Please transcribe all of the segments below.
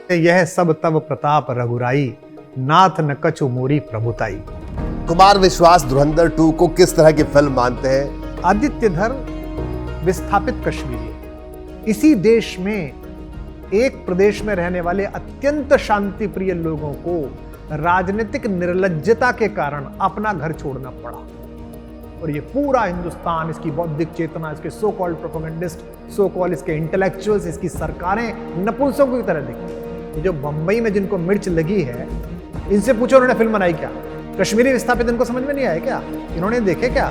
यह सब तब प्रताप रघुराई, नाथ न कछु मोरी प्रभुताई। कुमार विश्वास धुरंधर 2 को किस तरह की फिल्म मानते हैं? आदित्यधर विस्थापित कश्मीरी, इसी देश में एक प्रदेश में रहने वाले अत्यंत शांति प्रिय लोगों को राजनीतिक निर्लज्जता के कारण अपना घर छोड़ना पड़ा। और ये पूरा हिंदुस्तान, इसकी बौद्धिक चेतना, इसके so called propagandist, so called इसके इंटेलेक्चुअल्स, इसकी सरकारें नपुंसकों की तरह दिखी। जो बंबई में जिनको मिर्च लगी है, इनसे पूछो उन्होंने फिल्म बनाई क्या? कश्मीरी विस्थापित इनको समझ में नहीं आया क्या? इन्होंने देखे क्या?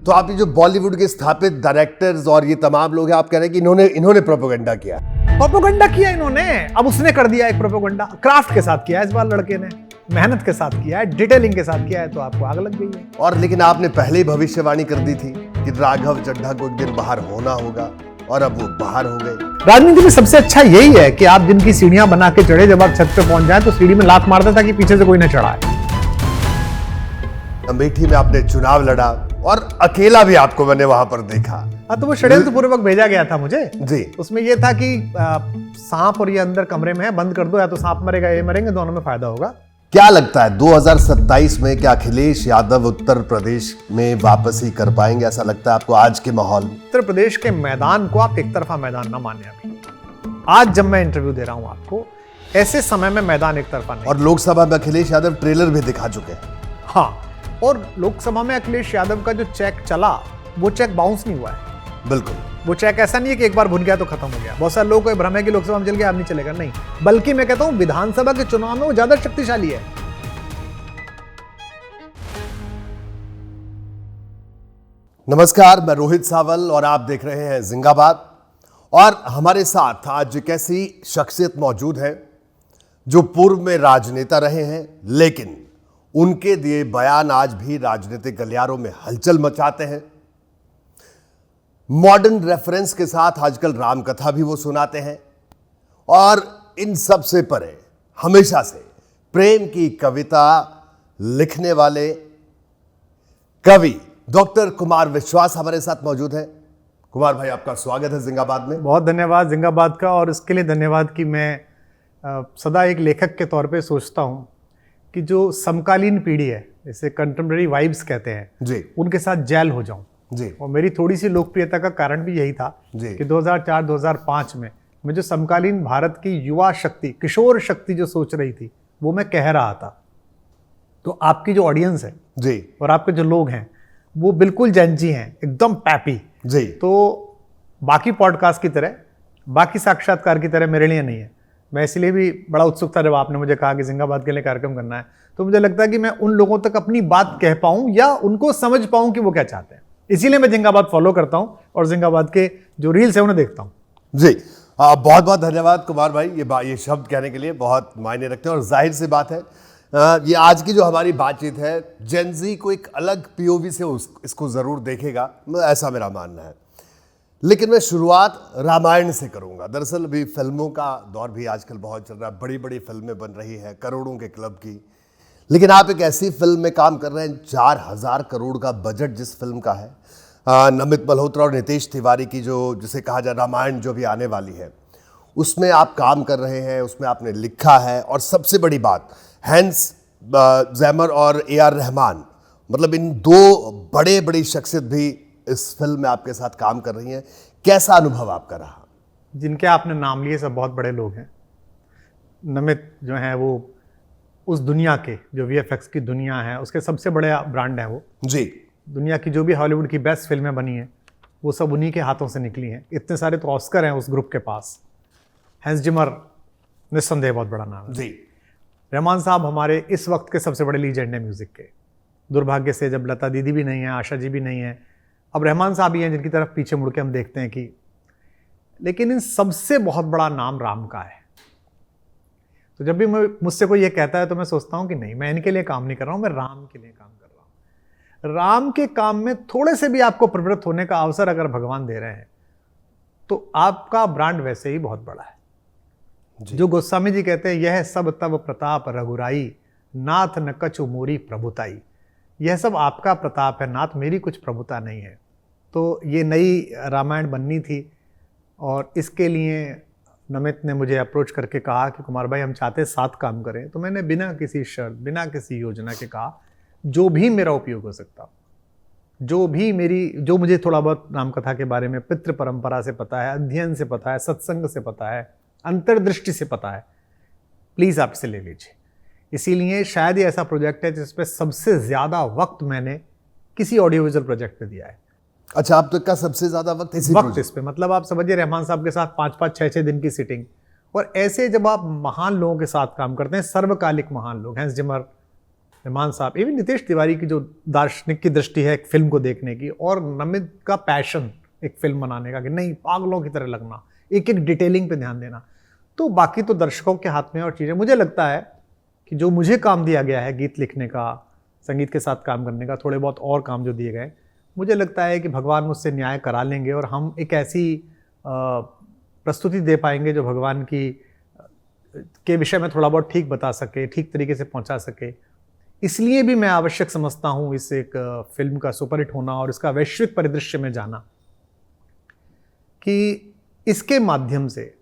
तो आप ये जो बॉलीवुड के स्थापित डायरेक्टर्स और ये तमाम लोग हैं, आप कह रहे हैं कि इन्होंने प्रोपेगेंडा किया। प्रोपेगेंडा किया इन्होंने, अब उसने कर दिया एक प्रोपेगेंडा। क्राफ्ट के साथ किया है इस बार लड़के ने, मेहनत के साथ किया है, डिटेलिंग के साथ किया है, तो आपको आग लग गई है। और लेकिन आपने पहले ही भविष्यवाणी कर दी थी कि राघव चड्ढा को एक दिन बाहर होना होगा, और अब वो बाहर हो गए। राजनीति में सबसे अच्छा यही है कि आप जिनकी सीढ़ियां बना के चढ़े, जब आप छत पे पहुंच जाए तो सीढ़ी में लात मार दे ताकि पीछे से कोई न चढ़ाए। अमेठी में आपने चुनाव लड़ा और अकेला भी आपको मैंने वहां पर देखा। हाँ, तो वो षड्यंत्र पूर्वक भेजा गया था मुझे जी। उसमें ये था कि सांप और ये अंदर कमरे में है, बंद कर दो, या तो सांप मरेगा ये मरेंगे, दोनों में फायदा होगा। क्या लगता है 2027 में क्या अखिलेश यादव उत्तर प्रदेश में वापसी कर पाएंगे? ऐसा लगता है आपको आज के माहौल में? उत्तर प्रदेश के मैदान को आप एक तरफा मैदान ना माने। अभी आज जब मैं इंटरव्यू दे रहा हूं आपको, ऐसे समय में मैदान एक तरफा नहीं। और लोकसभा में अखिलेश यादव ट्रेलर भी दिखा चुके हैं। हाँ, और लोकसभा में अखिलेश यादव का जो चेक चला, वो चेक बाउंस नहीं हुआ है। बिल्कुल, वो चेक ऐसा नहीं है कि एक बार भुन गया तो खत्म हो गया। बहुत सारे लोगों को भ्रम है कि लोकसभा में चल गया अब नहीं चलेगा, नहीं। बल्कि मैं कहता हूं विधानसभा के चुनाव में वो ज्यादा शक्तिशाली है। नमस्कार, मैं रोहित सावल और आप देख रहे हैं जिंदाबाद। और हमारे साथ आज एक ऐसी शख्सियत मौजूद है जो पूर्व में राजनेता रहे हैं, लेकिन उनके दिए बयान आज भी राजनीतिक गलियारों में हलचल मचाते हैं। मॉडर्न रेफरेंस के साथ आजकल रामकथा भी वो सुनाते हैं, और इन सब से परे हमेशा से प्रेम की कविता लिखने वाले कवि डॉक्टर कुमार विश्वास हमारे साथ मौजूद हैं। कुमार भाई, आपका स्वागत है जिंदाबाद में। बहुत धन्यवाद जिंदाबाद का, और इसके लिए धन्यवाद कि मैं सदा एक लेखक के तौर पे सोचता हूँ कि जो समकालीन पीढ़ी है, जैसे कंटेम्प्रेरी वाइब्स कहते हैं जी, उनके साथ जेल हो जाऊं जी। और मेरी थोड़ी सी लोकप्रियता का कारण भी यही था जी। कि 2004-2005 में मैं जो समकालीन भारत की युवा शक्ति, किशोर शक्ति जो सोच रही थी, वो मैं कह रहा था। तो आपकी जो ऑडियंस है जी, और आपके जो लोग हैं, वो बिल्कुल जेंजी हैं, एकदम पैपी जी। तो बाकी पॉडकास्ट की तरह, बाकी साक्षात्कार की तरह मेरे लिए नहीं है। मैं इसलिए भी बड़ा उत्सुक था जब आपने मुझे कहा कि जिंदाबाद के लिए कार्यक्रम करना है, तो मुझे लगता है कि मैं उन लोगों तक अपनी बात कह पाऊं या उनको समझ पाऊं कि वो क्या चाहते हैं। इसीलिए मैं जिंदाबाद फॉलो करता हूं और जिंदाबाद के जो रील्स है उन्हें देखता हूं। जी, बहुत बहुत धन्यवाद कुमार भाई, ये शब्द कहने के लिए बहुत मायने रखते हैं। और जाहिर सी बात है, ये आज की जो हमारी बातचीत है, जेनजी को एक अलग पीओवी से इसको जरूर देखेगा, ऐसा मेरा मानना है। लेकिन मैं शुरुआत रामायण से करूंगा। दरअसल अभी फिल्मों का दौर भी आजकल बहुत चल रहा है, बड़ी बड़ी फिल्में बन रही हैं, करोड़ों के क्लब की। लेकिन आप एक ऐसी फिल्म में काम कर रहे हैं, 4000 करोड़ का बजट जिस फिल्म का है, नमित मल्होत्रा और नितेश तिवारी की जो जिसे कहा जाए रामायण जो भी आने वाली है, उसमें आप काम कर रहे हैं, उसमें आपने लिखा है। और सबसे बड़ी बात, हैंस ज़िमर और AR रहमान, मतलब इन दो बड़ी शख्सियत भी इस फिल्म में आपके साथ काम कर रही हैं। कैसा अनुभव आपका रहा? जिनके आपने नाम लिए सब बहुत बड़े लोग हैं। नमित जो हैं वो उस दुनिया के, जो VFX की दुनिया है, उसके सबसे बड़े ब्रांड हैं वो जी। दुनिया की जो भी हॉलीवुड की बेस्ट फिल्में बनी हैं, वो सब उन्हीं के हाथों से निकली हैं। इतने सारे तो ऑस्कर हैं उस ग्रुप के पास। हैंस जिमर निस्संदेह बहुत बड़ा नाम है जी। रहमान साहब हमारे इस वक्त के सबसे बड़े लीजेंड हैं म्यूजिक के। दुर्भाग्य से जब लता दीदी भी नहीं है, आशा जी भी नहीं है, अब रहमान साहब ही हैं जिनकी तरफ पीछे मुड़ के हम देखते हैं कि, लेकिन इन सबसे बहुत बड़ा नाम राम का है। तो जब भी मुझसे कोई ये कहता है तो मैं सोचता हूं कि नहीं, मैं इनके लिए काम नहीं कर रहा हूं, मैं राम के लिए काम कर रहा हूं। राम के काम में थोड़े से भी आपको प्रवृत्त होने का अवसर अगर भगवान दे रहे हैं, तो आपका ब्रांड वैसे ही बहुत बड़ा है। जो गोस्वामी जी कहते हैं, यह सब तब प्रताप रघुराई, नाथ न कछु मोरी प्रभुताई। यह सब आपका प्रताप है नाथ, मेरी कुछ प्रभुता नहीं है। तो ये नई रामायण बननी थी और इसके लिए नमित ने मुझे अप्रोच करके कहा कि कुमार भाई हम चाहते हैं साथ काम करें, तो मैंने बिना किसी शर्त, बिना किसी योजना के कहा जो भी मेरा उपयोग हो सकता, जो मुझे थोड़ा बहुत रामकथा के बारे में पितृ परंपरा से पता है, अध्ययन से पता है, सत्संग से पता है, अंतर्दृष्टि से पता है, प्लीज़ आप इसे ले लीजिए। इसीलिए शायद ये ऐसा प्रोजेक्ट है जिस पे सबसे ज़्यादा वक्त मैंने किसी ऑडियो विजुअल प्रोजेक्ट पे दिया है। अच्छा, आप तक का सबसे ज्यादा वक्त इस पे, मतलब आप समझिए रहमान साहब के साथ 5-5, 6-6 दिन की सिटिंग, और ऐसे जब आप महान लोगों के साथ काम करते हैं, सर्वकालिक महान लोग, हैंस जिमर, रहमान साहब, इवन नितेश तिवारी की जो दार्शनिक की दृष्टि है एक फिल्म को देखने की, और नमित का पैशन एक फिल्म बनाने का कि नहीं पागलों की तरह लगना, एक एक डिटेलिंग पे ध्यान देना, तो बाकी तो दर्शकों के हाथ में और चीज़ें। मुझे लगता है कि जो मुझे काम दिया गया है गीत लिखने का, संगीत के साथ काम करने का, थोड़े बहुत और काम जो दिए गए, मुझे लगता है कि भगवान मुझसे न्याय करा लेंगे और हम एक ऐसी प्रस्तुति दे पाएंगे जो भगवान के विषय में थोड़ा बहुत ठीक बता सके, ठीक तरीके से पहुंचा सके। इसलिए भी मैं आवश्यक समझता हूं इस एक फिल्म का सुपरहिट होना और इसका वैश्विक परिदृश्य में जाना, कि इसके माध्यम से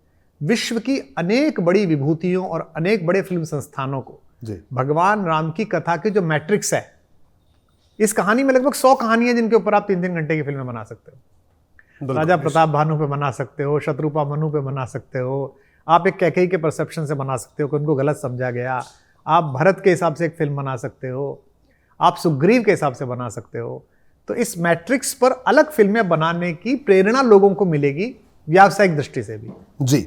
विश्व की अनेक बड़ी विभूतियों और अनेक बड़े फिल्म संस्थानों को भगवान राम की कथा की जो मैट्रिक्स है, इस कहानी में लगभग 100 कहानियां जिनके ऊपर आप 3-3 घंटे की फिल्में बना सकते हो। राजा प्रताप भानु पे बना सकते हो, शत्रुपा मनु पे बना सकते हो, आप एक कैकेयी के परसेप्शन से बना सकते हो कि उनको गलत समझा गया, आप भरत के हिसाब से एक फिल्म बना सकते हो, आप सुग्रीव के हिसाब से बना सकते हो। तो इस मैट्रिक्स पर अलग फिल्में बनाने की प्रेरणा लोगों को मिलेगी व्यावसायिक दृष्टि से भी। जी।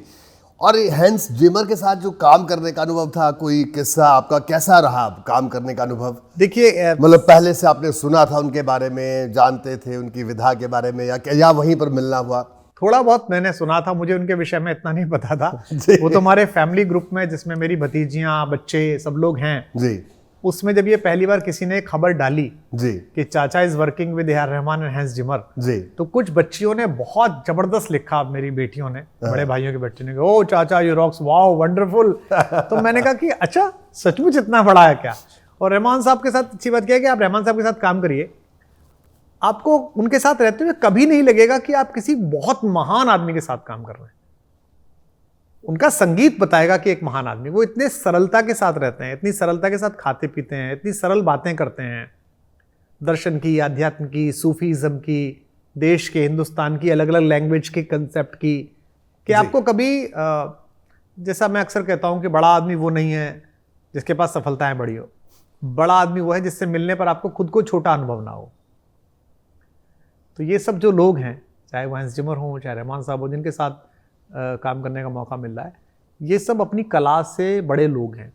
और हैंस जिमर के साथ जो काम करने का अनुभव था, कोई किस्सा आपका कैसा रहा काम करने का अनुभव? देखिए, मतलब पहले से आपने सुना था उनके बारे में, जानते थे उनकी विधा के बारे में, या वहीं पर मिलना हुआ? थोड़ा बहुत मैंने सुना था, मुझे उनके विषय में इतना नहीं पता था। वो तो हमारे फैमिली ग्रुप में, जिसमें मेरी भतीजियां, बच्चे सब लोग हैं जी, उसमें जब ये पहली बार किसी ने खबर डाली जी कि चाचा is working with A R. Rahman and Hans Zimmer ji, तो कुछ बच्चियों ने बहुत जबरदस्त लिखा, मेरी बेटियों ने, बड़े भाइयों के बच्चे ने, ओ चाचा यू रॉक्स, वाओ वंडरफुल। तो मैंने कहा कि अच्छा सचमुच इतना बड़ा है क्या? और रहमान साहब के साथ अच्छी बात क्या है कि आप रहमान साहब के साथ काम करिए, आपको उनके साथ रहते हुए कभी नहीं लगेगा कि आप किसी बहुत महान आदमी के साथ काम कर रहे हैं। उनका संगीत बताएगा कि एक महान आदमी, वो इतने सरलता के साथ रहते हैं, इतनी सरलता के साथ खाते पीते हैं, इतनी सरल बातें करते हैं, दर्शन की, अध्यात्म की, सूफीज़म की, देश के, हिंदुस्तान की, अलग अलग लैंग्वेज के कंसेप्ट की, कि आपको कभी जैसा मैं अक्सर कहता हूं कि बड़ा आदमी वो नहीं है जिसके पास सफलताएं बड़ी हो, बड़ा आदमी वो है जिससे मिलने पर आपको खुद को छोटा अनुभव ना हो। तो ये सब जो लोग हैं, चाहे वो हैंस जिमर हों, चाहे रहमान साहब हो, जिनके साथ काम करने का मौका मिल रहा है, ये सब अपनी कला से बड़े लोग हैं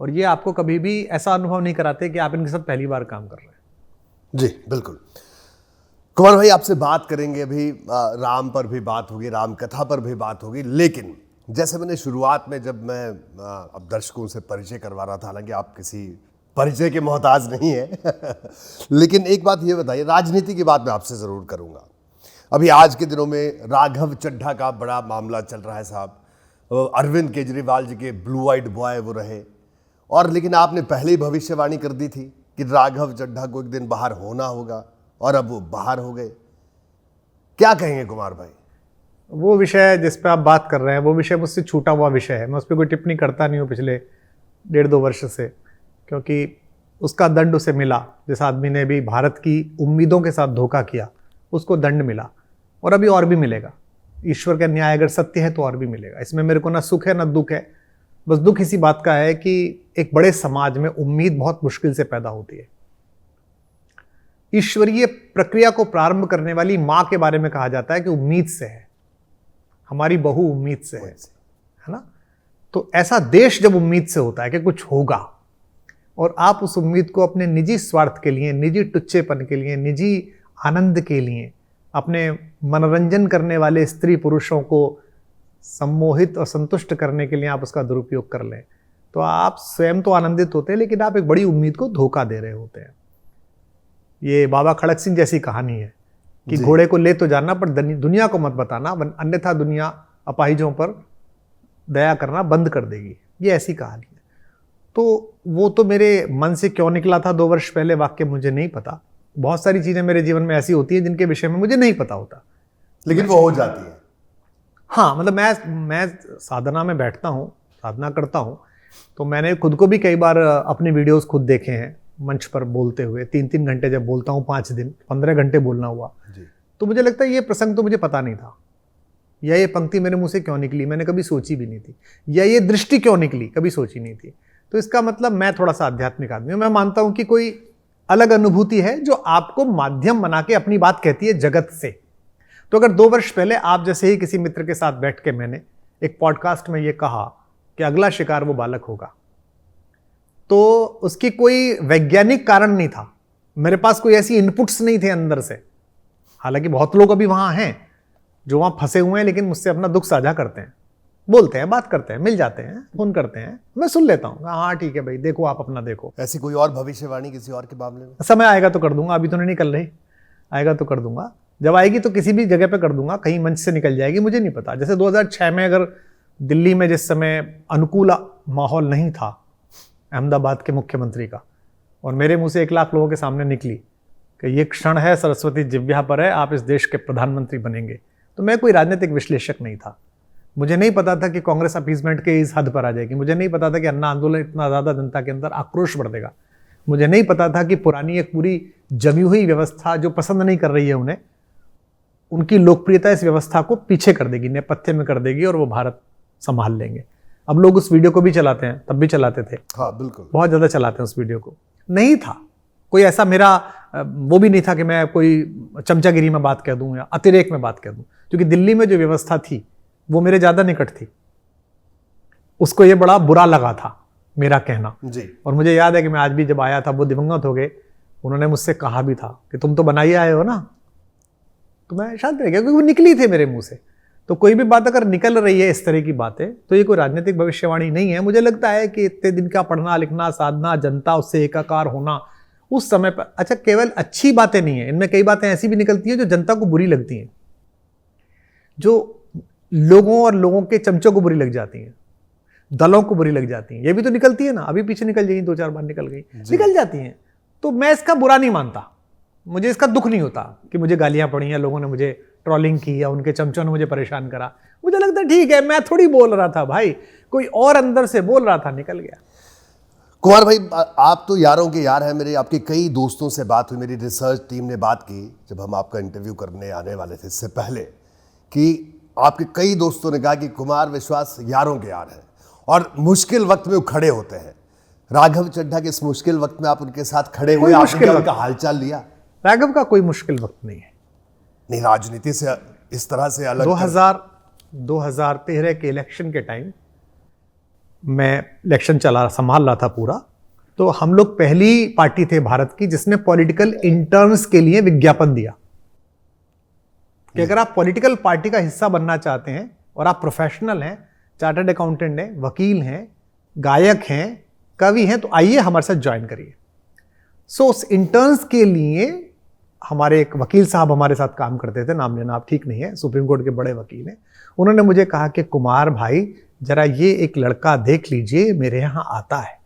और ये आपको कभी भी ऐसा अनुभव नहीं कराते कि आप इनके साथ पहली बार काम कर रहे हैं। जी बिल्कुल। कुमार भाई, आपसे बात करेंगे अभी, राम पर भी बात होगी, राम कथा पर भी बात होगी, लेकिन जैसे मैंने शुरुआत में जब मैं अब दर्शकों से परिचय करवा रहा था, हालांकि आप किसी परिचय के मोहताज नहीं है लेकिन एक बात ये बताइए, राजनीति की बात मैं आपसे ज़रूर करूँगा। अभी आज के दिनों में राघव चड्ढा का बड़ा मामला चल रहा है साहब, अरविंद केजरीवाल जी के ब्लू आइड बॉय वो रहे, और लेकिन आपने पहले ही भविष्यवाणी कर दी थी कि राघव चड्ढा को एक दिन बाहर होना होगा, और अब वो बाहर हो गए। क्या कहेंगे कुमार भाई? वो विषय जिस पे आप बात कर रहे हैं वो विषय मुझसे छूटा हुआ विषय है, मैं उस पर कोई टिप्पणी करता नहीं हूँ पिछले 1.5-2 वर्ष से, क्योंकि उसका दंड उसे मिला। जिस आदमी ने भी भारत की उम्मीदों के साथ धोखा किया उसको दंड मिला, और अभी और भी मिलेगा। ईश्वर का न्याय अगर सत्य है तो और भी मिलेगा। इसमें मेरे को ना सुख है ना दुख है, बस दुख इसी बात का है कि एक बड़े समाज में उम्मीद बहुत मुश्किल से पैदा होती है। ईश्वरीय प्रक्रिया को प्रारंभ करने वाली माँ के बारे में कहा जाता है कि उम्मीद से है, हमारी बहू उम्मीद से है ना? तो ऐसा देश जब उम्मीद से होता है कि कुछ होगा, और आप उस उम्मीद को अपने निजी स्वार्थ के लिए, निजी टुच्चेपन के लिए, निजी आनंद के लिए, अपने मनोरंजन करने वाले स्त्री पुरुषों को सम्मोहित और संतुष्ट करने के लिए आप उसका दुरुपयोग कर लें, तो आप स्वयं तो आनंदित होते हैं लेकिन आप एक बड़ी उम्मीद को धोखा दे रहे होते हैं। ये बाबा खड़क सिंह जैसी कहानी है कि घोड़े को ले तो जाना पर दुनिया को मत बताना, अन्यथा दुनिया अपाहिजों पर दया करना बंद कर देगी। ये ऐसी कहानी है। तो वो तो मेरे मन से क्यों निकला था 2 वर्ष पहले, वाक्य मुझे नहीं पता। बहुत सारी चीज़ें मेरे जीवन में ऐसी होती हैं जिनके विषय में मुझे नहीं पता होता, लेकिन वो हो जाती है। हाँ, मतलब मैं साधना में बैठता हूँ, साधना करता हूँ, तो मैंने खुद को भी कई बार अपने वीडियोस खुद देखे हैं मंच पर बोलते हुए। 3-3 घंटे जब बोलता हूँ, 5 दिन 15 घंटे बोलना हुआ जी। तो मुझे लगता है ये प्रसंग तो मुझे पता नहीं था, या ये पंक्ति मेरे मुंह से क्यों निकली, मैंने कभी सोची भी नहीं थी, या ये दृष्टि क्यों निकली, कभी सोची नहीं थी। तो इसका मतलब मैं थोड़ा सा आध्यात्मिक आदमी हूँ। मैं मानता हूँ कि कोई अलग अनुभूति है जो आपको माध्यम बना के अपनी बात कहती है जगत से। तो अगर 2 वर्ष पहले आप जैसे ही किसी मित्र के साथ बैठ के मैंने एक पॉडकास्ट में ये कहा कि अगला शिकार वो बालक होगा, तो उसकी कोई वैज्ञानिक कारण नहीं था, मेरे पास कोई ऐसी इनपुट्स नहीं थे अंदर से। हालांकि बहुत लोग अभी वहां हैं जो वहां फंसे हुए हैं, लेकिन मुझसे अपना दुख साझा करते हैं, बोलते हैं, बात करते हैं, मिल जाते हैं, फोन करते हैं, मैं सुन लेता हूँ, हाँ ठीक है भाई, देखो आप अपना देखो। ऐसी कोई और भविष्यवाणी किसी और के मामले में? समय आएगा तो कर दूंगा, अभी तो नहीं निकल रही, आएगा तो कर दूंगा। जब आएगी तो किसी भी जगह पे कर दूंगा, कहीं मंच से निकल जाएगी, मुझे नहीं पता। जैसे 2006 में अगर दिल्ली में जिस समय अनुकूल माहौल नहीं था अहमदाबाद के मुख्यमंत्री का, और मेरे मुंह से 1 लाख लोगों के सामने निकली कि ये क्षण है सरस्वती जिह्वा पर है, आप इस देश के प्रधानमंत्री बनेंगे, तो मैं कोई राजनीतिक विश्लेषक नहीं था। मुझे नहीं पता था कि कांग्रेस अपीसमेंट के इस हद पर आ जाएगी, मुझे नहीं पता था कि अन्ना आंदोलन इतना ज़्यादा जनता के अंदर आक्रोश बढ़ देगा, मुझे नहीं पता था कि पुरानी एक पूरी जमी हुई व्यवस्था जो पसंद नहीं कर रही है उन्हें, उनकी लोकप्रियता इस व्यवस्था को पीछे कर देगी, नेपथ्य में कर देगी, और वो भारत संभाल लेंगे। अब लोग उस वीडियो को भी चलाते हैं, तब भी चलाते थे, हाँ बिल्कुल, बहुत ज़्यादा चलाते हैं उस वीडियो को। नहीं था कोई ऐसा मेरा वो भी नहीं था कि मैं कोई चमचागिरी में बात कह दूं या अतिरेक में बात कह दूं, क्योंकि दिल्ली में जो व्यवस्था थी वो मेरे ज़्यादा निकट थी, उसको ये बड़ा बुरा लगा था मेरा कहना जी। और मुझे याद है कि मैं आज भी जब आया था, वो दिवंगत हो गए, उन्होंने मुझसे कहा भी था कि तुम तो बनाइए आए हो ना, तो मैं शांत रह गया क्योंकि वो निकली थी मेरे मुंह से। तो कोई भी बात अगर निकल रही है इस तरह की बातें, तो ये कोई राजनीतिक भविष्यवाणी नहीं है। मुझे लगता है कि इतने दिन का पढ़ना लिखना साधना, जनता उससे एकाकार होना उस समय पर, अच्छा केवल अच्छी बातें नहीं है, इनमें कई बातें ऐसी भी निकलती हैं जो जनता को बुरी लगती हैं, जो लोगों और लोगों के चमचों को बुरी लग जाती हैं, दलों को बुरी लग जाती हैं, ये भी तो निकलती है ना, अभी पीछे निकल जाएगी, 2-4 बार निकल गई, निकल जाती हैं। तो मैं इसका बुरा नहीं मानता, मुझे इसका दुख नहीं होता कि मुझे गालियां पड़ी या लोगों ने मुझे ट्रोलिंग की या उनके चमचों ने मुझे परेशान करा। मुझे लगता है ठीक है, मैं थोड़ी बोल रहा था भाई, कोई और अंदर से बोल रहा था, निकल गया। कुमार भाई, आप तो यारों के यार हैं मेरे, आपके कई दोस्तों से बात हुई, मेरी रिसर्च टीम ने बात की जब हम आपका इंटरव्यू करने आने वाले थे इससे पहले, कि आपके कई दोस्तों ने कहा कि कुमार विश्वास यारों के यार हैं और मुश्किल वक्त में वो खड़े होते हैं। राघव चड्ढा के इस मुश्किल वक्त में आप उनके साथ खड़े हुए, आपने उनका हालचाल लिया? राघव का कोई मुश्किल वक्त नहीं है, नहीं, राजनीति से इस तरह से अलग 2013 के इलेक्शन के टाइम मैं इलेक्शन संभाल रहा था पूरा, तो हम लोग पहली पार्टी थे भारत की जिसने पॉलिटिकल इंटर्न्स के लिए विज्ञापन दिया कि अगर आप पॉलिटिकल पार्टी का हिस्सा बनना चाहते हैं और आप प्रोफेशनल हैं, चार्टर्ड अकाउंटेंट हैं, वकील हैं, गायक हैं, कवि हैं, तो आइए हमारे साथ ज्वाइन करिए। सो उस इंटर्न्स के लिए हमारे एक वकील साहब हमारे साथ काम करते थे, नाम लेना आप ठीक नहीं है, सुप्रीम कोर्ट के बड़े वकील हैं, उन्होंने मुझे कहा कि कुमार भाई जरा ये एक लड़का देख लीजिए, मेरे यहाँ आता है।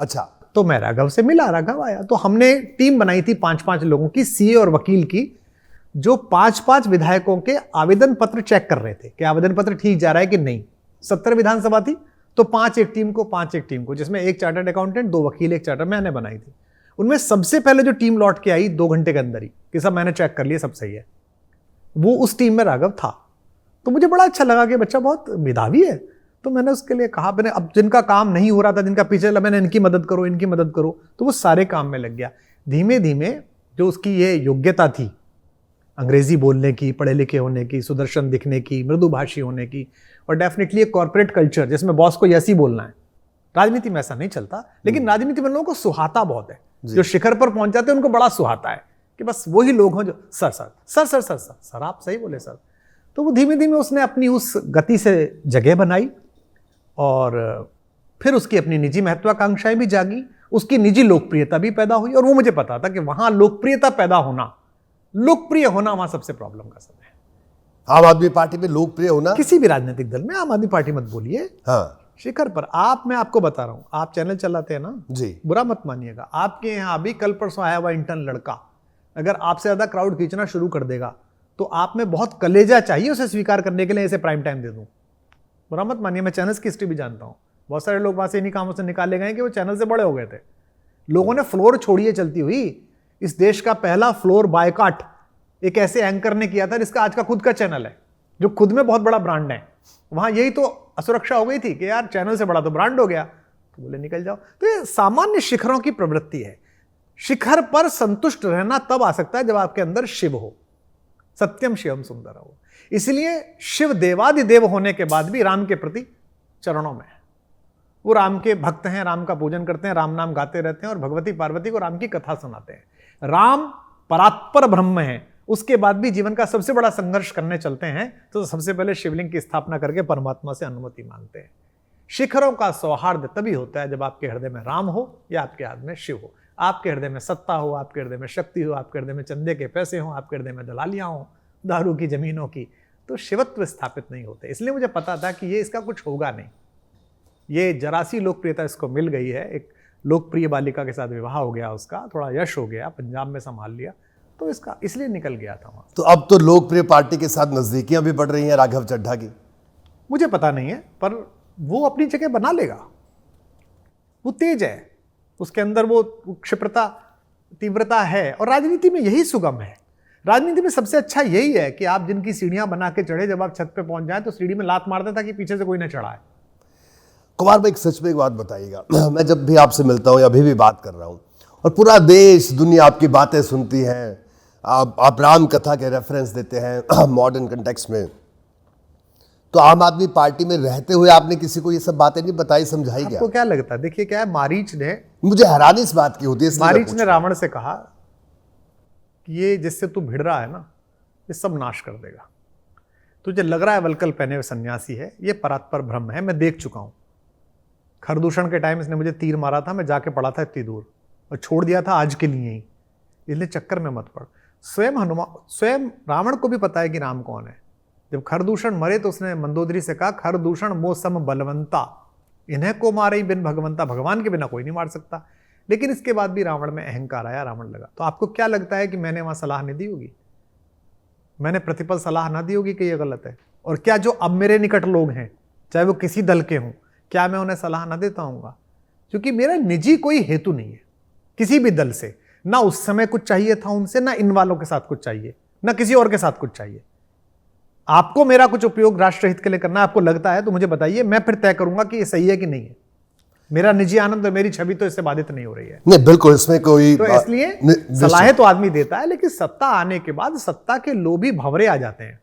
अच्छा, तो मैं राघव से मिला, राघव आया, तो हमने टीम बनाई थी 5-5 लोगों की, सीए और वकील की, जो 5-5 विधायकों के आवेदन पत्र चेक कर रहे थे कि आवेदन पत्र ठीक जा रहा है कि नहीं। 70 विधानसभा थी, तो 5 एक टीम को, 5 एक टीम को, जिसमें एक चार्टर्ड अकाउंटेंट, 2 वकील, एक चार्टर, मैंने बनाई थी। उनमें सबसे पहले जो टीम लौट के आई 2 घंटे के अंदर ही कि सब मैंने चेक कर लिया, सब सही है, वो उस टीम में राघव था। तो मुझे बड़ा अच्छा लगा कि बच्चा बहुत मेधावी है, तो मैंने उसके लिए कहा, मैंने अब जिनका काम नहीं हो रहा था, जिनका पीछे चला, मैंने इनकी मदद करो, इनकी मदद करो, तो वो सारे काम में लग गया। धीमे धीमे जो उसकी ये योग्यता थी अंग्रेजी बोलने की, पढ़े लिखे होने की, सुदर्शन दिखने की, मृदुभाषी होने की, और डेफिनेटली एक कॉर्पोरेट कल्चर जिसमें बॉस को यस ही बोलना है। राजनीति में ऐसा नहीं चलता, लेकिन राजनीति में लोगों को सुहाता बहुत है, जो शिखर पर पहुंच जाते हैं उनको बड़ा सुहाता है कि बस वही लोग हों जो sir sir sir sir sir sir sir आप सही बोले सर। तो वो धीमे धीमे उसने अपनी उस गति से जगह बनाई और फिर उसकी अपनी निजी महत्वाकांक्षाएं भी जागी, उसकी निजी लोकप्रियता भी पैदा हुई। और वो मुझे पता था कि वहां लोकप्रियता पैदा होना, लोकप्रिय होना वहां सबसे प्रॉब्लम का समय है। आम आदमी पार्टी में लोकप्रिय होना, किसी भी राजनीतिक दल में, आम आदमी पार्टी मत बोलिए, हाँ शिखर पर मैं आपको बता रहा हूं, आप चैनल चलाते हैं ना जी, बुरा मत मानिएगा, आपके यहाँ अभी कल परसों आया हुआ इंटर्न लड़का अगर आपसे ज्यादा क्राउड खींचना शुरू कर देगा तो आप में बहुत कलेजा चाहिए उसे स्वीकार करने के लिए इसे प्राइम टाइम दे दूं। बुरा मत मानिए, मैं चैनल्स की हिस्ट्री भी जानता हूं। बहुत सारे लोग वहां से इन्हीं कामों से निकाले गए कि वो चैनल से बड़े हो गए थे। लोगों ने फ्लोर छोड़िए चलती हुई। इस देश का पहला फ्लोर बायकॉट एक ऐसे एंकर ने किया था जिसका आज का खुद का चैनल है, जो खुद में बहुत बड़ा ब्रांड है। वहां यही तो असुरक्षा हो गई थी कि यार चैनल से बड़ा तो ब्रांड हो गया, तो बोले निकल जाओ। तो ये सामान्य शिखरों की प्रवृत्ति है। शिखर पर संतुष्ट रहना तब आ सकता है जब आपके अंदर शिव हो, सत्यम शिवम सुंदर हो। इसलिए शिव देवादिदेव होने के बाद भी राम के प्रति चरणों में है। वो राम के भक्त हैं, राम का पूजन करते हैं, राम नाम गाते रहते हैं और भगवती पार्वती को राम की कथा सुनाते हैं। राम परात्पर ब्रह्म है, उसके बाद भी जीवन का सबसे बड़ा संघर्ष करने चलते हैं तो सबसे पहले शिवलिंग की स्थापना करके परमात्मा से अनुमति मांगते हैं। शिखरों का सौहार्द तभी होता है जब आपके हृदय में राम हो या आपके हाथ में शिव हो, आपके हृदय में सत्ता हो, आपके हृदय में शक्ति हो, आपके हृदय में चंदे के पैसे हो, आपके हृदय में दलालियां हो, दारू की जमीनों की, तो शिवत्व स्थापित नहीं होते। इसलिए मुझे पता था कि ये इसका कुछ होगा नहीं। ये जरा सी लोकप्रियता इसको मिल गई है, एक लोकप्रिय बालिका के साथ विवाह हो गया, उसका थोड़ा यश हो गया, पंजाब में संभाल लिया, तो इसका इसलिए निकल गया था वहां। तो अब तो लोकप्रिय पार्टी के साथ नजदीकियां भी बढ़ रही हैं राघव चड्ढा की। मुझे पता नहीं है, पर वो अपनी जगह बना लेगा। वो तेज है, उसके अंदर वो क्षिप्रता, तीव्रता है, और राजनीति में यही सुगम है। राजनीति में सबसे अच्छा यही है कि आप जिनकी सीढ़ियां बना के चढ़े, जब आप छत पे पहुंच जाए तो सीढ़ी में लात मार देता कि पीछे से कोई ना चढ़ाए। कुमार भाई सच में एक बात बताइएगा, मैं जब भी आपसे मिलता हूं या अभी भी बात कर रहा हूं और पूरा देश दुनिया आपकी बातें सुनती है, आप राम कथा के रेफरेंस देते हैं मॉडर्न कंटेक्स्ट में, तो आम आदमी पार्टी में रहते हुए आपने किसी को ये सब बातें नहीं बताई, समझाई क्या? आपको क्या लगता है? देखिए क्या है, मारीच ने, मुझे हैरानी इस बात की होती है, मारीच ने रावण से कहा कि ये जिससे तू भिड़ रहा है ना, ये सब नाश कर देगा। तुझे लग रहा है वलकल पहने हुए सन्यासी है, ये परात्पर ब्रह्म है, मैं देख चुका हूं। खरदूषण के टाइम इसने मुझे तीर मारा था, मैं जाके पड़ा था इतनी दूर और छोड़ दिया था आज के लिए ही, इसलिए चक्कर में मत पड़। स्वयं रावण को भी पता है कि राम कौन है। जब खरदूषण मरे तो उसने मंदोदरी से कहा, खरदूषण मो सम बलवंता, इन्हें को मारे बिन भगवंता, भगवान के बिना कोई नहीं मार सकता। लेकिन इसके बाद भी रावण में अहंकार आया, रावण लगा। तो आपको क्या लगता है कि मैंने वहां सलाह नहीं दी होगी? मैंने प्रतिपल सलाह ना दी होगी कि यह गलत है? और क्या जो अब मेरे निकट लोग हैं, चाहे वो किसी दल के हों, क्या मैं उन्हें सलाह ना देता हूँगा? क्योंकि मेरा निजी कोई हेतु नहीं है किसी भी दल से। ना उस समय कुछ चाहिए था उनसे, ना इन वालों के साथ कुछ चाहिए, ना किसी और के साथ कुछ चाहिए। आपको मेरा कुछ उपयोग राष्ट्रहित के लिए करना आपको लगता है तो मुझे बताइए, मैं फिर तय करूंगा कि ये सही है कि नहीं है। मेरा निजी आनंद और मेरी छवि तो इससे बाधित नहीं हो रही है। नहीं, बिल्कुल इसमें कोई, तो इसलिए सलाहें तो आदमी देता है, लेकिन सत्ता आने के बाद सत्ता के लोभी भंवरे आ जाते हैं।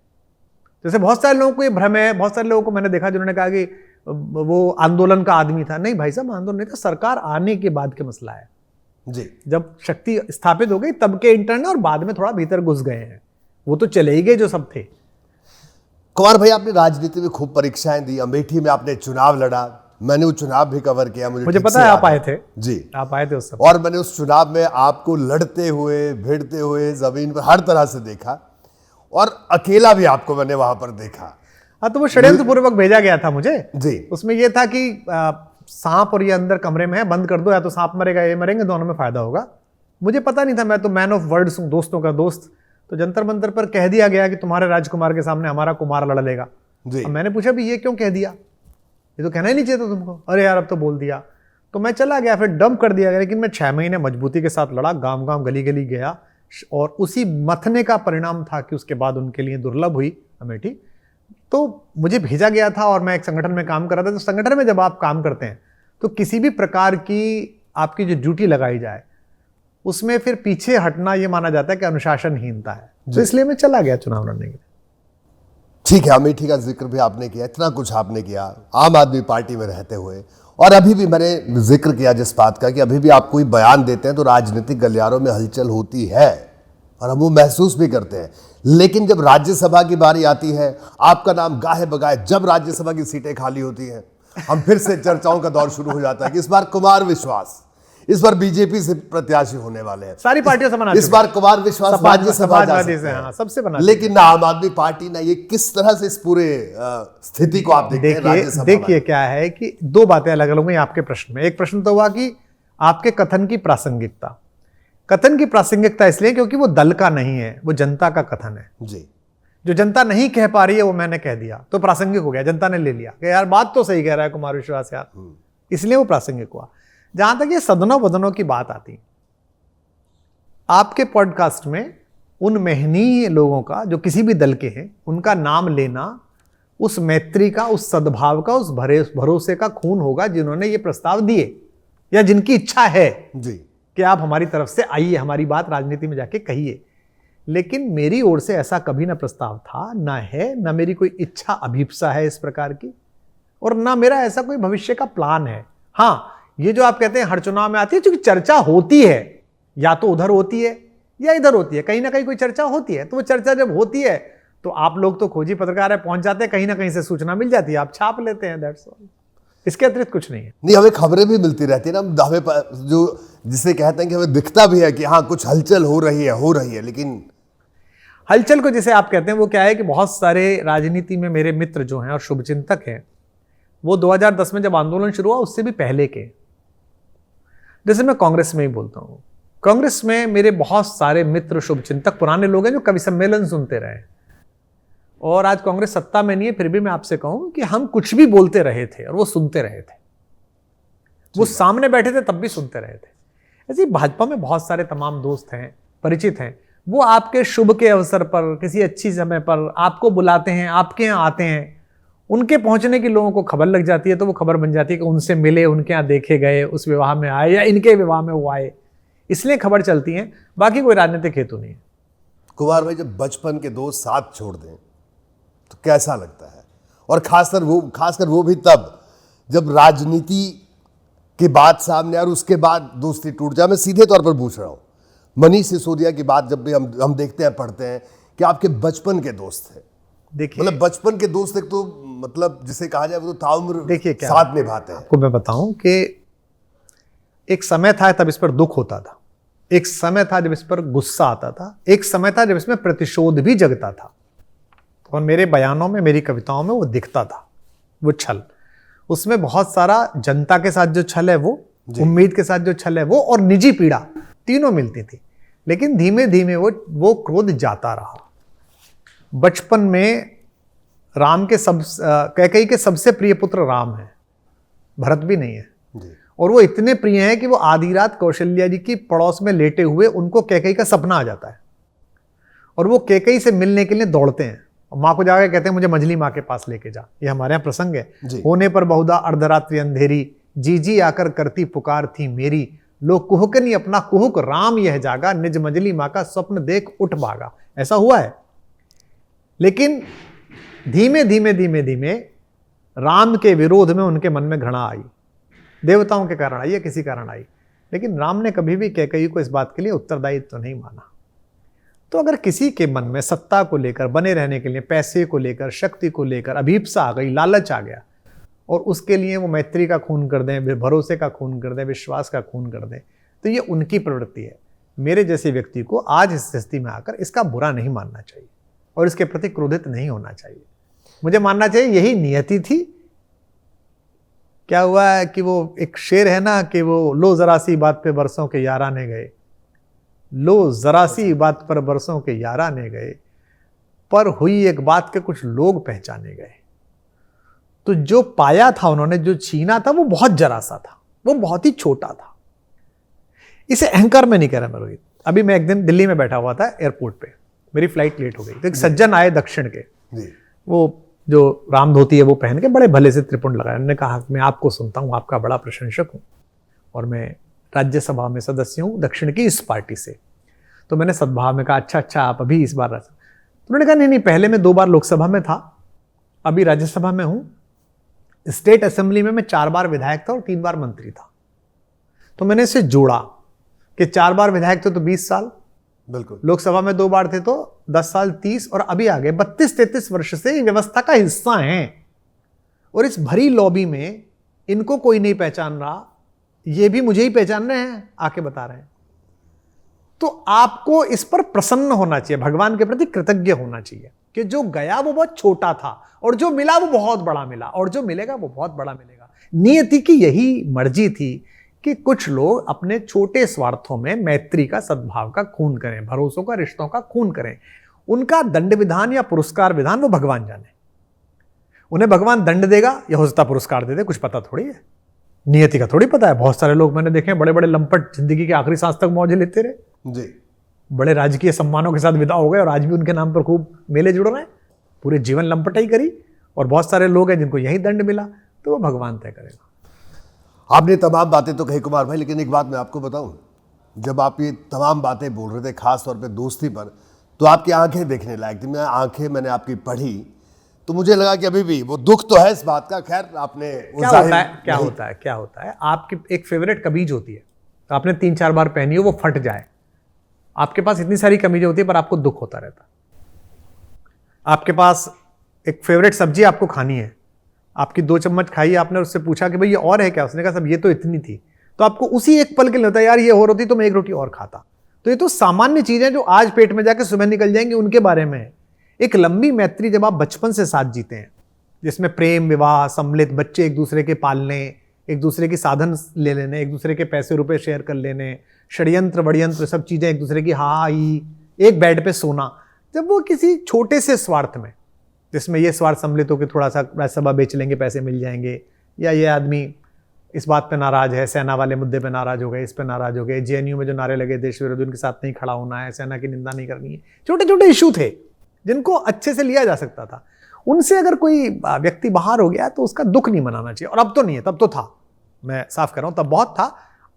जैसे बहुत सारे लोगों को ये भ्रम है, बहुत सारे लोगों को मैंने देखा जिन्होंने कहा कि वो आंदोलन का आदमी था। नहीं भाई साहब, आंदोलन नहीं था, सरकार आने के बाद के मसला है जी। जब शक्ति स्थापित हो गई तब के इंटरनल, और बाद में थोड़ा भीतर घुस गए हैं, वो तो चले ही गए जो सब थे। कुमार भाई, आपने राजनीति में खूब परीक्षाएं दी, अमेठी में आपने चुनाव लड़ा, मैंने वो चुनाव भी कवर किया, मुझे पता है आप आए थे जी, आप आए थे उस समय। और मैंने उस चुनाव में आपको लड़ते हुए, भिड़ते हुए जमीन पर हर तरह से देखा, और अकेला भी आपको मैंने वहां पर देखा। हाँ, तो वो षड्यंत्र पूर्वक भेजा गया था मुझे जी। उसमें ये था कि सांप और ये अंदर कमरे में है, बंद कर दो, या तो सांप मरेगा ये मरेंगे, दोनों में फायदा होगा। मुझे पता नहीं था, मैं तो मैन ऑफ वर्ड्स हूँ, दोस्तों का दोस्त। तो जंतर मंतर पर कह दिया गया कि तुम्हारे राजकुमार के सामने हमारा कुमार लड़ लेगा। अब मैंने पूछा भी ये क्यों कह दिया, ये तो कहना ही नहीं चाहिए था तुमको। अरे यार अब तो बोल दिया, तो मैं चला गया, फिर डंप कर दिया गया। लेकिन मैं 6 महीने मजबूती के साथ लड़ा, गांव गांव गली गली गया, और उसी मथने का परिणाम था कि उसके बाद उनके लिए दुर्लभ हुई अमेठी। तो मुझे भेजा गया था और मैं एक संगठन में काम कर रहा था। तो संगठन में जब आप काम करते हैं तो किसी भी प्रकार की आपकी जो ड्यूटी लगाई जाए उसमें फिर पीछे हटना ये माना जाता है कि अनुशासनहीनता है। तो इसलिए मैं चला गया चुनाव लड़ने के लिए। ठीक है, अमेठी का जिक्र भी आपने किया, इतना कुछ आपने किया आम आदमी पार्टी में रहते हुए, और अभी भी मैंने जिक्र किया जिस बात का कि अभी भी आप कोई बयान देते हैं तो राजनीतिक गलियारों में हलचल होती है और हम वो महसूस भी करते हैं। लेकिन जब राज्यसभा की बारी आती है, आपका नाम गाहे बगाए, जब राज्यसभा की सीटें खाली होती हैं, हम फिर से चर्चाओं का दौर शुरू हो जाता है कि इस बार कुमार विश्वास, इस बार बीजेपी से प्रत्याशी होने वाले हैं। सारी पार्टियों से बना, इस बार कुमार विश्वास राज्यसभा जा सकते हैं। सबसे बना, लेकिन ना आम आदमी पार्टी ना, ये किस तरह से इस पूरे स्थिति को आप देखते हैं राज्यसभा? देखिए क्या है कि दो बातें अलग अलग हुई आपके प्रश्न में। एक प्रश्न तो हुआ कि आपके कथन की प्रासंगिकता। कथन की प्रासंगिकता इसलिए क्योंकि वो दल का नहीं है, वो जनता का कथन है जी। जो जनता नहीं कह पा रही है वो मैंने कह दिया तो प्रासंगिक हो गया, जनता ने ले लिया कि यार बात तो सही कह रहा है कुमार विश्वास यार, इसलिए वो प्रासंगिक हुआ। जहां तक ये सदनों वदनों की बात आती, आपके पॉडकास्ट में उन महनीय लोगों का जो किसी भी दल के हैं उनका नाम लेना उस मैत्री का, उस सद्भाव का, उस भरोसे का खून होगा जिन्होंने ये प्रस्ताव दिए या जिनकी इच्छा है जी कि आप हमारी तरफ से आइए, हमारी बात राजनीति में जाके कहिए। लेकिन मेरी ओर से ऐसा कभी ना प्रस्ताव था, ना है, ना मेरी कोई इच्छा अभीप्सा है इस प्रकार की, और ना मेरा ऐसा कोई भविष्य का प्लान है। हाँ, ये जो आप कहते हैं हर चुनाव में आती है, क्योंकि चर्चा होती है, या तो उधर होती है या इधर होती है, कहीं ना कहीं कोई चर्चा होती है। तो वो चर्चा जब होती है तो आप लोग तो खोजी पत्रकार है, पहुंच जाते हैं, कहीं ना कहीं से सूचना मिल जाती है, आप छाप लेते हैं, दैट्स ऑल। इसके अतिरिक्त कुछ नहीं है। नहीं, हमें खबरें भी मिलती रहती है ना, हमें जो जिसे कहते हैं कि हमें दिखता भी है कि हाँ कुछ हलचल हो रही है, लेकिन हलचल को जिसे आप कहते हैं वो क्या है कि बहुत सारे राजनीति में मेरे मित्र जो हैं और शुभचिंतक हैं, वो 2010 में जब आंदोलन शुरू हुआ उससे भी पहले के, जैसे मैं कांग्रेस में ही बोलता हूँ, कांग्रेस में मेरे बहुत सारे मित्र शुभचिंतक पुराने लोग हैं जो कवि सम्मेलन सुनते रहे, और आज कांग्रेस सत्ता में नहीं है, फिर भी मैं आपसे कहूं कि हम कुछ भी बोलते रहे थे और वो सुनते रहे थे, वो सामने बैठे थे तब भी सुनते रहे थे। ऐसे भाजपा में बहुत सारे तमाम दोस्त हैं, परिचित हैं, वो आपके शुभ के अवसर पर, किसी अच्छी समय पर आपको बुलाते हैं, आपके यहाँ आते हैं, उनके पहुंचने की लोगों को खबर लग जाती है, तो वो खबर बन जाती है कि उनसे मिले, उनके यहाँ देखे गए, उस विवाह में आए या इनके विवाह में वो आए, इसलिए खबर चलती है, बाकी कोई राजनीतिक हेतु नहीं है। कुमार भाई, जब बचपन के दोस्त साथ छोड़ दें तो कैसा लगता है? और खासकर वो भी तब जब राजनीति की बात सामने और उसके बाद दोस्ती टूट जाए। मैं सीधे तौर पर पूछ रहा हूं, मनीष सिसोदिया की बात जब भी हम देखते हैं, पढ़ते हैं कि आपके बचपन के दोस्त थे। देखिए, मतलब बचपन के दोस्त एक तो मतलब जिसे कहा जाए वो तो ताउम्र देखिए क्या साथ निभाते हैं। आपको मैं बताऊं कि एक समय था तब इस पर दुख होता था, एक समय था जब इस पर गुस्सा आता था, एक समय था जब इसमें प्रतिशोध भी जगता था, और मेरे बयानों में, मेरी कविताओं में वो दिखता था, वो छल। उसमें बहुत सारा जनता के साथ जो छल है वो, उम्मीद के साथ जो छल है वो, और निजी पीड़ा, तीनों मिलती थी। लेकिन धीमे धीमे वो क्रोध जाता रहा। बचपन में राम के कैकेयी के सबसे प्रिय पुत्र राम है, भरत भी नहीं है, और वो इतने प्रिय हैं कि वो आधी रात कौशल्या जी की पड़ोस में लेटे हुए उनको कैकेयी का सपना आ जाता है, और वो कैकेयी से मिलने के लिए दौड़ते हैं, और माँ को जाकर कहते हैं मुझे मंझली माँ के पास लेके जा। ये हमारे यहाँ प्रसंग है। होने पर बहुधा अर्धरात्रि अंधेरी, जी आकर करती पुकार थी मेरी, लोग कुहकनी अपना कुहुक, राम यह जागा, निज मंझली माँ का स्वप्न देख उठ भागा। ऐसा हुआ है। लेकिन धीमे धीमे राम के विरोध में उनके मन में घृणा आई, देवताओं के कारण आई या किसी कारण आई, लेकिन राम ने कभी भी कैकेयी को इस बात के लिए उत्तरदायित्व नहीं माना। तो अगर किसी के मन में सत्ता को लेकर, बने रहने के लिए, पैसे को लेकर, शक्ति को लेकर अभीप्सा आ गई, लालच आ गया, और उसके लिए वो मैत्री का खून कर दें, भरोसे का खून कर दें, विश्वास का खून कर दें, तो ये उनकी प्रवृत्ति है। मेरे जैसे व्यक्ति को आज इस स्थिति में आकर इसका बुरा नहीं मानना चाहिए और इसके प्रति क्रोधित नहीं होना चाहिए। मुझे मानना चाहिए यही नियति थी। क्या हुआ है कि वो एक शेर है ना कि वो लो जरा सी बात पे बरसों के याराने गए, लो जरा सी बात पर बरसों के याराने गए, पर हुई एक बात के कुछ लोग पहचाने गए। तो जो पाया था उन्होंने, जो छीना था, वो बहुत जरा सा था, वो बहुत ही छोटा था। इसे अहंकार में नहीं कह रहा मैं रोहित। अभी मैं एक दिन दिल्ली में बैठा हुआ था एयरपोर्ट पे, मेरी फ्लाइट लेट हो गई, तो एक सज्जन आए दक्षिण के, वो जो राम धोती है वो पहन के, बड़े भले से त्रिपुंड लगाए। उन्होंने कहा मैं आपको सुनता हूँ, आपका बड़ा प्रशंसक हूँ, और मैं राज्यसभा में सदस्य हूँ दक्षिण की इस पार्टी से। तो मैंने सद्भाव में कहा अच्छा आप अभी इस बार। तो उन्होंने कहा नहीं, पहले मैं 2 बार लोकसभा में था, अभी राज्यसभा में हूँ। स्टेट असेंबली में मैं 4 बार विधायक था और 3 बार मंत्री था। तो मैंने इसे जोड़ा कि 4 बार विधायक थे तो 20 साल, बिल्कुल, लोकसभा में 2 बार थे तो 10 साल 30, और अभी आगे 32-33 वर्ष से व्यवस्था का हिस्सा हैं। और इस भरी लॉबी में इनको कोई नहीं पहचान रहा, ये भी मुझे ही पहचान रहे हैं, आके बता रहे हैं। तो आपको इस पर प्रसन्न होना चाहिए, भगवान के प्रति कृतज्ञ होना चाहिए कि जो गया वो बहुत छोटा था और जो मिला वो बहुत बड़ा मिला, और जो मिलेगा वो बहुत बड़ा मिलेगा। नियति की यही मर्जी थी कि कुछ लोग अपने छोटे स्वार्थों में मैत्री का, सद्भाव का खून करें, भरोसों का, रिश्तों का खून करें। उनका दंड विधान या पुरस्कार विधान वो भगवान जाने। उन्हें भगवान दंड देगा या हो सकता है पुरस्कार दे दे, कुछ पता थोड़ी है, नियति का थोड़ी पता है। बहुत सारे लोग मैंने देखे हैं बड़े बड़े लंपट जिंदगी के आखिरी सांस तक मौज लेते रहे जी, बड़े राजकीय सम्मानों के साथ विदा हो गए और आज भी उनके नाम पर खूब मेले जुड़ रहे हैं, पूरे जीवन लंपटाई करी। और बहुत सारे लोग हैं जिनको यही दंड मिला, तो वो भगवान तय करेगा। आपने तमाम बातें तो कही कुमार भाई, लेकिन एक बात मैं आपको बताऊं, जब आप ये तमाम बातें बोल रहे थे खास तौर पे दोस्ती पर, तो आपकी आंखें देखने लायक थी। मैंने आपकी पढ़ी तो मुझे लगा कि अभी भी वो दुख तो है इस बात का। खैर आपने क्या होता है आपकी एक फेवरेट कमीज होती है, तो आपने 3-4 बार पहनी हो, वो फट जाए। आपके पास इतनी सारी कमीजें होती है पर आपको दुख होता रहता। आपके पास एक फेवरेट सब्जी आपको खानी है, आपकी 2 चम्मच खाई आपने, उससे पूछा कि भाई ये और है क्या, उसने कहा सब ये तो इतनी थी, तो आपको उसी एक पल के लिए होता है यार ये और होती तो मैं 1 रोटी और खाता। तो ये तो सामान्य चीजें जो आज पेट में जाके सुबह निकल जाएंगी उनके बारे में है। एक लंबी मैत्री जब आप बचपन से साथ जीते हैं, जिसमें प्रेम विवाह सम्मिलित बच्चे एक दूसरे के पालने, एक दूसरे की साधन ले लेने, एक दूसरे के पैसे रुपए शेयर कर लेने, षड्यंत्र वड़यंत्र सब चीजें एक दूसरे की हा ही, एक बेड पे सोना, जब वो किसी छोटे से स्वार्थ में, जिसमें ये स्वार्थ सम्मिलित हो कि थोड़ा सा राज्यसभा बेच लेंगे पैसे मिल जाएंगे, या ये आदमी इस बात पे नाराज है, सेना वाले मुद्दे पे नाराज हो गए, इस पे नाराज हो गए, जेएनयू में जो नारे लगे देश विरोधी उनके साथ नहीं खड़ा होना है, सेना की निंदा नहीं करनी है, छोटे छोटे इशू थे जिनको अच्छे से लिया जा सकता था। उनसे अगर कोई व्यक्ति बाहर हो गया तो उसका दुख नहीं मनाना चाहिए। और अब तो नहीं है, तब तो था, मैं साफ कर रहा हूं, तब बहुत था,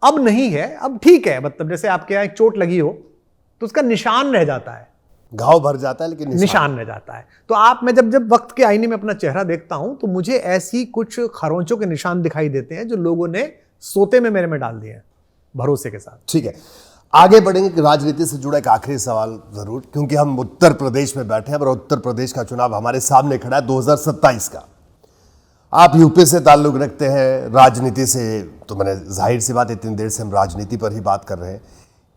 अब नहीं है। अब ठीक है, मतलब जैसे आपके यहाँ एक चोट लगी हो तो उसका निशान रह जाता है, घाव भर जाता है लेकिन निशान रह जाता है। तो आप, मैं जब वक्त के आईने में अपना चेहरा देखता हूं तो मुझे ऐसी कुछ खरोंचों के निशान दिखाई देते हैं जो लोगों ने सोते में मेरे में डाल दिए हैं भरोसे के साथ। ठीक है, आगे बढ़ेंगे कि राजनीति से जुड़ा एक आखिरी सवाल जरूर, क्योंकि हम उत्तर प्रदेश में बैठे हैं और उत्तर प्रदेश का चुनाव हमारे सामने खड़ा है 2027 का। आप यूपी से ताल्लुक रखते हैं, राजनीति से, तो मैंने जाहिर सी बात इतनी देर से हम राजनीति पर ही बात कर रहे हैं।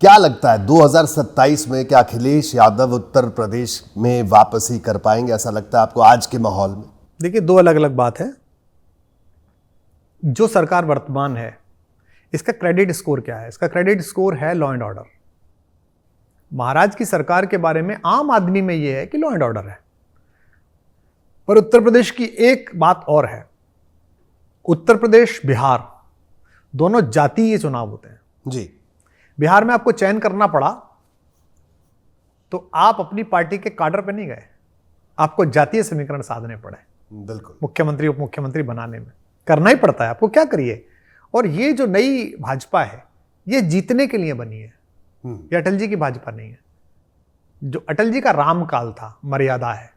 क्या लगता है 2027 में क्या अखिलेश यादव उत्तर प्रदेश में वापसी कर पाएंगे? ऐसा लगता है आपको आज के माहौल में? देखिए, 2 अलग अलग बात है। जो सरकार वर्तमान है इसका क्रेडिट स्कोर क्या है? इसका क्रेडिट स्कोर है लॉ एंड ऑर्डर। महाराज की सरकार के बारे में आम आदमी में यह है कि लॉ एंड ऑर्डर है, पर उत्तर प्रदेश की एक बात और है। उत्तर प्रदेश बिहार दोनों जातीय चुनाव होते हैं जी। बिहार में आपको चयन करना पड़ा तो आप अपनी पार्टी के काडर पे नहीं गए, आपको जातीय समीकरण साधने पड़े। बिल्कुल, मुख्यमंत्री उप मुख्यमंत्री बनाने में करना ही पड़ता है आपको, क्या करिए। और ये जो नई भाजपा है ये जीतने के लिए बनी है, ये अटल जी की भाजपा नहीं है। जो अटल जी का रामकाल था, मर्यादा है।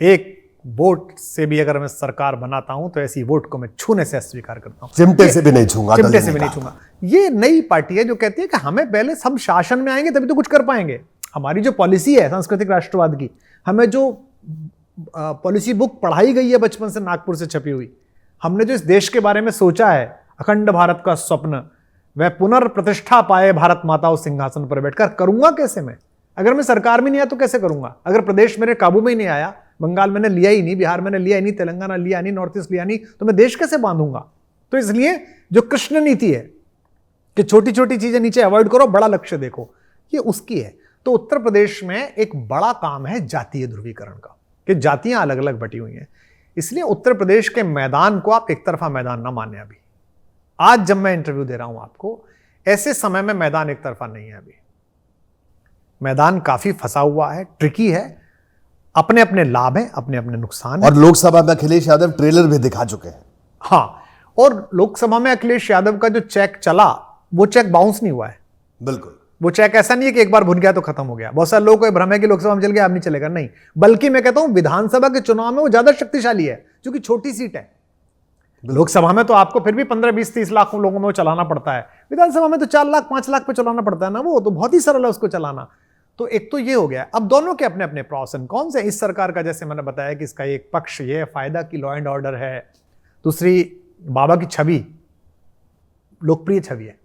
एक वोट से भी अगर मैं सरकार बनाता हूं तो ऐसी वोट को मैं छूने से अस्वीकार करता हूं, चिमटे से भी नहीं छूंगा, चिमटे से भी नहीं छूंगा। ये नई पार्टी है जो कहती है कि हमें पहले सब शासन में आएंगे तभी तो कुछ कर पाएंगे। हमारी जो पॉलिसी है सांस्कृतिक राष्ट्रवाद की, हमें जो पॉलिसी बुक पढ़ाई गई है बचपन से नागपुर से छपी हुई, हमने जो इस देश के बारे में सोचा है, अखंड भारत का स्वप्न, वह पुनर्प्रतिष्ठा पाए भारत माता उस सिंहासन पर बैठकर, करूंगा कैसे मैं? अगर मैं सरकार में नहीं आया तो कैसे करूंगा? अगर प्रदेश मेरे काबू में ही नहीं आया, बंगाल मैंने लिया ही नहीं, बिहार मैंने लिया ही नहीं, तेलंगाना लिया नहीं, नॉर्थ ईस्ट लिया नहीं, तो मैं देश कैसे बांधूंगा? तो इसलिए जो कृष्ण नीति है कि छोटी छोटी चीजें नीचे अवॉइड करो, बड़ा लक्ष्य देखो, ये उसकी है। तो उत्तर प्रदेश में एक बड़ा काम है जातीय ध्रुवीकरण का, कि जातियां अलग अलग बटी हुई हैं। इसलिए उत्तर प्रदेश के मैदान को आप एक तरफा मैदान ना माने। अभी आज जब मैं इंटरव्यू दे रहा हूं आपको, ऐसे समय में मैदान एक तरफा नहीं है। अभी मैदान काफी फंसा हुआ है, ट्रिकी है, अपने अपने लाभ हैं, अपने अपने नुकसान हैं। और लोकसभा में अखिलेश यादव ट्रेलर भी दिखा चुके हैं। हाँ, और लोकसभा में अखिलेश यादव का जो चेक चला वो चेक बाउंस नहीं हुआ है। बिल्कुल, वो चेक ऐसा नहीं है कि एक बार भुन गया तो खत्म हो गया। बहुत सारे लोगों को भ्रम है कि लोकसभा में चल गया अब नहीं चलेगा, नहीं, बल्कि मैं कहता हूं विधानसभा के चुनाव में वो ज्यादा शक्तिशाली है, क्योंकि छोटी सीट है। लोकसभा में तो आपको फिर भी 15, 20, 30 लाख लोगों में वो चलाना पड़ता है, विधानसभा में तो 4 लाख 5 लाख पे चलाना पड़ता है ना, वो तो बहुत ही सरल है उसको चलाना। तो एक तो ये हो गया। अब दोनों के अपने अपने प्रॉस एंड कॉन्स हैं। इस सरकार का, जैसे मैंने बताया कि इसका एक पक्ष ये फायदा की लॉ एंड ऑर्डर है, दूसरी बाबा की छवि लोकप्रिय छवि है,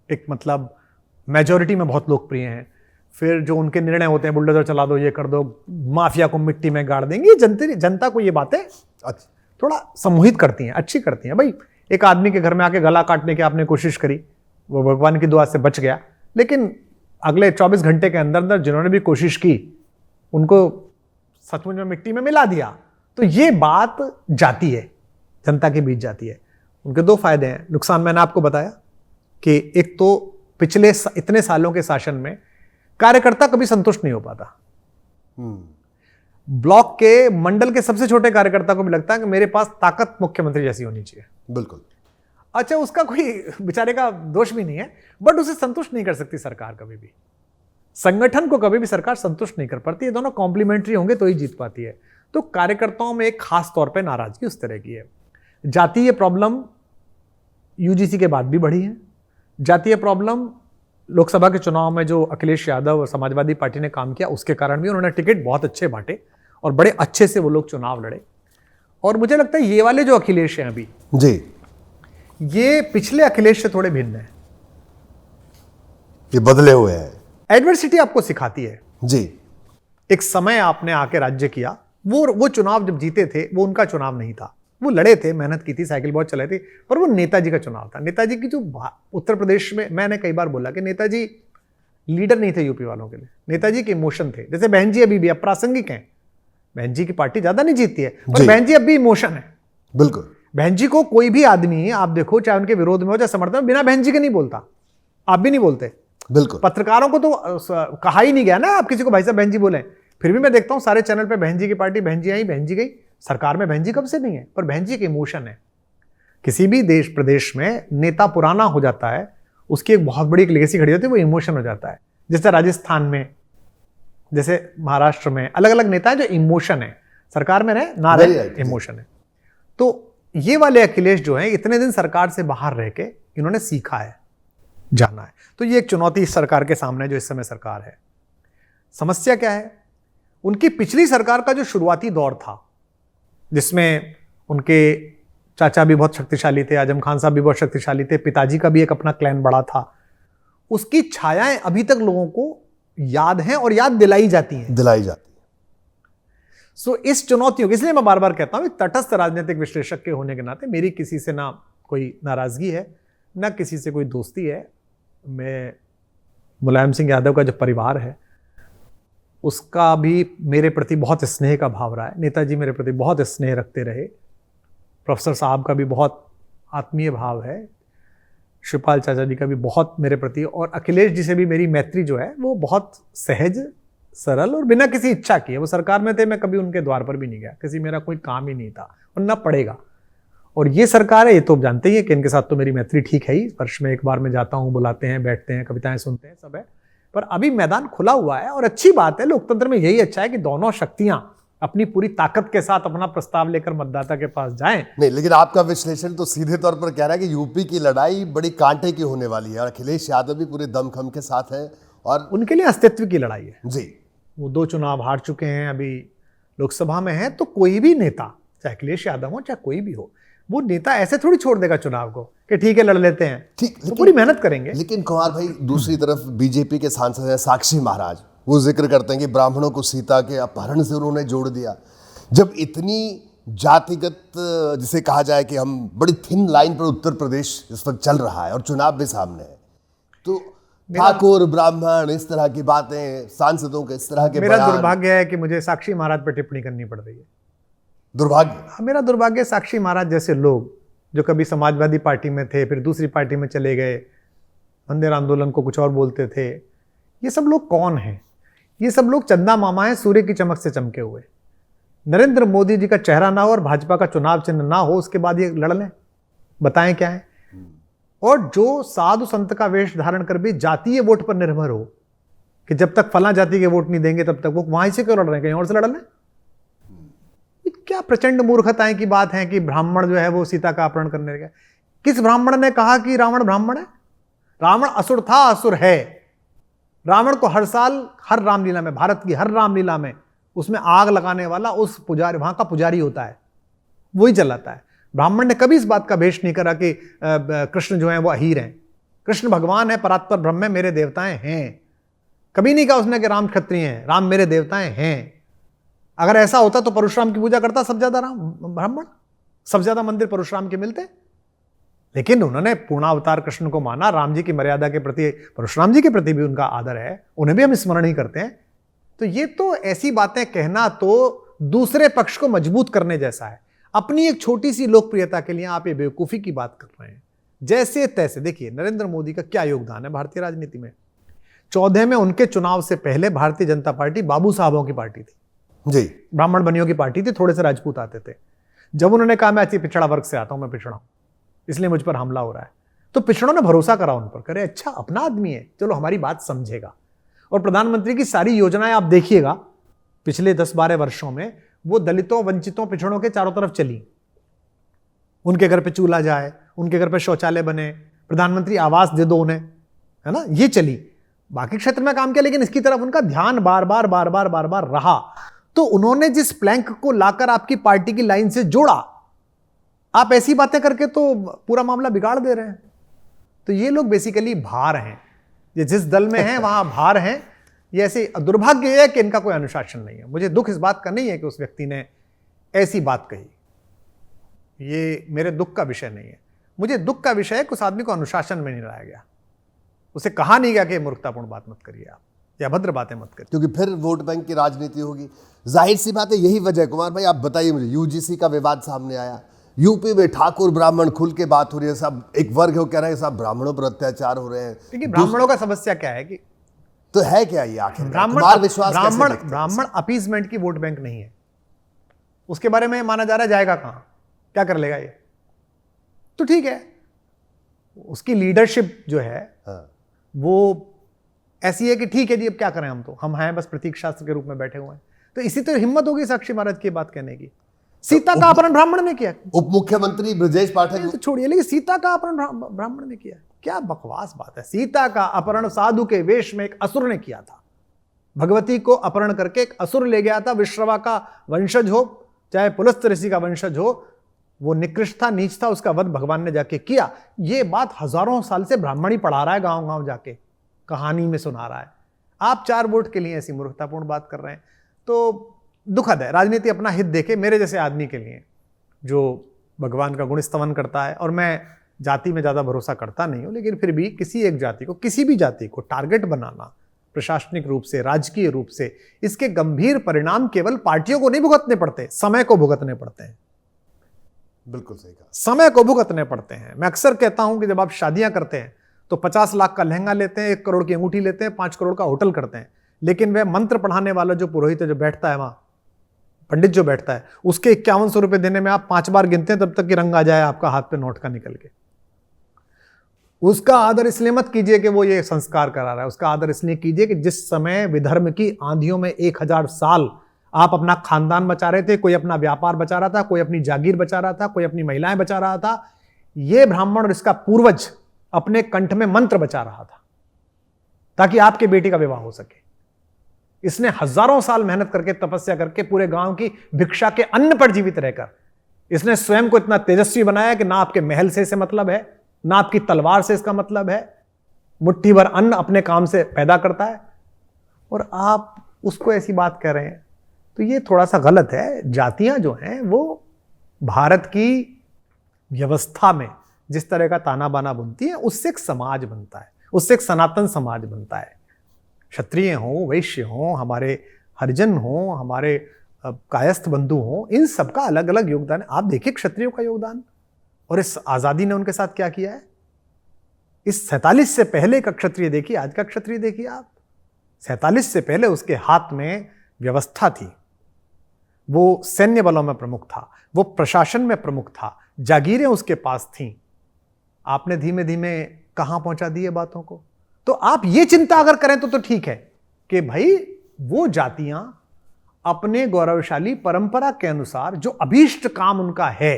एक मतलब मेजॉरिटी में बहुत लोकप्रिय हैं। फिर जो उनके निर्णय होते हैं, बुलडोजर चला दो, ये कर दो, माफिया को मिट्टी में गाड़ देंगे, जनता को ये बातें थोड़ा सम्मोहित करती हैं, अच्छी करती हैं। भाई एक आदमी के घर में आके गला काटने की आपने कोशिश करी, वो भगवान की दुआ से बच गया, लेकिन अगले 24 घंटे के अंदर अंदर जिन्होंने भी कोशिश की उनको सचमुच में मिट्टी में मिला दिया। तो ये बात जाती है, जनता के बीच जाती है। उनके दो फायदे हैं। नुकसान मैंने आपको बताया कि एक तो पिछले इतने सालों के शासन में कार्यकर्ता कभी संतुष्ट नहीं हो पाता। ब्लॉक के, मंडल के सबसे छोटे कार्यकर्ता को भी लगता है कि मेरे पास ताकत मुख्यमंत्री जैसी होनी चाहिए। बिल्कुल। अच्छा, उसका कोई बेचारे का दोष भी नहीं है, बट उसे संतुष्ट नहीं कर सकती सरकार कभी भी। संगठन को कभी भी सरकार संतुष्ट नहीं कर पाती है। दोनों कॉम्प्लीमेंट्री होंगे तो ही जीत पाती है। तो कार्यकर्ताओं में एक खास तौर पे नाराजगी उस तरह की है। जातीय प्रॉब्लम यूजीसी के बाद भी बढ़ी है। जातीय प्रॉब्लम लोकसभा के चुनाव में जो अखिलेश यादव और समाजवादी पार्टी ने काम किया उसके कारण भी उन्होंने टिकट बहुत अच्छे बांटे और बड़े अच्छे से वो लोग चुनाव लड़े। और मुझे लगता है ये वाले जो अखिलेश हैं अभी जी, ये पिछले अखिलेश से थोड़े भिन्न है। ये बदले हुए हैं। एडवर्सिटी आपको सिखाती है जी। एक समय आपने आके राज्य किया, वो चुनाव जब जीते थे वो उनका चुनाव नहीं था। वो लड़े थे, मेहनत की थी, साइकिल बहुत चलाई थी, पर वो नेताजी का चुनाव था। नेताजी की जो उत्तर प्रदेश में, मैंने कई बार बोला कि नेताजी लीडर नहीं थे यूपी वालों के लिए, नेताजी के इमोशन थे। जैसे बहन जी अभी भी अप्रासंगिक हैं, बहन जी की पार्टी ज्यादा नहीं जीतती है, पर बहन जी अब भी इमोशन है। बिल्कुल। बहन जी को कोई भी आदमी आप देखो, चाहे उनके विरोध में हो चाहे समर्थन में, बिना बहन जी के नहीं बोलता। आप भी नहीं बोलते। बिल्कुल। पत्रकारों को तो कहा ही नहीं गया ना आप किसी को भाई साहब बहन जी बोले। फिर भी मैं देखता हूं सारे चैनल पे बहन जी की पार्टी, बहन जी आई, बहन जी गई। सरकार में बहन जी कब से नहीं है, पर बहन जी के इमोशन है। किसी भी देश प्रदेश में नेता पुराना हो जाता है, उसकी एक बहुत बड़ी एक लेगेसी खड़ी होती है, वो इमोशन हो जाता है। जैसे राजस्थान में, जैसे महाराष्ट्र में अलग अलग नेता है जो इमोशन है, सरकार में रहे ना रहे इमोशन है। तो ये वाले अखिलेश जो है इतने दिन सरकार से बाहर रह के इन्होंने सीखा है, जाना है। तो ये एक चुनौती इस सरकार के सामने जो इस समय सरकार है। समस्या क्या है, उनकी पिछली सरकार का जो शुरुआती दौर था जिसमें उनके चाचा भी बहुत शक्तिशाली थे, आजम खान साहब भी बहुत शक्तिशाली थे, पिताजी का भी एक अपना क्लैन बड़ा था, उसकी छायाएं अभी तक लोगों को याद हैं और याद दिलाई जाती हैं। सो इस चुनौतियों, इसलिए मैं बार बार कहता हूं, तटस्थ राजनीतिक विश्लेषक के होने के नाते मेरी किसी से ना कोई नाराजगी है, ना किसी से कोई दोस्ती है। मैं मुलायम सिंह यादव का जो परिवार है उसका भी मेरे प्रति बहुत स्नेह का भाव रहा है। नेताजी मेरे प्रति बहुत स्नेह रखते रहे। प्रोफेसर साहब का भी बहुत आत्मीय भाव है। शिवपाल चाचा जी का भी बहुत मेरे प्रति, और अखिलेश जी से भी मेरी मैत्री जो है वो बहुत सहज, सरल और बिना किसी इच्छा किए। वो सरकार में थे, मैं कभी उनके द्वार पर भी नहीं गया, किसी मेरा कोई काम ही नहीं था और ना पड़ेगा। और ये सरकार है, ये तो जानते ही है कि इनके साथ तो मेरी मैत्री ठीक है ही। वर्ष में एक बार मैं जाता हूँ, बुलाते हैं, बैठते हैं, कविताएं सुनते हैं, सब है। पर अभी मैदान खुला हुआ है और अच्छी बात है। लोकतंत्र में यही अच्छा है कि दोनों शक्तियां अपनी पूरी ताकत के साथ अपना प्रस्ताव लेकर मतदाता के पास जाएं। नहीं, लेकिन आपका विश्लेषण तो सीधे तौर पर कह रहा है कि यूपी की लड़ाई बड़ी कांटे की होने वाली है और अखिलेश यादव भी पूरे दमखम के साथ है और उनके लिए अस्तित्व की लड़ाई है जी। वो 2 चुनाव हार चुके हैं, अभी लोकसभा में है। तो कोई भी नेता, चाहे अखिलेश यादव हो चाहे कोई भी हो, वो नेता ऐसे थोड़ी छोड़ देगा चुनाव को कि ठीक है लड़ लेते हैं। ठीक, तो पूरी मेहनत करेंगे। लेकिन कुमार भाई, दूसरी तरफ बीजेपी के सांसद हैं साक्षी महाराज, वो जिक्र करते हैं कि ब्राह्मणों को सीता के अपहरण से उन्होंने जोड़ दिया। जब इतनी जातिगत, जिसे कहा जाए कि हम बड़ी थिन लाइन पर उत्तर प्रदेश इस वक्त चल रहा है और चुनाव भी सामने है, तो ठाकुर ब्राह्मण इस तरह की बातें, सांसदों के इस तरह के मेरा बयान, दुर्भाग्य है कि मुझे साक्षी महाराज पर टिप्पणी करनी पड़ रही है। दुर्भाग्य। मेरा दुर्भाग्य, साक्षी महाराज जैसे लोग जो कभी समाजवादी पार्टी में थे, फिर दूसरी पार्टी में चले गए, अंधेर आंदोलन को कुछ और बोलते थे, ये सब लोग कौन हैं? ये सब लोग चंदा मामा हैं, सूर्य की चमक से चमके हुए। नरेंद्र मोदी जी का चेहरा ना हो और भाजपा का चुनाव चिन्ह ना हो, उसके बाद ये लड़ लें, बताएं क्या है? और जो साधु संत का वेश धारण कर भी जातीय वोट पर निर्भर हो कि जब तक फला जाति के वोट नहीं देंगे तब तक, वो वहां से क्यों लड़ रहे हैं, कहीं और से लड़ लें? क्या प्रचंड मूर्खताएं की बात है कि ब्राह्मण जो है वो सीता का अपहरण करने लगे। किस ब्राह्मण ने कहा कि रावण ब्राह्मण है? रावण असुर था, असुर है। रावण को हर साल, हर रामलीला में, भारत की हर रामलीला में, उसमें आग लगाने वाला उस पुजारी, वहां का पुजारी होता है, वही चलाता है। ब्राह्मण ने कभी इस बात का भेष नहीं करा कि कृष्ण जो है वो अहीर हैं। कृष्ण भगवान है, परात्पर ब्रह्म है, मेरे देवताएं हैं। कभी नहीं कहा उसने कि राम क्षत्रिय हैं, राम मेरे देवताएं हैं। अगर ऐसा होता तो परशुराम की पूजा करता सबसे ज्यादा राम ब्राह्मण, सबसे ज्यादा मंदिर परशुराम के मिलते। लेकिन उन्होंने पूर्णावतार कृष्ण को माना, राम जी की मर्यादा के प्रति, परशुराम जी के प्रति भी उनका आदर है, उन्हें भी हम स्मरण ही करते हैं। तो ये तो ऐसी बातें कहना तो दूसरे पक्ष को मजबूत करने जैसा है। अपनी एक छोटी सी लोकप्रियता के लिए आप ये बेवकूफी की बात कर रहे हैं। जैसे तैसे देखिए नरेंद्र मोदी का क्या योगदान है भारतीय राजनीति में। 14 में उनके चुनाव से पहले भारतीय जनता पार्टी बाबू साहबों की पार्टी थी जी, ब्राह्मण बनियों की पार्टी थी, थोड़े से राजपूत आते थे। जब उन्होंने कहा मैं अच्छी पिछड़ा वर्ग से आता हूं, मैं पिछड़ा हूं, इसलिए मुझ पर हमला हो रहा है, तो पिछड़ों ने भरोसा करा उन पर, करे अच्छा अपना आदमी है, चलो हमारी बात समझेगा। और प्रधानमंत्री की सारी योजनाएं आप देखिएगा पिछले 10-12 वर्षों में, वो दलितों, वंचितों, पिछड़ों के चारों तरफ चली। उनके घर पे चूल्हा जाए, उनके घर पे शौचालय बने, प्रधानमंत्री आवास दे दो उन्हें, है ना, ये चली। बाकी क्षेत्र में काम किया, लेकिन इसकी तरफ उनका ध्यान बार बार रहा। तो उन्होंने जिस प्लैंक को लाकर आपकी पार्टी की लाइन से जोड़ा, आप ऐसी बातें करके तो पूरा मामला बिगाड़ दे रहे हैं। तो ये लोग बेसिकली भार हैं, ये जिस दल में हैं वहां भार हैं। ये ऐसे दुर्भाग्य है कि इनका कोई अनुशासन नहीं है। मुझे दुख इस बात का नहीं है कि उस व्यक्ति ने ऐसी बात कही, ये मेरे दुख का विषय नहीं है। मुझे दुख का विषय है कि उस आदमी को अनुशासन में नहीं लाया गया, उसे कहा नहीं गया कि मूर्खतापूर्ण बात मत करिए आप, या अभद्र बातें मत करिए, क्योंकि फिर वोट बैंक की राजनीति होगी। जाहिर सी बात है, यही वजह है। कुमार भाई आप बताइए मुझे, यूजीसी का विवाद सामने आया, यूपी में ठाकुर ब्राह्मण खुल के बात हो रही है, सब एक वर्ग कह रहा है सब ब्राह्मणों पर अत्याचार हो रहे हैं। देखिए ब्राह्मणों का समस्या क्या है कि तो है क्या ये आखिर ब्राह्मण अपीजमेंट की वोट बैंक नहीं है। उसके बारे में माना जा रहा है जाएगा कहां, क्या कर लेगा ये, तो ठीक है। उसकी लीडरशिप जो है वो ऐसी है कि ठीक है जी अब क्या करें, हम हैं बस प्रतीक शास्त्र के रूप में बैठे हुए हैं। तो इसी तरह हिम्मत होगी साक्षी महाराज की बात कहने की। सीता का अपहरण ब्राह्मण ने किया, उप मुख्यमंत्री ब्रजेश पाठक तो छोड़िए, लेकिन सीता का अपहरण ब्राह्मण ने किया, क्या बकवास बात है। सीता का अपहरण साधु के वेश में एक असुर ने किया था। भगवती को अपहरण करके एक असुर ले गया था, विश्रवा का वंशज हो चाहे पुलस्त्य ऋषि का वंशज हो, वो निकृष्ट था, नीच था, उसका वध भगवान ने जाके किया। ये बात हजारों साल से ब्राह्मण ही पढ़ा रहा है, गांव गांव जाके कहानी में सुना रहा है। आप 4 वोट के लिए ऐसी मूर्खतापूर्ण बात कर रहे हैं, तो दुखद है। राजनीति अपना हित देखे, मेरे जैसे आदमी के लिए जो भगवान का गुण स्तवन करता है, और मैं जाति में ज़्यादा भरोसा करता नहीं हूँ, लेकिन फिर भी किसी एक जाति को, किसी भी जाति को टारगेट बनाना प्रशासनिक रूप से, राजकीय रूप से, इसके गंभीर परिणाम केवल पार्टियों को नहीं भुगतने पड़ते, समय को भुगतने पड़ते हैं। बिल्कुल सही कहा, समय को भुगतने पड़ते हैं। मैं अक्सर कहता हूं कि जब आप शादियां करते हैं तो 50 लाख का लहंगा लेते हैं, 1 करोड़ की अंगूठी लेते हैं, 5 करोड़ का होटल करते हैं, लेकिन वह मंत्र पढ़ाने वाला जो पुरोहित है, जो बैठता है वहां, पंडित जो बैठता है, उसके 5100 रुपए देने में आप 5 बार गिनते हैं तब तक कि रंग आ जाए आपका हाथ पे नोट का निकल के। उसका आदर इसलिए मत कीजिए कि वो ये संस्कार करा रहा है, उसका आदर इसलिए कीजिए कि जिस समय विधर्म की आंधियों में 1000 साल आप अपना खानदान बचा रहे थे, कोई अपना व्यापार बचा रहा था, कोई अपनी जागीर बचा रहा था, कोई अपनी महिलाएं बचा रहा था, ये ब्राह्मण और इसका पूर्वज अपने कंठ में मंत्र बचा रहा था ताकि आपके बेटी का विवाह हो सके। इसने हजारों साल मेहनत करके, तपस्या करके, पूरे गांव की भिक्षा के अन्न पर जीवित रहकर इसने स्वयं को इतना तेजस्वी बनाया कि ना आपके महल से इसे मतलब है, ना आपकी तलवार से इसका मतलब है। मुट्ठी भर अन्न अपने काम से पैदा करता है और आप उसको ऐसी बात कह रहे हैं, तो ये थोड़ा सा गलत है। जातियां जो हैं वो भारत की व्यवस्था में जिस तरह का ताना बाना बुनती है, उससे एक समाज बनता है, उससे एक सनातन समाज बनता है। क्षत्रिय हों, वैश्य हों, हमारे हरिजन हों, हमारे कायस्थ बंधु हों, इन सबका अलग अलग योगदान है। आप देखिए क्षत्रियों का योगदान, और इस आज़ादी ने उनके साथ क्या किया है। इस 47 से पहले का क्षत्रिय देखिए, आज का क्षत्रिय देखिए आप। 47 से पहले उसके हाथ में व्यवस्था थी, वो सैन्य बलों में प्रमुख था, वो प्रशासन में प्रमुख था, जागीरें उसके पास थीं। आपने धीमे धीमे कहां पहुंचा दी है बातों को। तो आप ये चिंता अगर करें तो ठीक है कि भाई वो जातियां अपने गौरवशाली परंपरा के अनुसार जो अभीष्ट काम उनका है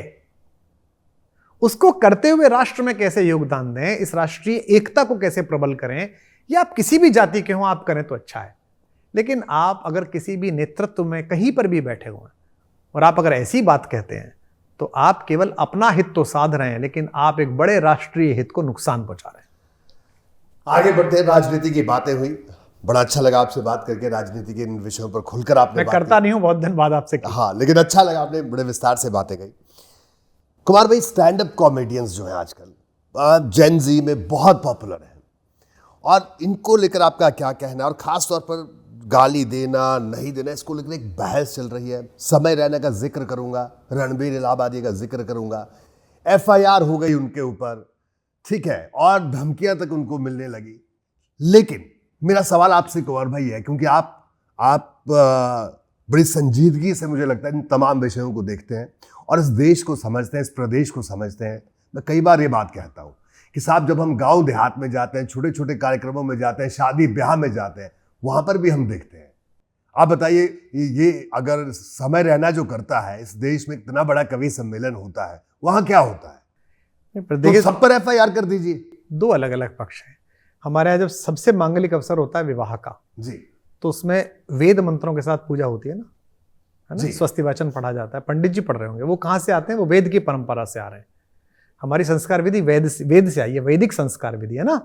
उसको करते हुए राष्ट्र में कैसे योगदान दें, इस राष्ट्रीय एकता को कैसे प्रबल करें, या आप किसी भी जाति के हों आप करें तो अच्छा है। लेकिन आप अगर किसी भी नेतृत्व में कहीं पर भी बैठे हुए हैं और आप अगर ऐसी बात कहते हैं तो आप केवल अपना हित तो साध रहे हैं, लेकिन आप एक बड़े राष्ट्रीय हित को नुकसान पहुंचा रहे हैं। आगे बढ़ते हैं, राजनीति की बातें हुई, बड़ा अच्छा लगा आपसे बात करके, राजनीति के इन विषयों पर खुलकर आपने मैं करता नहीं हूं, बहुत दिन बाद आपसे की। हाँ, लेकिन अच्छा लगा, आपने बड़े विस्तार से बातें कही। कुमार भाई, स्टैंड अप कॉमेडियंस जो हैं आजकल, जेन जी में बहुत पॉपुलर है, और इनको लेकर आपका क्या कहना है? और खास तौर पर गाली देना नहीं देना, इसको लेकर एक बहस चल रही है। समय रैना का जिक्र करूंगा, रणबीर इलाहाबादी का जिक्र करूंगा, FIR हो गई उनके ऊपर, ठीक है, और धमकियां तक उनको मिलने लगी। लेकिन मेरा सवाल आपसे कुंवर भाई है, क्योंकि आप बड़ी संजीदगी से मुझे लगता है इन तमाम विषयों को देखते हैं और इस देश को समझते हैं, इस प्रदेश को समझते हैं। मैं कई बार ये बात कहता हूं कि साहब, जब हम गांव देहात में जाते हैं, छोटे छोटे कार्यक्रमों में जाते हैं, शादी ब्याह में जाते हैं, वहां पर भी हम देखते हैं। आप बताइए, ये अगर समय रहना जो करता है, इस देश में इतना बड़ा कवि सम्मेलन होता है, वहां क्या होता है? तो सब पर FIR कर दीजिए। दो अलग अलग पक्ष हैं। हमारे यहाँ जब सबसे मांगलिक अवसर होता है विवाह का जी, तो उसमें वेद मंत्रों के साथ पूजा होती है ना, है ना, जी। स्वस्ति वाचन पढ़ा जाता है। पंडित जी पढ़ रहे होंगे, वो कहाँ से आते हैं? वो वेद की परंपरा से आ रहे हैं। हमारी संस्कार विधि वेद से आई है, वैदिक संस्कार विधि है ना।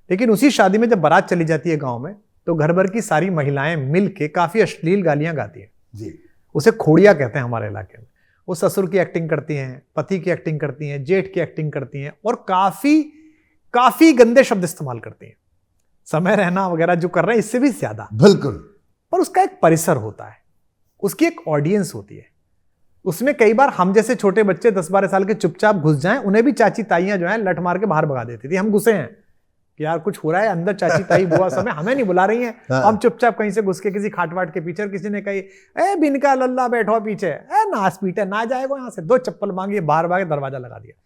लेकिन उसी शादी में जब बारात चली जाती है गांव में, तो घर भर की सारी महिलाएं मिल के काफी अश्लील गालियां गाती हैं जी। उसे खोड़िया कहते हैं हमारे इलाके में। वो ससुर की एक्टिंग करती हैं, पति की एक्टिंग करती हैं, जेठ की एक्टिंग करती हैं, और काफी गंदे शब्द इस्तेमाल करती हैं। समय रहना वगैरह जो कर रहे हैं, इससे भी ज्यादा। बिल्कुल। पर उसका एक परिसर होता है, उसकी एक ऑडियंस होती है। उसमें कई बार हम जैसे छोटे बच्चे 10-12 साल के चुपचाप घुस जाएं, उन्हें भी चाची ताइयां जो है लठ मार के बाहर भगा देती थी। हम घुसे हैं कि यार कुछ हो रहा है अंदर, चाची ताई बुआ समय हमें नहीं बुला रही हैं। हम चुपचाप कहीं से घुस के किसी खाट वाट के पीछे, किसी ने कही ए बिनका लल्ला बैठो पीछे, ए नास पीटे ना जाएगा यहाँ से, 2 चप्पल मांगी, बाहर भागे, दरवाजा लगा दिया।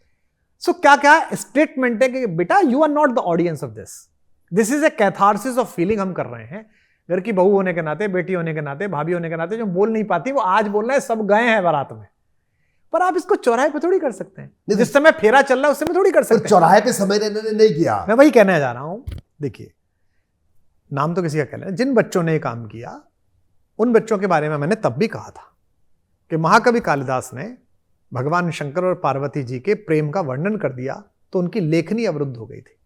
सो क्या स्टेटमेंट है कि बेटा you are not the audience of this is a catharsis of feeling हम कर रहे हैं। घर की बहू होने के नाते, बेटी होने के नाते, भाभी होने के नाते, जो बोल नहीं पाती वो आज बोल रहे हैं, सब गए हैं बारात में। पर आप इसको चौराहे पे थोड़ी कर सकते हैं। जिस समय फेरा चल रहा है उस समय थोड़ी कर सकते हैं। चौराहे पे समय रहने ने नहीं किया। मैं वही कहने जा रहा हूं। देखिए, नाम तो किसी का कह लेना, जिन बच्चों ने काम किया उन बच्चों के बारे में मैंने तब भी कहा था कि महाकवि कालिदास ने भगवान शंकर और पार्वती जी के प्रेम का वर्णन कर दिया तो उनकी लेखनी अवरुद्ध हो गई थी।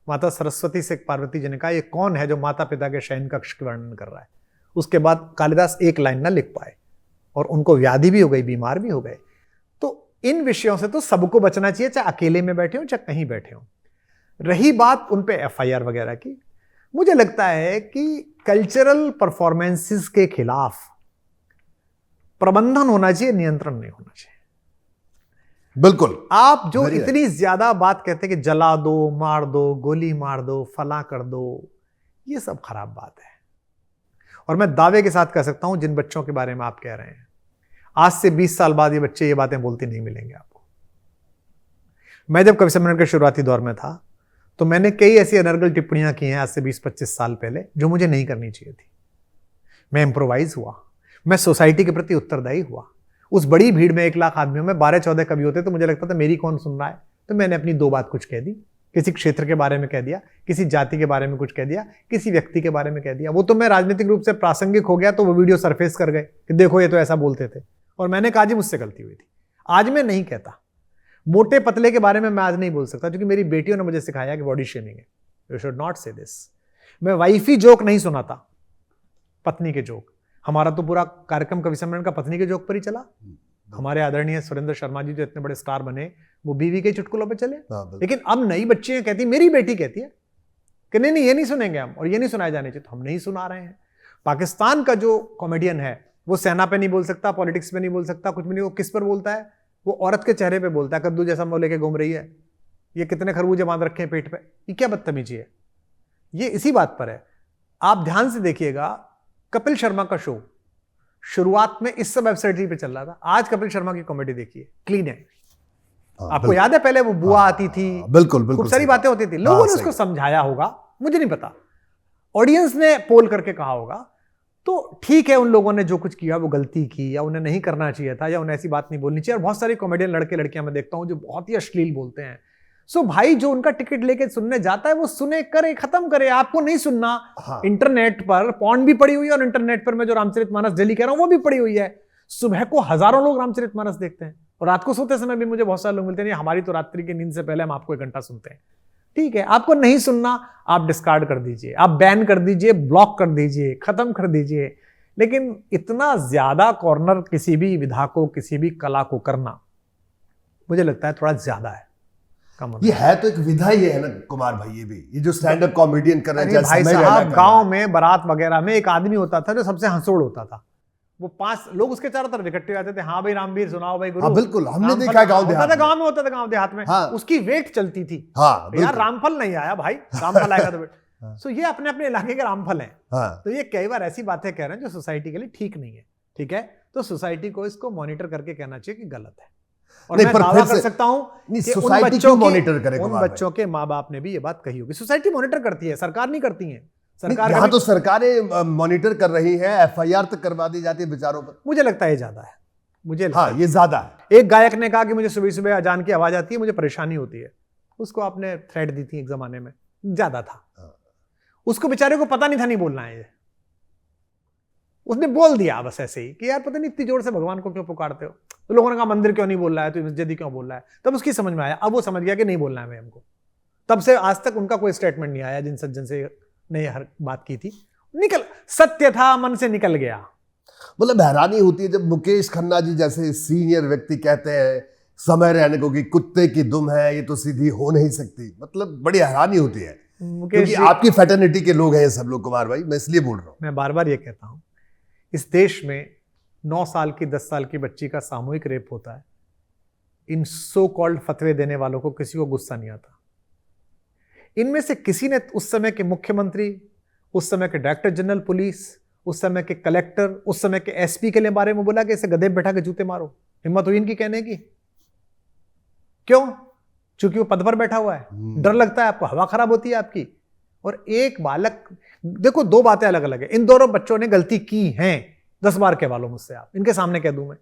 माता सरस्वती से पार्वती जी ने कहा, ये कौन है जो माता पिता के शयन कक्ष के वर्णन कर रहा है? उसके बाद कालिदास एक लाइन ना लिख पाए और उनको व्याधि भी हो गई, बीमार भी हो गए। तो इन विषयों से तो सबको बचना चाहिए, चाहे अकेले में बैठे हो चाहे कहीं बैठे हो। रही बात उन पे FIR वगैरह की, मुझे लगता है कि कल्चरल परफॉर्मेंसेस के खिलाफ प्रबंधन होना चाहिए, नियंत्रण नहीं होना चाहिए। बिल्कुल। आप जो इतनी ज्यादा बात कहते हैं कि जला दो, मार दो, गोली मार दो, फला कर दो, ये सब खराब बात है। और मैं दावे के साथ कह सकता हूं, जिन बच्चों के बारे में आप कह रहे हैं, आज से 20 साल बाद ये बच्चे ये बातें बोलते नहीं मिलेंगे आपको। मैं जब कवि सम्मेलन के शुरुआती दौर में था तो मैंने कई ऐसी अनर्गल टिप्पणियां की हैं आज से 20-25 साल पहले, जो मुझे नहीं करनी चाहिए थी। मैं इम्प्रोवाइज हुआ, मैं सोसाइटी के प्रति उत्तरदायी हुआ। उस बड़ी भीड़ में 1 लाख आदमियों में 12-14 कवि होते तो मुझे लगता था मेरी कौन सुन रहा है। तो मैंने अपनी 2 बात कुछ कह दी, किसी क्षेत्र के बारे में कह दिया, किसी जाति के बारे में कुछ कह दिया, किसी व्यक्ति के बारे में कह दिया। वो तो मैं राजनीतिक रूप से प्रासंगिक हो गया तो वो वीडियो सरफेस कर गए कि देखो ये तो ऐसा बोलते थे, और मैंने कहा जी मुझसे गलती हुई थी। आज मैं नहीं कहता। मोटे पतले के बारे में मैं आज नहीं बोल सकता, क्योंकि मेरी बेटियों ने मुझे सिखाया कि बॉडी शेमिंग है, यू शुड नॉट से दिस। मैं वाइफी जोक नहीं सुनाता, पत्नी के जोक। हमारा तो पूरा कार्यक्रम कवि सम्मेलन का पत्नी के जोक पर ही चला। हमारे आदरणीय सुरेंद्र शर्मा जी जो इतने बड़े स्टार बने, वो बीवी के चुटकुलों पे चले। लेकिन अब नई बच्चियां कहती, मेरी बेटी कहती है कि नहीं ये नहीं सुनेंगे हम, और ये नहीं सुनाए जाने चाहिए, तो हम नहीं सुना रहे हैं। पाकिस्तान का जो कॉमेडियन है वो सेना पे नहीं बोल सकता, पॉलिटिक्स पे नहीं बोल सकता, कुछ भी नहीं। वो किस पर बोलता है? वो औरत के चेहरे पे बोलता है, कद्दू जैसा मुंह लेके घूम रही है, ये कितने खरबूजे बांध रखे हैं पेट पे, ये क्या बदतमीजी है। ये इसी बात पर है। आप ध्यान से देखिएगा, कपिल शर्मा का शो शुरुआत में इस सब वेबसाइट पे चल रहा था। आज कपिल शर्मा की कॉमेडी देखिए, क्लीन है। आपको याद है पहले वो बुआ आती थी, बिल्कुल खूब सारी बातें होती थी, लोगों ने उसको समझाया होगा, मुझे नहीं पता, ऑडियंस ने पोल करके कहा होगा। तो ठीक है, उन लोगों ने जो कुछ किया वो गलती की, या उन्हें नहीं करना चाहिए था, या उन्हें ऐसी बात नहीं बोलनी चाहिए। और बहुत सारे कॉमेडियन लड़के लड़कियां मैं देखता हूं जो बहुत ही अश्लील बोलते हैं। सो भाई, जो उनका टिकट लेके सुनने जाता है वो सुने, करे, खत्म करे। आपको नहीं सुनना। इंटरनेट पर पॉर्न भी पड़ी हुई है, और इंटरनेट पर मैं जो रामचरितमानस डेली कह रहा हूं वो भी पड़ी हुई है। सुबह को हजारों लोग रामचरितमानस देखते हैं, और रात को सोते समय भी मुझे बहुत सारे लोग मिलते हैं, हमारी तो रात्रि की नींद से पहले हम आपको 1 घंटा सुनते हैं। ठीक है, आपको नहीं सुनना, आप डिस्कार्ड कर दीजिए, आप बैन कर दीजिए, ब्लॉक कर दीजिए, खत्म कर दीजिए। लेकिन इतना ज्यादा कॉर्नर किसी भी विधा को, किसी भी कला को करना, मुझे लगता है थोड़ा ज्यादा है। ये है तो एक विधा ही है ना कुमार भाई, ये जो स्टैंड अप कॉमेडियन कर रहे हैं, भाई साहब गांव में बारात वगैरह में एक आदमी होता था जो सबसे हंसोड़ होता था, वो 5 लोग उसके चारों तरफ इकट्ठे आते थे, हाँ भाई रामवीर सुनाओ भाई गुरु। हाँ बिल्कुल, हमने देखा है गांव देहात में। गांव में होता था, गांव देहात में हाँ। उसकी वेट चलती थी। हाँ यार रामफल नहीं आया भाई, रामफल आएगा तो वेट। सो ये अपने अपने इलाके के रामफल हैं। तो ये कई बार ऐसी बातें कह रहे हैं जो सोसाइटी के लिए ठीक नहीं है, ठीक है, तो सोसाइटी को इसको मॉनिटर करके कहना चाहिए कि गलत है। और मैं दावा कर सकता हूं कि उन बच्चों के माँ बाप ने भी ये बात कही होगी। सोसाइटी मॉनिटर करती है, सरकार नहीं करती है। सरकार यहाँ तो सरकारें मॉनिटर कर रही है, एफआईआर तक करवा दी जाती है बेचारों पर। मुझे लगता है ये ज्यादा है, मुझे हाँ ये ज्यादा है। एक गायक ने कहा कि मुझे सुबह सुबह अजान की आवाज आती है, मुझे परेशानी होती है। उसको आपने थ्रेट दी थी एक जमाने में, ज्यादा था। उसको बेचारे को पता नहीं था नहीं बोलना है ये, उसने बोल दिया बस ऐसे ही कि यार पता नहीं इतनी जोर से भगवान को क्यों पुकारते हो। तो लोगों ने कहा मंदिर क्यों नहीं बोल रहा है, तो मस्जिद क्यों बोल रहा है। तब उसकी समझ में आया, अब वो समझ गया कि नहीं बोलना है हमको। तब से आज तक उनका कोई स्टेटमेंट नहीं आया जिन सज्जन से ने हर बात की थी, निकल सत्य था, मन से निकल गया। मतलब हैरानी होती है जब मुकेश खन्ना जी जैसे सीनियर व्यक्ति कहते हैं समय रहने को कि कुत्ते की दुम है, ये तो सीधी हो नहीं सकती। मतलब बड़ी हैरानी होती है, क्योंकि आपकी फैटर्निटी के लोग हैं ये सब लोग कुमार भाई, मैं इसलिए बोल रहा हूं। मैं बार बार ये कहता हूं, इस देश में 9 साल की 10 साल की बच्ची का सामूहिक रेप होता है, इन सो कॉल्ड फतवे देने वालों को किसी को गुस्सा नहीं आता। इनमें से किसी ने उस समय के मुख्यमंत्री, उस समय के डायरेक्टर जनरल पुलिस, उस समय के कलेक्टर, उस समय के एसपी के लिए बारे में बोला कि इसे गधे पे बैठा के जूते मारो? हिम्मत हुई इनकी कहने की? क्यों? चूंकि वो पद पर बैठा हुआ है, डर लगता है आपको, हवा खराब होती है आपकी। और एक बालक, देखो 2 बातें अलग अलग है। इन दोनों बच्चों ने गलती की है, 10 बार कह वालो मुझसे, आप इनके सामने कह दूं मैं।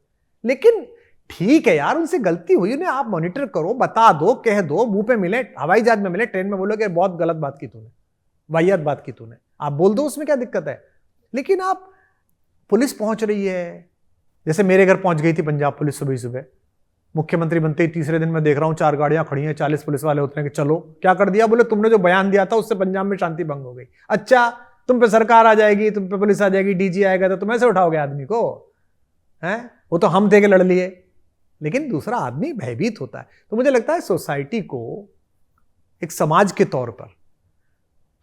लेकिन ठीक है यार, उनसे गलती हुई, उन्हें आप मॉनिटर करो, बता दो, कह दो, मुंह पे मिले, हवाई जहाज में मिले, ट्रेन में बोलो कि बहुत गलत बात की तूने, वाहियात बात की तूने, आप बोल दो, उसमें क्या दिक्कत है। लेकिन आप, पुलिस पहुंच रही है, जैसे मेरे घर पहुंच गई थी पंजाब पुलिस सुबह सुबह, मुख्यमंत्री बनते ही तीसरे दिन मैं देख रहा हूं 4 गाड़ियां खड़ी हैं, 40 पुलिस वाले उतरे कि चलो। क्या कर दिया? बोले तुमने जो बयान दिया था उससे पंजाब में शांति भंग हो गई। अच्छा, तुम पे सरकार आ जाएगी, तुम पे पुलिस आ जाएगी, डीजी आएगा, तो तुम ऐसे उठाओगे आदमी को? हैं? वो तो हम थे कि लड़ लिए। लेकिन दूसरा आदमी भयभीत होता है। तो मुझे लगता है सोसाइटी को एक समाज के तौर पर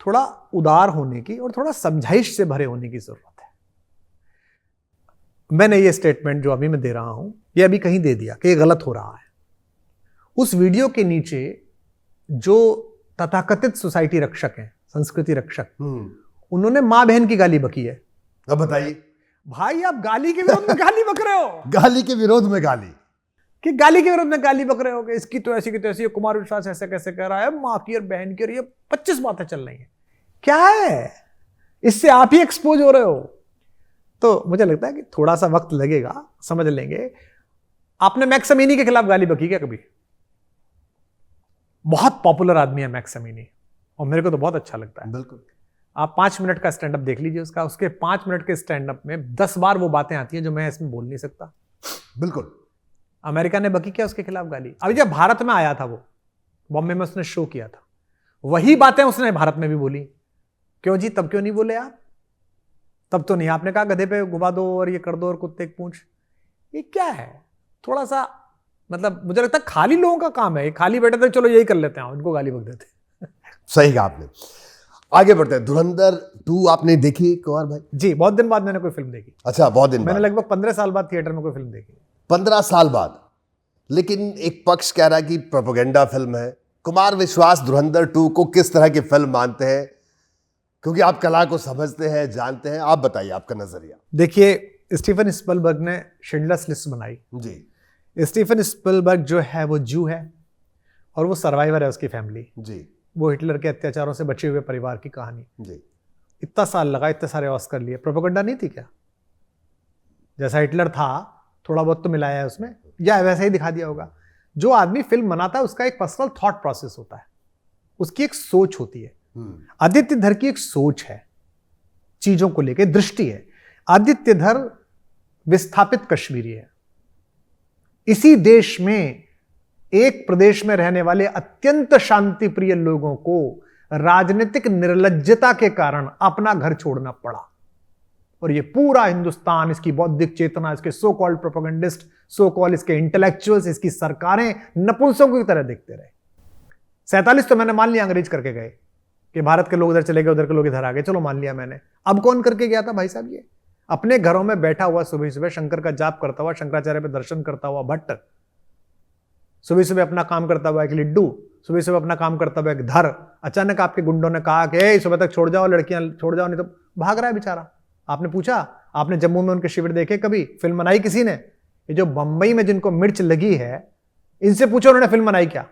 थोड़ा उदार होने की और थोड़ा समझाइश से भरे होने की जरूरत है। मैंने ये स्टेटमेंट जो अभी मैं दे रहा हूं, ये अभी कहीं दे दिया कि ये गलत हो रहा है। उस वीडियो के नीचे जो तथाकथित सोसाइटी रक्षक हैं, संस्कृति रक्षक, उन्होंने मां बहन की गाली बकी है। अब बताइए भाई, आप गाली के विरोध में गाली बक रहे हो। गाली के विरोध में गाली, कि गाली के विरोध में गाली बक रहे हो कि इसकी तो ऐसी की तो ऐसी, कुमार विश्वास ऐसे कैसे कह रहा है, मां की और बहन की, और ये 25 बातें चल रही हैं। क्या है? इससे आप ही एक्सपोज हो रहे हो। तो मुझे लगता है कि थोड़ा सा वक्त लगेगा, समझ लेंगे। आपने मैक्स अमीनी के खिलाफ गाली बकी क्या कभी? बहुत पॉपुलर आदमी है मैक्स अमीनी, और मेरे को तो बहुत अच्छा लगता है। बिल्कुल। आप 5 मिनट का स्टैंड अप देख लीजिए उसका, उसके 5 मिनट के स्टैंड अप में 10 बार वो बातें आती हैं जो मैं इसमें बोल नहीं सकता। बिल्कुल। अमेरिका ने बकी क्या उसके खिलाफ गाली? अभी जब भारत में आया था, वो बॉम्बे में उसने शो किया था, वही बातें उसने भारत में भी बोली। क्यों जी? तब क्यों नहीं बोले आप? तब तो नहीं आपने कहा गधे पे घुमा दो और ये कर दो और कुत्ते की पूंछ। ये क्या है? थोड़ा सा, मतलब मुझे लगता है खाली लोगों का काम है। खाली बैठे थे, चलो यही कर लेते हैं, उनको गाली बक देते। सही कहा आपने। आगे बढ़ते हैं। धुरंधर 2 आपने देखी कुमार भाई? जी, बहुत दिन बाद मैंने कोई फिल्म देखी। अच्छा, बहुत दिन मैंने लगभग 15 साल बाद थिएटर में कोई फिल्म देखी। 15 साल बाद। लेकिन एक पक्ष कह रहा है कि प्रोपेगेंडा फिल्म है। कुमार विश्वास धुरंधर 2 को किस तरह की फिल्म मानते हैं? क्योंकि आप कला को समझते हैं, जानते हैं, आप बताइए आपका नजरिया। देखिए, स्टीफन स्पिलबर्ग ने शिंडलर्स लिस्ट बनाई जी। स्टीफन स्पिलबर्ग जो है वो जू है, और वो सर्वाइवर है, उसकी फैमिली जी। वो हिटलर के अत्याचारों से बचे हुए परिवार की कहानी। जी। इतना साल लगा, इतने सारे ऑस्कर लिए, प्रोपेगेंडा नहीं थी क्या? जैसा हिटलर था थोड़ा बहुत तो मिलाया है उसमें, या वैसा ही दिखा दिया होगा। जो आदमी फिल्म बनाता है उसका एक पर्सनल थॉट प्रोसेस होता है, उसकी एक सोच होती है। आदित्य धर की एक सोच है, चीजों को लेकर दृष्टि है। आदित्य धर विस्थापित कश्मीरी है। इसी देश में एक प्रदेश में रहने वाले अत्यंत शांति प्रिय लोगों को राजनीतिक निर्लज्जता के कारण अपना घर छोड़ना पड़ा, और ये पूरा हिंदुस्तान, इसकी बौद्धिक चेतना, इसके so called propagandist, so called इसके इंटेलेक्चुअल्स, इसकी सरकारें नपुंसकों की तरह देखते रहे। 47 तो मैंने मान लिया अंग्रेज करके गए कि भारत के लोग इधर चले गए, उधर के लोग इधर आ गए, चलो मान लिया मैंने। अब कौन करके गया था भाई साहब? ये अपने घरों में बैठा हुआ सुबह सुबह शंकर का जाप करता हुआ, शंकराचार्य पे दर्शन करता हुआ भट्ट, सुबह सुबह अपना काम करता हुआ एक लिड्डू, सुबह सुबह अपना काम करता हुआ एक धर, अचानक आपके गुंडों ने कहा कि सुबह तक छोड़ जाओ, लड़कियां छोड़ जाओ, नहीं तो भाग रहा है बेचारा। आपने पूछा, आपने जम्मू में उनके शिविर देखे कभी? फिल्म बनाई किसी ने? ये जो बंबई में जिनको मिर्च लगी है, इनसे पूछो उन्होंने फिल्म बनाई क्या?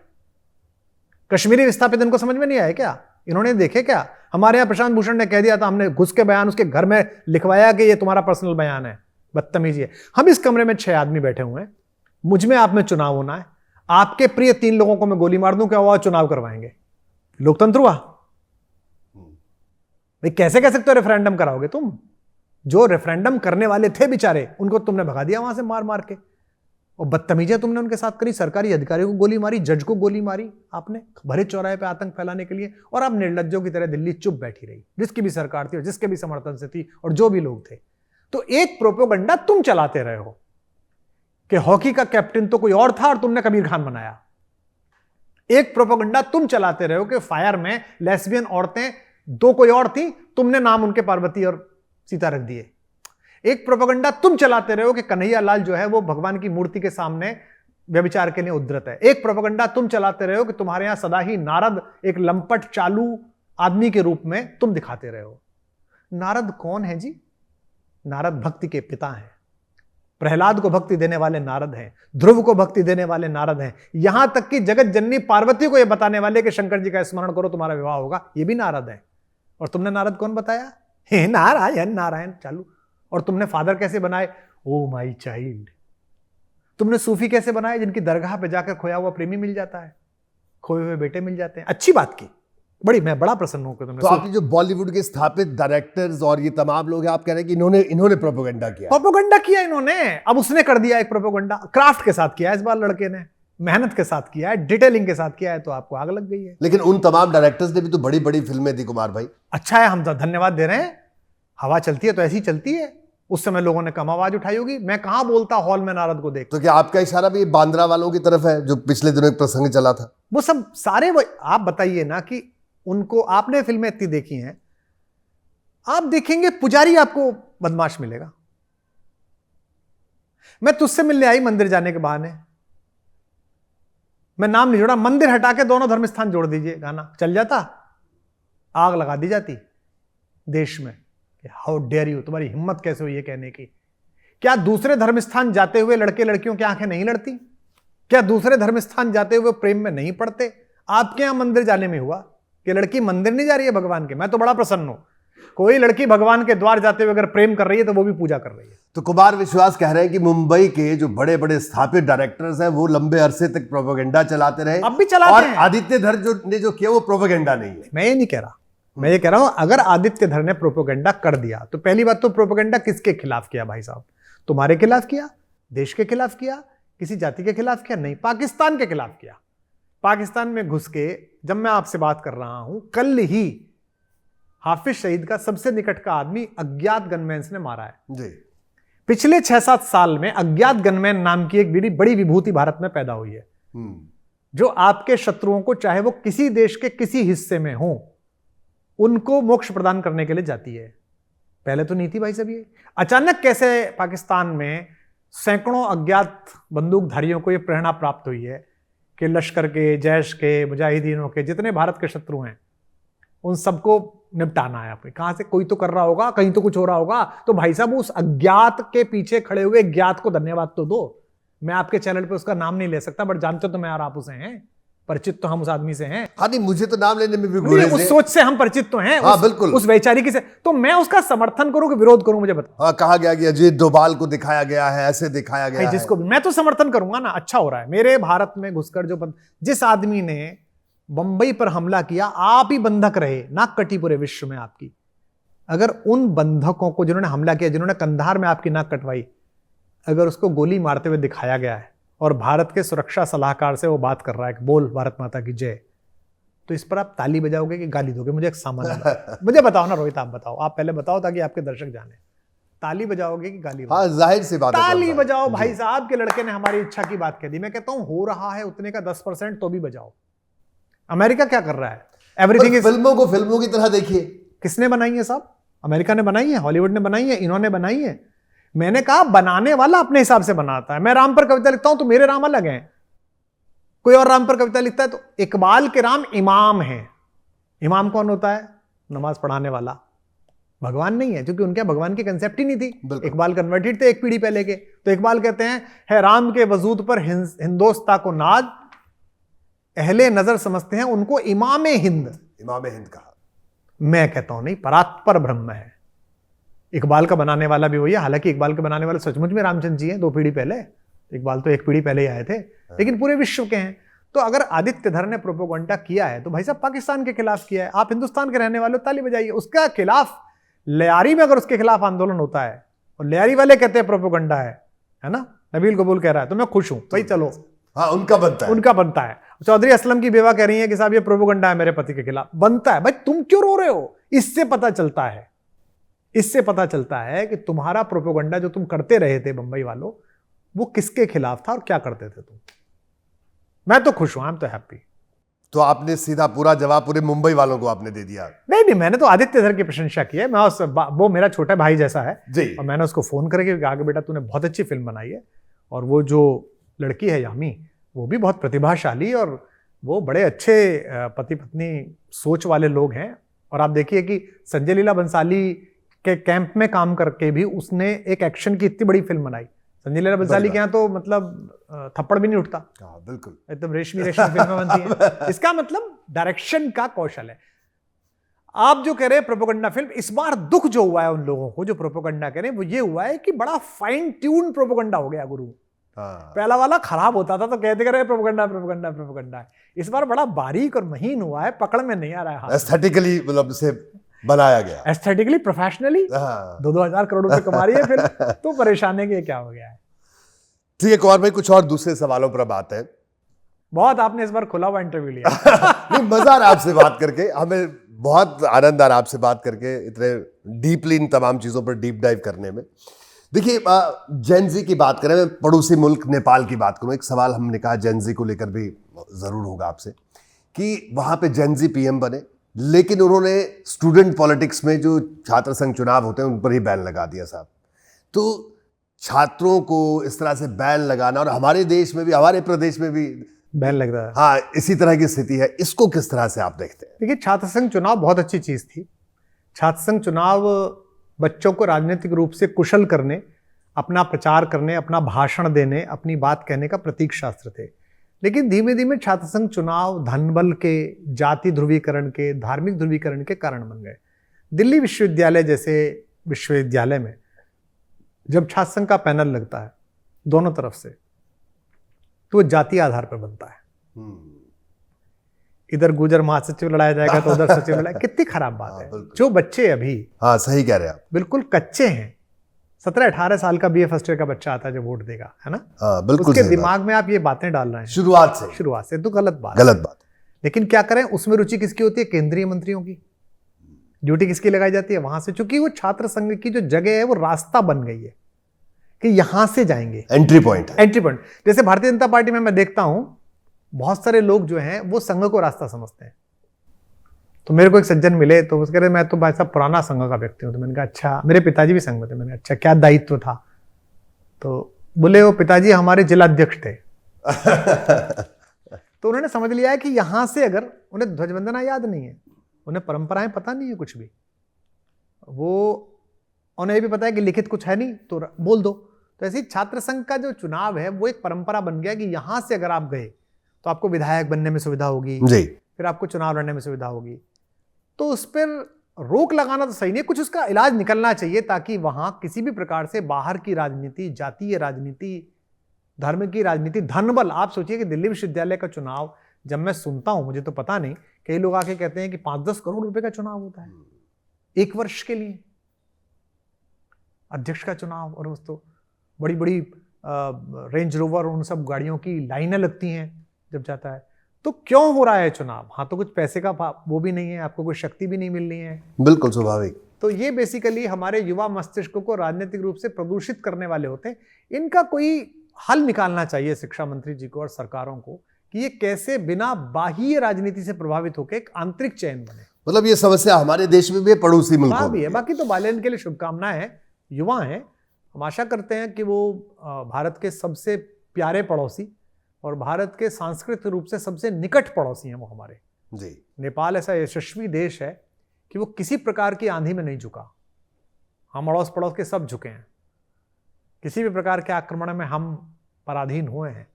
कश्मीरी विस्थापित इनको समझ में नहीं आया क्या? इन्होंने देखे क्या? हमारे यहां प्रशांत भूषण ने कह दिया था, हमने घुस के बयान उसके घर में लिखवाया कि ये तुम्हारा पर्सनल बयान है। बदतमीजी है। हम इस कमरे में 6 आदमी बैठे हुए हैं, मुझ में आप में चुनाव होना है, आपके प्रिय 3 लोगों को मैं गोली मार दूं, क्या हुआ? चुनाव करवाएंगे। लोकतंत्र हुआ? भाई कैसे कह सकते हो रेफरेंडम कराओगे तुम? जो रेफरेंडम करने वाले थे बेचारे, उनको तुमने भगा दिया वहां से मार मार के, और बदतमीजियां तुमने उनके साथ करी, सरकारी अधिकारियों को गोली मारी, जज को गोली मारी आपने भरे चौराहे पे आतंक फैलाने के लिए, और अब निर्लज्जों की तरह दिल्ली चुप बैठी रही, जिसकी भी सरकार थी और जिसके भी समर्थन से थी और जो भी लोग थे। तो एक प्रोपेगेंडा तुम चलाते रहे हो कि हॉकी का कैप्टन तो कोई और था और तुमने कबीर खान बनाया। एक प्रोपेगेंडा तुम चलाते रहे हो कि फायर में लेस्बियन औरतें 2 कोई और थी, तुमने नाम उनके पार्वती और सीता रख दिए। एक प्रोपेगेंडा तुम चलाते रहे हो कि कन्हैया लाल जो है वो भगवान की मूर्ति के सामने व्यभिचार के लिए उद्धृत है। एक प्रोपेगेंडा तुम चलाते रहे हो कि तुम्हारे यहां सदा ही नारद एक लंपट चालू आदमी के रूप में तुम दिखाते रहे हो। नारद कौन है जी? नारद भक्ति के पिता हैं, प्रहलाद को भक्ति देने वाले नारद हैं, ध्रुव को भक्ति देने वाले नारद हैं, यहां तक कि जगत जननी पार्वती को यह बताने वाले कि शंकर जी का स्मरण करो तुम्हारा विवाह होगा, ये भी नारद है। और तुमने नारद कौन बताया? हे नारायण नारायण चालू। और तुमने फादर कैसे बनाए? ओ माई चाइल्ड। तुमने सूफी कैसे बनाए? जिनकी दरगाह पे जाकर खोया हुआ प्रेमी मिल जाता है, खोए हुए बेटे मिल जाते हैं। अच्छी बात की, मैं बड़ा प्रसन्न हूं कि तुमने। तो आपने जो बॉलीवुड के स्थापित डायरेक्टर्स और ये तमाम लोग हैं, आप कह रहे हैं कि इन्होंने प्रोपेगेंडा किया? प्रोपेगेंडा किया इन्होंने। अब उसने कर दिया एक प्रोपेगेंडा, क्राफ्ट के साथ किया इस बार लड़के ने, मेहनत के साथ किया है, डिटेलिंग के साथ किया है, तो आपको आग लग गई है। लेकिन उन तमाम डायरेक्टर्स ने भी तो बड़ी बड़ी फिल्में दी कुमार भाई। अच्छा है, हम तो धन्यवाद दे रहे हैं। हवा चलती है तो ऐसी चलती है। उस समय लोगों ने कम आवाज उठाई होगी। मैं कहां बोलता हॉल में नारद को देख। तो क्या आपका इशारा भी बांद्रा वालों की तरफ है, जो पिछले दिनों एक प्रसंग चला था? वो सब सारे आप बताइए ना कि उनको, आपने फिल्में इतनी देखी हैं, आप देखेंगे पुजारी आपको बदमाश मिलेगा। मैं तुझसे मिलने आई मंदिर जाने के बहाने, मैं नाम नहीं जोड़ा, मंदिर हटा के दोनों धर्म स्थान जोड़ दीजिए, गाना चल जाता, आग लगा दी जाती देश में। हाउ डेयर यू, तुम्हारी हिम्मत कैसे हुई ये कहने की? क्या दूसरे धर्म स्थान जाते हुए लड़के लड़कियों की आंखें नहीं लड़ती? क्या दूसरे धर्म स्थान जाते हुए प्रेम में नहीं पड़ते? आपके यहां मंदिर जाने में हुआ कि लड़की मंदिर नहीं जा रही है भगवान के? मैं तो बड़ा प्रसन्न हूं। कोई लड़की भगवान के द्वार जाते हुए अगर प्रेम कर रही है तो वो भी पूजा कर रही है। तो कुमार विश्वास कह रहे हैं कि मुंबई के जो बड़े बड़े स्थापित डायरेक्टर्स हैं वो लंबे अरसे तक प्रोपेगेंडा चलाते रहे, अब भी चलाते और हैं। आदित्य धर ने जो किया वो प्रोपेगेंडा नहीं है। मैं ये नहीं कह रहा, मैं ये कह रहा हूं अगर आदित्य धर ने प्रोपेगेंडा कर दिया तो पहली बात तो प्रोपेगेंडा किसके खिलाफ किया भाई साहब? तुम्हारे खिलाफ किया, देश के खिलाफ किया, किसी जाति के खिलाफ किया? नहीं, पाकिस्तान के खिलाफ किया। पाकिस्तान में घुस के, जब मैं आपसे बात कर रहा हूं, कल ही हाफिज शहीद का सबसे निकट का आदमी अज्ञात गनमैन्स ने मारा है जी। पिछले 6-7 साल में अज्ञात गनमैन नाम की एक बड़ी विभूति भारत में पैदा हुई है, जो आपके शत्रुओं को, चाहे वो किसी देश के किसी हिस्से में हो, उनको मोक्ष प्रदान करने के लिए जाती है। पहले तो नहीं थी भाई साहब ये। अचानक कैसे पाकिस्तान में सैकड़ों अज्ञात बंदूकधारियों को यह प्रेरणा प्राप्त हुई है कि लश्कर के, जैश के, मुजाहिदीनों के जितने भारत के शत्रु हैं उन सबको निपटाना है। अपने कहां से कोई तो कर रहा होगा, कहीं तो कुछ हो रहा होगा। तो भाई साहब उस अज्ञात के पीछे खड़े हुए ज्ञात को धन्यवाद तो दो। मैं आपके चैनल पे उसका नाम नहीं ले सकता, बट जानते तो मैं और आप उसे हैं, परिचित तो हम उस आदमी से हैं। हाँ नहीं, मुझे तो नाम लेने में भी गुरेज है। उस सोच से हम परिचित तो हैं। हाँ, बिल्कुल। उस वैचारिकी से तो मैं उसका समर्थन करूं कि विरोध करूं, मुझे बताओ। हाँ, कहा गया कि अजय डोभाल को दिखाया गया है, ऐसे दिखाया गया है। जिसको मैं तो समर्थन करूंगा ना, अच्छा हो रहा है। मेरे भारत में घुसकर जिस आदमी ने बंबई पर हमला किया, आप ही बंधक रहे, नाक कटी पूरे विश्व में आपकी। अगर उन बंधकों को जिन्होंने हमला किया, जिन्होंने कंधार में आपकी नाक कटवाई, अगर उसको गोली मारते हुए दिखाया गया है और भारत के सुरक्षा सलाहकार से वो बात कर रहा है कि बोल भारत माता की जय, तो इस पर आप ताली बजाओगे कि गाली दोगे? मुझे एक सामान्य मुझे बताओ ना रोहित, आप बताओ, आप पहले बताओ ताकि आपके दर्शक जाने। ताली बजाओगे कि गाली? हाँ, जाहिर सी बात है, ताली बजाओ भाई साहब। के लड़के ने हमारी इच्छा की बात कह दी। मैं कहता हूं हो रहा है उतने का 10% तो भी बजाओ। अमेरिका क्या कर रहा है? एवरीथिंग इज, फिल्मों को फिल्मों की तरह देखिए। किसने बनाई है साहब? अमेरिका ने बनाई है, हॉलीवुड ने बनाई है, इन्होंने बनाई है। मैंने कहा बनाने वाला अपने हिसाब से बनाता है। मैं राम पर कविता लिखता हूं तो मेरे राम अलग हैं, कोई और राम पर कविता लिखता है तो इकबाल के राम इमाम हैं। इमाम कौन होता है? नमाज पढ़ाने वाला, भगवान नहीं है, क्योंकि उनके भगवान की कंसेप्ट ही नहीं थी। इकबाल कन्वर्टेड थे एक पीढ़ी पहले के, तो इकबाल कहते हैं, है राम के वजूद पर हिंदोस्ता को नाज, अहले नजर समझते हैं उनको इमाम हिंद कहा। मैं कहता हूं नहीं, परात्पर ब्रह्म है। इकबाल का बनाने वाला भी वही है। हालांकि इकबाल के बनाने वाले सचमुच में रामचंद्र जी हैं, 2 पीढ़ी पहले। इकबाल तो 1 पीढ़ी पहले ही आए थे, लेकिन पूरे विश्व के हैं। तो अगर आदित्य धर ने प्रोपोगंडा किया है तो भाई साहब पाकिस्तान के खिलाफ किया है। आप हिंदुस्तान के रहने वाले ताली बजाइए। उसका खिलाफ लियारी में अगर उसके खिलाफ आंदोलन होता है और लियारी वाले कहते हैं प्रोपोगंडा है ना, नबील कबूल कह रहा है, तो मैं खुश हूं भाई, चलो हाँ, उनका बनता है। चौधरी असलम की बेवा कह रही है कि साहब ये प्रोपोगंडा है मेरे पति के खिलाफ, बनता है। भाई तुम क्यों रो रहे हो? इससे पता चलता है कि तुम्हारा प्रोपोगंडा जो तुम करते रहे थे बंबई वालों, वो किसके खिलाफ था और क्या करते थे तुम। मैं तो खुश हूं, आई एम तो हैप्पी। तो आपने सीधा पूरा जवाब पूरे मुंबई वालों को आपने दे दिया। नहीं, मैंने तो आदित्य धर की प्रशंसा की है। मैं वो मेरा छोटा भाई जैसा है जी। और मैंने उसको फोन करके कहा कि बेटा तूने बहुत अच्छी फिल्म बनाई है, और वो जो लड़की है यामी, वो भी बहुत प्रतिभाशाली और वो बड़े अच्छे पति पत्नी सोच वाले लोग हैं। और आप देखिए कि संजय लीला बंसाली के कैंप में काम करके भी उसने एक एक्शन की इतनी बड़ी फिल्म बनाई। संजय लीला बंसाली के यहाँ तो मतलब थप्पड़ भी नहीं उठता। बिल्कुल एकदम रेशमी फिल्में बनती हैं। इसका मतलब डायरेक्शन का कौशल है। आप जो कह रहे हैं प्रोपोगंडा फिल्म, इस बार दुख जो हुआ है उन लोगों को जो प्रोपोगंडा कह रहे हैं, वो ये हुआ है कि बड़ा फाइन ट्यून प्रोपोगंडा हो गया गुरु। पहला वाला खराब होता था तो कहते कर रहे प्रोपोगंडा। इस बार बड़ा बारीक और महीन हुआ है, पकड़ में नहीं आ रहा है। एस्थेटिकली मतलब से बनाया गया, एस्थेटिकली प्रोफेशनली 2-2 हजार करोड़ रुपए कमा रही है फिल्म, तो परेशानी के क्या हो गया है। ठीक है कुमार भाई, कुछ और दूसरे सवालों पर बात है। बहुत आपने इस बार खुला हुआ इंटरव्यू लिया। नहीं, मजा आ रहा आपसे बात करके, हमें बहुत आनंद आ रहा आपसे बात करके, इतने डीपली इन तमाम चीजों पर डीप डाइव करने में। देखिए जेनजी की बात करें, मैं पड़ोसी मुल्क नेपाल की बात करूं, एक सवाल हमने कहा जेनजी को लेकर भी जरूर होगा आपसे कि वहां पे जेनजी पीएम बने, लेकिन उन्होंने स्टूडेंट पॉलिटिक्स में जो छात्र संघ चुनाव होते हैं उन पर ही बैन लगा दिया साहब। तो छात्रों को इस तरह से बैन लगाना, और हमारे देश में भी, हमारे प्रदेश में भी बैन लग रहा है, हाँ इसी तरह की स्थिति है, इसको किस तरह से आप देखते हैं? देखिए छात्र संघ चुनाव बहुत अच्छी चीज थी। छात्र संघ चुनाव बच्चों को राजनीतिक रूप से कुशल करने, अपना प्रचार करने, अपना भाषण देने, अपनी बात कहने का प्रतीक शास्त्र थे। लेकिन धीमे धीमे छात्र संघ चुनाव धनबल के, जाति ध्रुवीकरण के, धार्मिक ध्रुवीकरण के कारण बन गए। दिल्ली विश्वविद्यालय जैसे विश्वविद्यालय में जब छात्र संघ का पैनल लगता है दोनों तरफ से, तो वो जातीय आधार पर बनता है। इधर गुजर महासचिव लड़ाया जाएगा तो उधर सचिव लड़ाया, कितनी खराब बात है। जो बच्चे अभी, हाँ सही कह रहे हैं आप, बिल्कुल कच्चे हैं, 17-18 साल का बीए फर्स्ट ईयर का बच्चा आता है जो वोट देगा, है ना, हाँ, बिल्कुल उसके दिमाग में आप ये बातें डाल रहे हैं शुरुआत से, तो गलत बात। लेकिन क्या करें, उसमें रुचि किसकी होती है? केंद्रीय मंत्रियों की। ड्यूटी किसकी लगाई जाती है? वहां से। चूंकि वो छात्र संघ की जो जगह है वो रास्ता बन गई है कि यहां से जाएंगे, एंट्री पॉइंट। जैसे भारतीय जनता पार्टी में मैं देखता हूं बहुत सारे लोग जो हैं वो संघ को रास्ता समझते हैं। तो मेरे को एक सज्जन मिले तो उसके रहे मैं तो भाई साहब पुराना संघ का व्यक्ति हूं। तो मैंने कहा अच्छा, मेरे पिताजी भी संघ में थे। मैंने अच्छा क्या दायित्व था? तो बोले वो पिताजी हमारे जिलाध्यक्ष थे। तो उन्होंने समझ लिया है कि यहां से, अगर उन्हें ध्वजवंदना याद नहीं है, उन्हें परंपराएं पता नहीं है कुछ भी, वो उन्हें भी पता है कि लिखित कुछ है नहीं तो बोल दो। तो ऐसे ही छात्र संघ का जो चुनाव है वो एक परंपरा बन गया कि यहां से अगर आप गए तो आपको विधायक बनने में सुविधा होगी जी, फिर आपको चुनाव लड़ने में सुविधा होगी। तो उस पर रोक लगाना तो सही नहीं है, कुछ उसका इलाज निकलना चाहिए ताकि वहां किसी भी प्रकार से बाहर की राजनीति, जातीय राजनीति, धर्म की राजनीति, धनबल। आप सोचिए कि दिल्ली विश्वविद्यालय का चुनाव जब मैं सुनता हूं, मुझे तो पता नहीं, कई लोग आके कहते हैं कि 5-10 करोड़ रुपए का चुनाव होता है 1 वर्ष के लिए, अध्यक्ष का चुनाव, और उस तो बड़ी बड़ी रेंज रोवर उन सब गाड़ियों की लाइनें लगती हैं जब जाता है। तो क्यों हो रहा है चुनाव? हाँ, तो कुछ पैसे का वो भी नहीं है, आपको कोई शक्ति भी नहीं मिल रही है, बिल्कुल स्वाभाविक। तो ये बेसिकली हमारे युवा मस्तिष्क को राजनीतिक रूप से प्रदूषित करने वाले होते हैं। इनका कोई हल निकालना चाहिए शिक्षा मंत्री जी को और सरकारों को कि ये कैसे बिना बाह्य राजनीति से प्रभावित होकर एक आंतरिक चयन बने। मतलब ये समस्या हमारे देश में भी है, पड़ोसी मुल्कों वहाँ में भी है। भी बाकी तो बालेन के लिए शुभकामनाएं हैं, युवा हैं। हम आशा करते हैं कि वो भारत के सबसे प्यारे पड़ोसी और भारत के सांस्कृतिक रूप से सबसे निकट पड़ोसी हैं वो हमारे। जी। नेपाल ऐसा यशस्वी देश है कि वो किसी प्रकार की आंधी में नहीं झुका। हम अड़ोस पड़ोस के सब झुके हैं। किसी भी प्रकार के आक्रमण में हम पराधीन हुए हैं,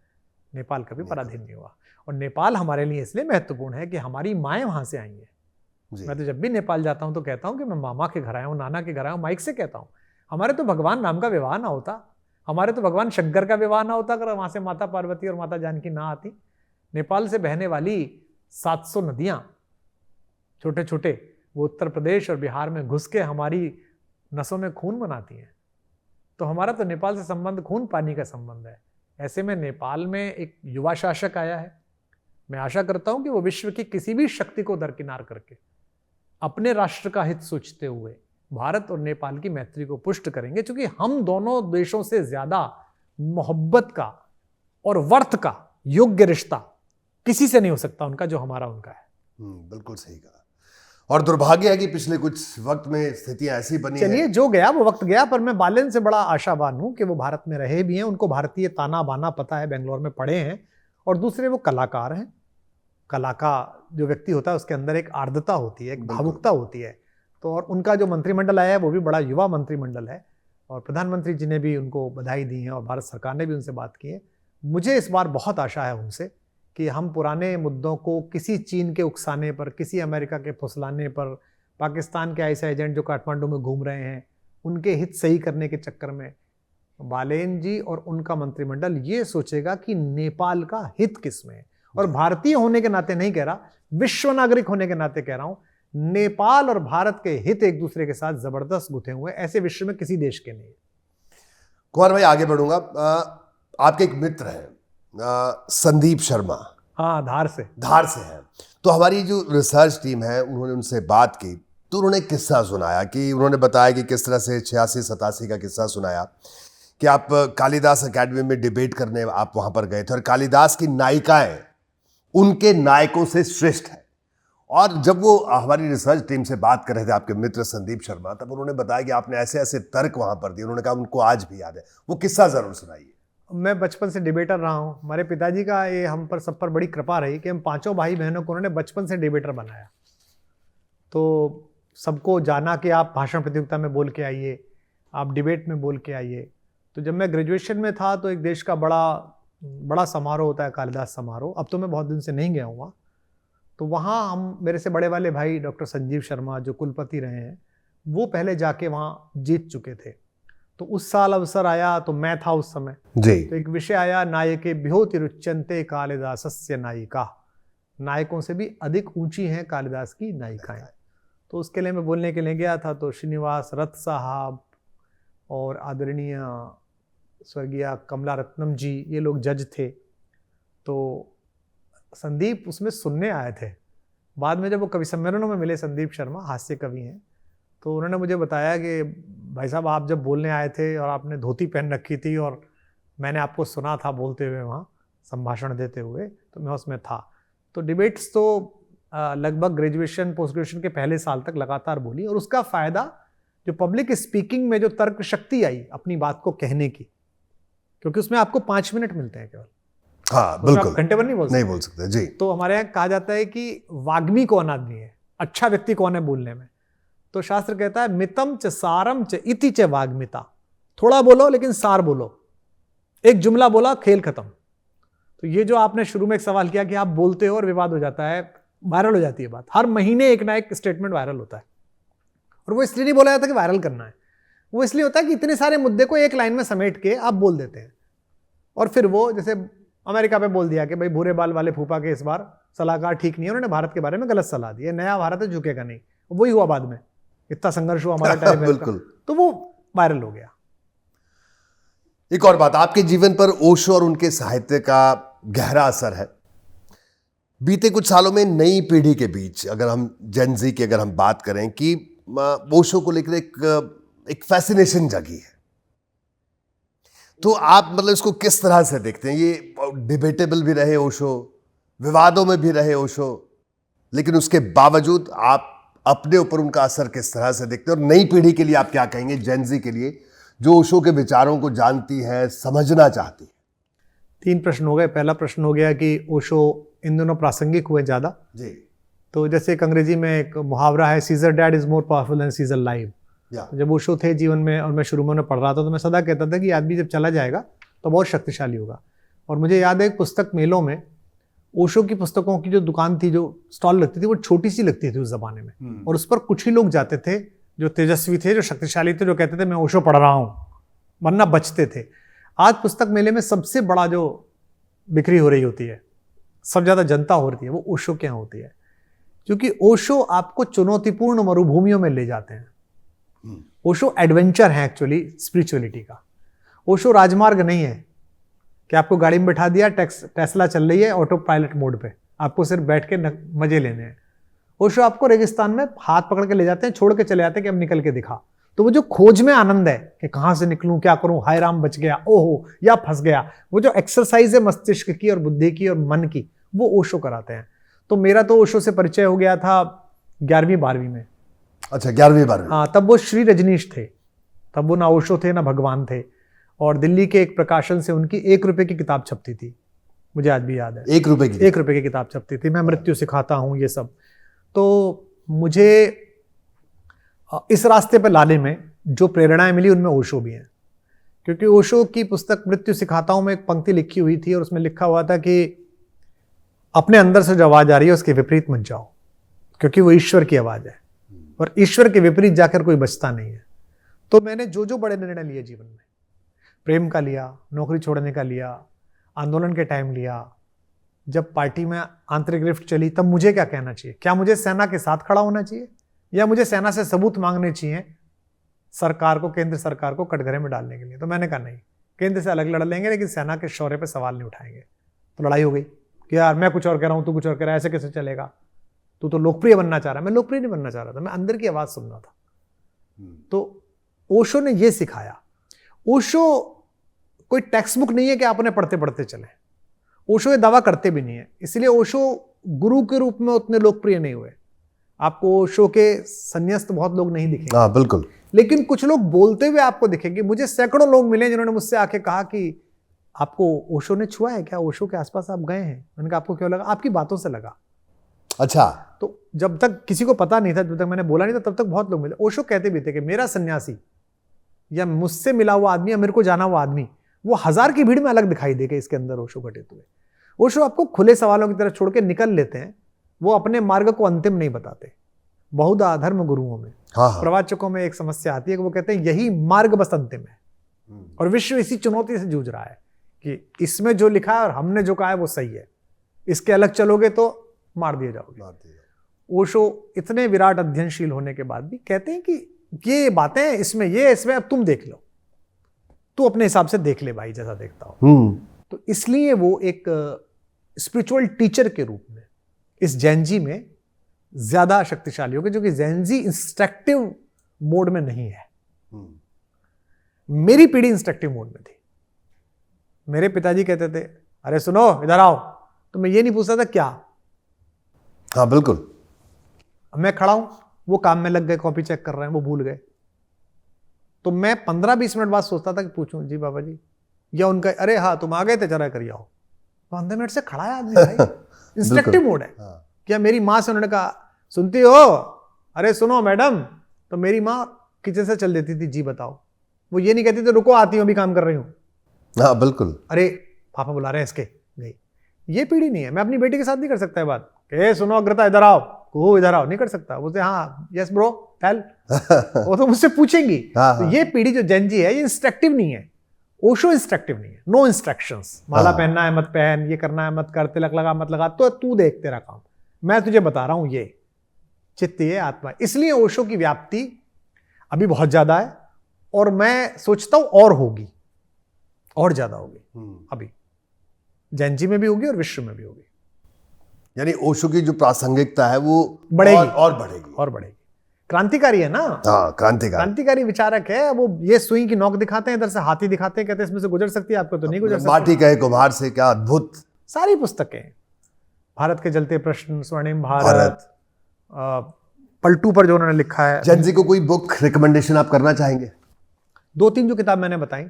नेपाल कभी पराधीन नहीं हुआ। और नेपाल हमारे लिए इसलिए महत्वपूर्ण है कि हमारी माएँ वहाँ से आई हैं। मैं तो जब भी नेपाल जाता हूँ तो कहता हूँ कि मैं मामा के घर आया हूँ, नाना के घर आया हूँ, माइक से कहता हूँ। हमारे तो भगवान नाम का विवाह ना होता, हमारे तो भगवान शंकर का विवाह ना होता अगर वहाँ से माता पार्वती और माता जानकी ना आती। नेपाल से बहने वाली 700 नदियाँ छोटे छोटे वो उत्तर प्रदेश और बिहार में घुस के हमारी नसों में खून बनाती हैं। तो हमारा तो नेपाल से संबंध खून पानी का संबंध है। ऐसे में नेपाल में एक युवा शासक आया है। मैं आशा करता हूं कि वो विश्व की किसी भी शक्ति को दरकिनार करके अपने राष्ट्र का हित सोचते हुए भारत और नेपाल की मैत्री को पुष्ट करेंगे, क्योंकि हम दोनों देशों से ज्यादा मोहब्बत का और वर्थ का योग्य रिश्ता किसी से नहीं हो सकता उनका जो हमारा उनका है। बिल्कुल सही कहा। और दुर्भाग्य है कि पिछले कुछ वक्त में स्थितियां ऐसी बनी हैं। चलिए, जो गया वो वक्त गया, पर मैं बालेन से बड़ा आशावान हूं कि वो भारत में रहे भी हैं, उनको भारतीय ताना बाना पता है, बेंगलोर में पढ़े हैं। और दूसरे वो कलाकार हैं। कला का जो व्यक्ति होता है उसके अंदर एक आर्द्रता होती है, एक भावुकता होती है। तो और उनका जो मंत्रिमंडल आया है वो भी बड़ा युवा मंत्रिमंडल है और प्रधानमंत्री जी ने भी उनको बधाई दी है और भारत सरकार ने भी उनसे बात की है। मुझे इस बार बहुत आशा है उनसे कि हम पुराने मुद्दों को किसी चीन के उकसाने पर, किसी अमेरिका के फुसलाने पर, पाकिस्तान के ऐसे एजेंट जो काठमांडू में घूम रहे हैं उनके हित सही करने के चक्कर में बालेन जी और उनका मंत्रिमंडल ये सोचेगा कि नेपाल का हित किसमें है। और भारतीय होने के नाते नहीं कह रहा, विश्व नागरिक होने के नाते कह रहा हूं, नेपाल और भारत के हित एक दूसरे के साथ जबरदस्त गुथे हुए, ऐसे विश्व में किसी देश के नहीं। कुमार भाई, आगे बढ़ूंगा। आपके एक मित्र हैं संदीप शर्मा। हाँ, धार से है। तो हमारी जो रिसर्च टीम है उन्होंने उनसे बात की तो उन्होंने किस्सा सुनाया कि उन्होंने बताया कि किस तरह से 86-87 का किस्सा सुनाया कि आप कालिदास अकेडमी में डिबेट करने आप वहां पर गए थे और कालिदास की नायिकाएं उनके नायकों से श्रेष्ठ है। और जब वो हमारी रिसर्च टीम से बात कर रहे थे आपके मित्र संदीप शर्मा, तब उन्होंने बताया कि आपने ऐसे ऐसे तर्क वहां पर दिए। उन्होंने कहा उनको आज भी याद है। वो किस्सा जरूर सुनाइए। मैं बचपन से डिबेटर रहा हूँ। हमारे पिताजी का ये हम पर सब पर बड़ी कृपा रही कि हम पांचों भाई बहनों को उन्होंने बचपन से डिबेटर बनाया। तो सबको जाना कि आप भाषण प्रतियोगिता में बोल के आइए, आप डिबेट में बोल के आइए। तो जब मैं ग्रेजुएशन में था तो एक देश का बड़ा समारोह होता है, कालिदास समारोह। अब तो मैं बहुत दिन से नहीं गया हूँ वहाँ। तो वहाँ हम, मेरे से बड़े वाले भाई डॉक्टर संजीव शर्मा जो कुलपति रहे हैं, वो पहले जाके वहाँ जीत चुके थे। तो उस साल अवसर आया, तो मैं था उस समय जी। तो एक विषय आया, नायके बिहोतिरुच्यन्ते कालिदासस्य नायिका। नायकों से भी अधिक ऊंची हैं कालिदास की नायिकाएं। तो उसके लिए मैं बोलने के लिए गया था। तो श्रीनिवास रथ साहब और आदरणीय स्वर्गीय कमला रत्नम जी, ये लोग जज थे। तो संदीप उसमें सुनने आए थे। बाद में जब वो कवि सम्मेलनों में मिले, संदीप शर्मा हास्य कवि हैं, तो उन्होंने मुझे बताया कि भाई साहब, आप जब बोलने आए थे और आपने धोती पहन रखी थी और मैंने आपको सुना था बोलते हुए वहाँ संभाषण देते हुए, तो मैं उसमें था। तो डिबेट्स तो लगभग ग्रेजुएशन पोस्ट ग्रेजुएशन के पहले साल तक लगातार बोली। और उसका फ़ायदा जो पब्लिक स्पीकिंग में जो तर्क शक्ति आई अपनी बात को कहने की, क्योंकि उसमें आपको 5 मिनट मिलते हैं केवल। हाँ, बिल्कुल। घंटे भर नहीं बोल सकते जी। तो हमारे यहाँ कहा जाता है कि वाग्मी कौन आदमी है, अच्छा व्यक्ति कौन है बोलने में। तो शास्त्र कहता है मितम च सारम च इति च वाग्मिता। थोड़ा बोलो लेकिन सार बोलो। एक जुमला बोला, खेल खत्म। तो ये जो आपने शुरू में एक सवाल किया कि आप बोलते हो और विवाद हो जाता है, वायरल हो जाती है बात। हर महीने एक ना एक स्टेटमेंट वायरल होता है। और वो इसलिए नहीं बोला जाता कि वायरल करना है, वो इसलिए होता है कि इतने सारे मुद्दे को एक लाइन में समेट के आप बोल देते हैं। और फिर वो जैसे अमेरिका पे बोल दिया कि भाई भूरे बाल वाले फूफा के इस बार सलाहकार ठीक नहीं है, उन्होंने भारत के बारे में गलत सलाह दी है, नया भारत है झुकेगा नहीं। वही हुआ बाद में, इतना संघर्ष हुआ हमारे टाइम में। बिल्कुल। तो वो वायरल हो गया। एक और बात, आपके जीवन पर ओशो और उनके साहित्य का गहरा असर है। बीते कुछ सालों में नई पीढ़ी के बीच, अगर हम जेन ज़ी की अगर हम बात करें, कि ओशो को लेकर एक फैसिनेशन जगी है। तो आप मतलब इसको किस तरह से देखते हैं? ये डिबेटेबल भी रहे ओशो, विवादों में भी रहे ओशो, लेकिन उसके बावजूद आप अपने ऊपर उनका असर किस तरह से देखते हैं, और नई पीढ़ी के लिए आप क्या कहेंगे, जेनजी के लिए, जो ओशो के विचारों को जानती है, समझना चाहती है? 3 प्रश्न हो गए। पहला प्रश्न हो गया कि ओशो इन दोनों प्रासंगिक हुए ज़्यादा। जी। तो जैसे एक अंग्रेजी में एक मुहावरा है, Caesar dead is more powerful than Caesar live. जब ओशो थे जीवन में और मैं शुरू में उन्हें पढ़ रहा था, तो मैं सदा कहता था कि आदमी जब चला जाएगा तो बहुत शक्तिशाली होगा। और मुझे याद है एक पुस्तक मेलों में ओशो की पुस्तकों की जो दुकान थी, जो स्टॉल लगती थी, वो छोटी सी लगती थी उस जमाने में, और उस पर कुछ ही लोग जाते थे जो तेजस्वी थे, जो शक्तिशाली थे, जो कहते थे मैं ओशो पढ़ रहा हूँ, वरना बचते थे। आज पुस्तक मेले में सबसे बड़ा जो बिक्री हो रही होती है, सब ज़्यादा जनता हो रही है, वो ओशो के यहाँ होती है, क्योंकि ओशो आपको चुनौतीपूर्ण मरुभूमियों में ले जाते हैं। ओशो एडवेंचर है एक्चुअली स्पिरिचुअलिटी का। ओशो राजमार्ग नहीं है कि आपको गाड़ी में बैठा दिया, टेस्ला चल रही है ऑटो पायलट मोड पे, आपको सिर्फ बैठ के मजे लेने हैं। ओशो आपको रेगिस्तान में हाथ पकड़ के ले जाते हैं, छोड़ के चले जाते हैं कि अब निकल के दिखा। तो वो जो खोज में आनंद है कि कहाँ से निकलूं, क्या करूं, हाय राम बच गया, ओहो या फंस गया, वो जो एक्सरसाइज है मस्तिष्क की और बुद्धि की और मन की, वो ओशो कराते हैं। तो मेरा तो ओशो से परिचय हो गया था 11वीं 12वीं में। अच्छा, 11वीं 12वीं। हाँ, तब वो श्री रजनीश थे, तब वो ना ओशो थे ना भगवान थे। और दिल्ली के एक प्रकाशन से उनकी 1 रुपए की किताब छपती थी, मुझे आज भी याद है। 1 रुपए की? 1 रुपए की किताब छपती थी, मैं मृत्यु सिखाता हूँ, ये सब। तो मुझे इस रास्ते पर लाने में जो प्रेरणाएं मिली, उनमें ओशो भी हैं। क्योंकि ओशो की पुस्तक मृत्यु सिखाता हूँ में एक पंक्ति लिखी हुई थी, और उसमें लिखा हुआ था कि अपने अंदर से जो आवाज आ रही है उसके विपरीत मत जाओ, क्योंकि वो ईश्वर की आवाज है, और ईश्वर के विपरीत जाकर कोई बचता नहीं है। तो मैंने जो जो बड़े निर्णय लिए जीवन में, प्रेम का लिया, नौकरी छोड़ने का लिया, आंदोलन के टाइम लिया, जब पार्टी में आंतरिक रिफ्ट चली, तब मुझे क्या कहना चाहिए? क्या मुझे सेना के साथ खड़ा होना चाहिए, या मुझे सेना से सबूत मांगने चाहिए सरकार को, केंद्र सरकार को कटघरे में डालने के लिए? तो मैंने कहा नहीं, केंद्र से अलग लड़ लेंगे, लेकिन सेना के शौर्य पे सवाल नहीं उठाएंगे। तो लड़ाई हो गई कि यार मैं कुछ और कह रहा हूँ, तू कुछ और कह रहा है, ऐसे कैसे चलेगा? तू तो लोकप्रिय बनना चाह रहा है। मैं लोकप्रिय नहीं बनना चाह रहा था, मैं अंदर की आवाज सुन रहा था। तो ओशो ने ये सिखाया। ओशो कोई टेक्स्ट बुक नहीं है कि आप उन्हें पढ़ते पढ़ते चले। ओशो ये दावा करते भी नहीं है, इसलिए ओशो गुरु के रूप में उतने लोकप्रिय नहीं हुए। आपको ओशो के संन्यास्त बहुत लोग नहीं दिखेंगे। हाँ, बिल्कुल। लेकिन कुछ लोग बोलते हुए आपको दिखेंगे। मुझे सैकड़ों लोग मिले जिन्होंने मुझसे आके कहा कि आपको ओशो ने छुआ है क्या, ओशो के आसपास आप गए हैं? मैंने कहा आपको क्यों लगा? आपकी बातों से लगा। अच्छा। तो जब तक किसी को पता नहीं था, जब तक मैंने बोला नहीं था, तब तक बहुत लोग मिले। ओशो कहते भी थे कि मेरा सन्यासी या मुझसे मिला हुआ आदमी या मेरे को जाना हुआ आदमी, वो 1000 की भीड़ में अलग दिखाई देगा इसके अंदर ओशो घटित हुए। ओशो आपको खुले सवालों की तरफ छोड़ के निकल लेते हैं, वो अपने मार्ग को अंतिम नहीं बताते। बहुधा धर्म गुरुओं में, प्रवाचकों में एक समस्या आती है कि वो कहते हैं यही मार्ग बस अंतिम है, और विश्व इसी चुनौती से जूझ रहा है कि इसमें जो लिखा है और हमने जो कहा है वो सही है, इसके अलग चलोगे तो मार दिए जाओगे। ओशो इतने विराट अध्ययनशील होने के बाद भी कहते हैं कि ये बातें इसमें, ये इसमें, अब तुम देख लो, तू अपने हिसाब से देख ले भाई, जैसा देखता हो। तो इसलिए वो एक स्पिरिचुअल टीचर के रूप में इस जैनजी में ज्यादा शक्तिशाली हो गए, जो कि जैनजी इंस्ट्रक्टिव मोड में नहीं है। मेरी पीढ़ी इंस्ट्रक्टिव मोड में थी। मेरे पिताजी कहते थे अरे सुनो इधर आओ, तो मैं ये नहीं पूछता था क्या। हाँ बिल्कुल। मैं खड़ा हूं, वो काम में लग गए, कॉपी चेक कर रहे हैं, वो भूल गए, तो मैं 15-20 मिनट बाद सोचता था कि पूछूं जी बाबा जी, या उनका अरे हाँ तुम आ गए थे जरा करिए आओ। 15 मिनट से खड़ा है आदमी भाई। इंस्ट्रक्टिव मोड है। हाँ। क्या मेरी माँ से उन्होंने कहा सुनती हो, अरे सुनो मैडम, तो मेरी माँ किचन से चल देती थी जी बताओ। वो ये नहीं कहती थी रुको आती हूँ अभी काम कर रही हूँ। हाँ बिल्कुल। अरे पापा बुला रहे हैं इसके, नहीं, ये पीढ़ी नहीं है। मैं अपनी बेटी के साथ नहीं कर सकता है बात कि सुनो अग्रता इधर आओ, को इधर आओ, नहीं कर सकता। बोलते हाँ यस ब्रो टेल, वो तो मुझसे पूछेंगी। हाँ, तो ये पीढ़ी जो जेनजी है ये इंस्ट्रक्टिव नहीं है। ओशो इंस्ट्रक्टिव नहीं है, नो इंस्ट्रक्शंस। माला पहनना है मत पहन, ये करना है मत कर, तिलक लगा मत लगा, तो तू देख तेरा काम, मैं तुझे बता रहा हूं ये चित्त ये आत्मा। इसलिए ओशो की व्याप्ति अभी बहुत ज्यादा है, और मैं सोचता हूं और होगी, और ज्यादा होगी। अभी जैनजी में भी होगी और विश्व में भी होगी। यानी ओशो की जो प्रासंगिकता है वो बढ़ेगी और बढ़ेगी और बढ़ेगी। क्रांतिकारी है ना। हाँ, क्रांतिकारी विचारक है वो। ये सुई की नोक दिखाते हैं, इधर से हाथी दिखाते हैं, कहते हैं इसमें से गुजर सकती है, आपको तो नहीं गुजर सकती। माटी कहे कुम्हार से, क्या अद्भुत सारी पुस्तकें। भारत के जलते प्रश्न, स्वर्णिम भारत, पलटू पर जो उन्होंने लिखा है। जेनजी को कोई बुक रिकमेंडेशन आप करना चाहेंगे? 2-3 जो किताब मैंने बताई,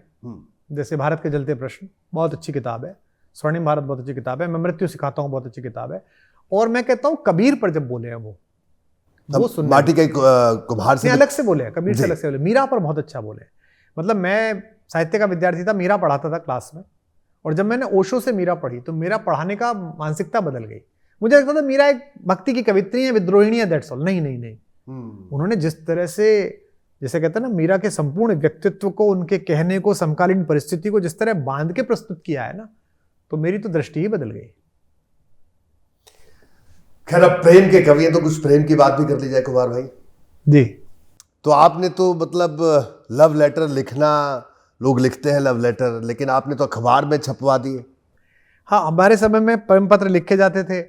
जैसे भारत के जलते प्रश्न बहुत अच्छी किताब है, स्वर्णिम भारत बहुत अच्छी किताब है, मैं मृत्यु सिखाता हूँ बहुत अच्छी किताब है, और मैं कहता हूँ कबीर पर जब बोले हैं वो सुन माटी के कुम्हार से अलग से बोले हैं, कबीर से अलग से बोले, मीरा पर बहुत अच्छा बोले। मतलब मैं साहित्य का विद्यार्थी था, मीरा पढ़ाता था क्लास में, और जब मैंने ओशो से मीरा पढ़ी तो मेरा पढ़ाने का मानसिकता बदल गई। मुझे लगता था मीरा एक भक्ति की कवित्री है, विद्रोहिणी है, दैट्स ऑल। नहीं, उन्होंने जिस तरह से, जैसे कहते हैं ना, मीरा के संपूर्ण व्यक्तित्व को, उनके कहने को, समकालीन परिस्थिति को जिस तरह बांध के प्रस्तुत किया है ना, तो मेरी तो दृष्टि ही बदल गई। खैर, अब प्रेम के कवि हैं तो कुछ प्रेम की बात भी कर ली जाए कुमार भाई जी। तो आपने तो मतलब लव लेटर लिखना, लोग लिखते हैं लव लेटर, लेकिन आपने तो अखबार में छपवा दिए। हाँ, हमारे समय में प्रेम पत्र लिखे जाते थे,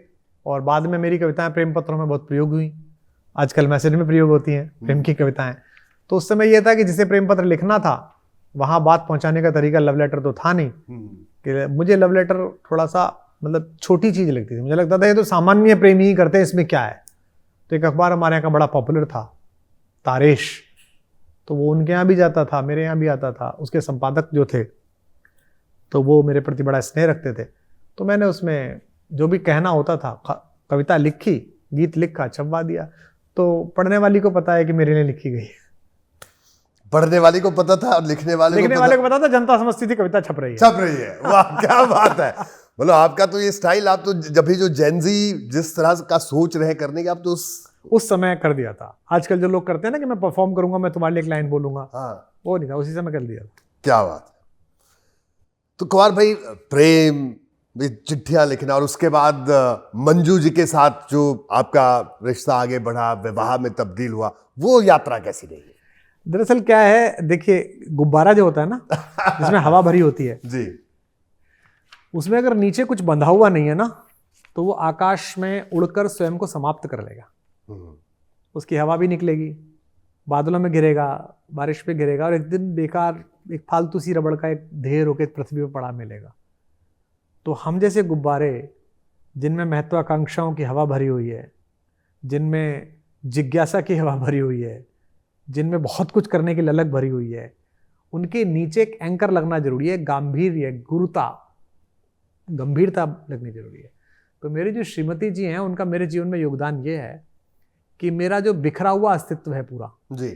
और बाद में मेरी कविताएं प्रेम पत्रों में बहुत प्रयोग हुई। आजकल मैसेज में प्रयोग होती हैं प्रेम की कविताएं। तो उस समय यह था कि जिसे प्रेम पत्र लिखना था, वहां बात पहुंचाने का तरीका लव लेटर तो था नहीं। कि मुझे लव लेटर थोड़ा सा मतलब छोटी चीज लगती थी। मुझे लगता था ये तो सामान्य प्रेमी ही करते हैं, इसमें क्या है। तो एक अखबार हमारे यहाँ का बड़ा पॉपुलर था, तारेश, तो वो उनके यहाँ भी जाता था, मेरे यहाँ भी आता था। उसके संपादक जो थे तो वो मेरे प्रति बड़ा स्नेह रखते थे, तो मैंने उसमें जो भी कहना होता था, कविता लिखी, गीत लिखा, छपवा दिया। तो पढ़ने वाली को पता है कि मेरे लिए लिखी गई। पढ़ने वाली को पता था और लिखने वाले को पता था, जनता समझती थी कविता छप रही है। वाह, क्या बात है। मतलब आपका तो ये स्टाइल, आप तो जब भी जो जेनजी जिस तरह का सोच रहे करने के, आप तो उस समय कर दिया था। आजकल जो लोग करते हैं ना कि मैं परफॉर्म करूंगा, मैं तुम्हारे लिए एक लाइन बोलूंगा, हाँ, वो नहीं था, उसी समय कर दिया था। क्या बात है। तो कुमार भाई, प्रेम, चिट्ठियां लिखना, और उसके बाद मंजू जी के साथ जो आपका रिश्ता आगे बढ़ा, विवाह में तब्दील हुआ, वो यात्रा कैसी रही? दरअसल क्या है, देखिए, गुब्बारा जो होता है ना, जिसमें हवा भरी होती है जी, उसमें अगर नीचे कुछ बंधा हुआ नहीं है ना, तो वो आकाश में उड़कर स्वयं को समाप्त कर लेगा। उसकी हवा भी निकलेगी, बादलों में गिरेगा, बारिश पे गिरेगा, और एक दिन बेकार एक फालतू सी रबड़ का एक ढेर होकर पृथ्वी पर पड़ा मिलेगा। तो हम जैसे गुब्बारे, जिनमें महत्वाकांक्षाओं की हवा भरी हुई है, जिनमें जिज्ञासा की हवा भरी हुई है, जिनमें बहुत कुछ करने की ललक भरी हुई है, उनके नीचे एक एंकर लगना जरूरी है, गांभीर्य, गुरुता, गंभीरता लगनी जरूरी है। तो मेरी जो श्रीमती जी हैं, उनका मेरे जीवन में योगदान ये है कि मेरा जो बिखरा हुआ अस्तित्व है पूरा जी,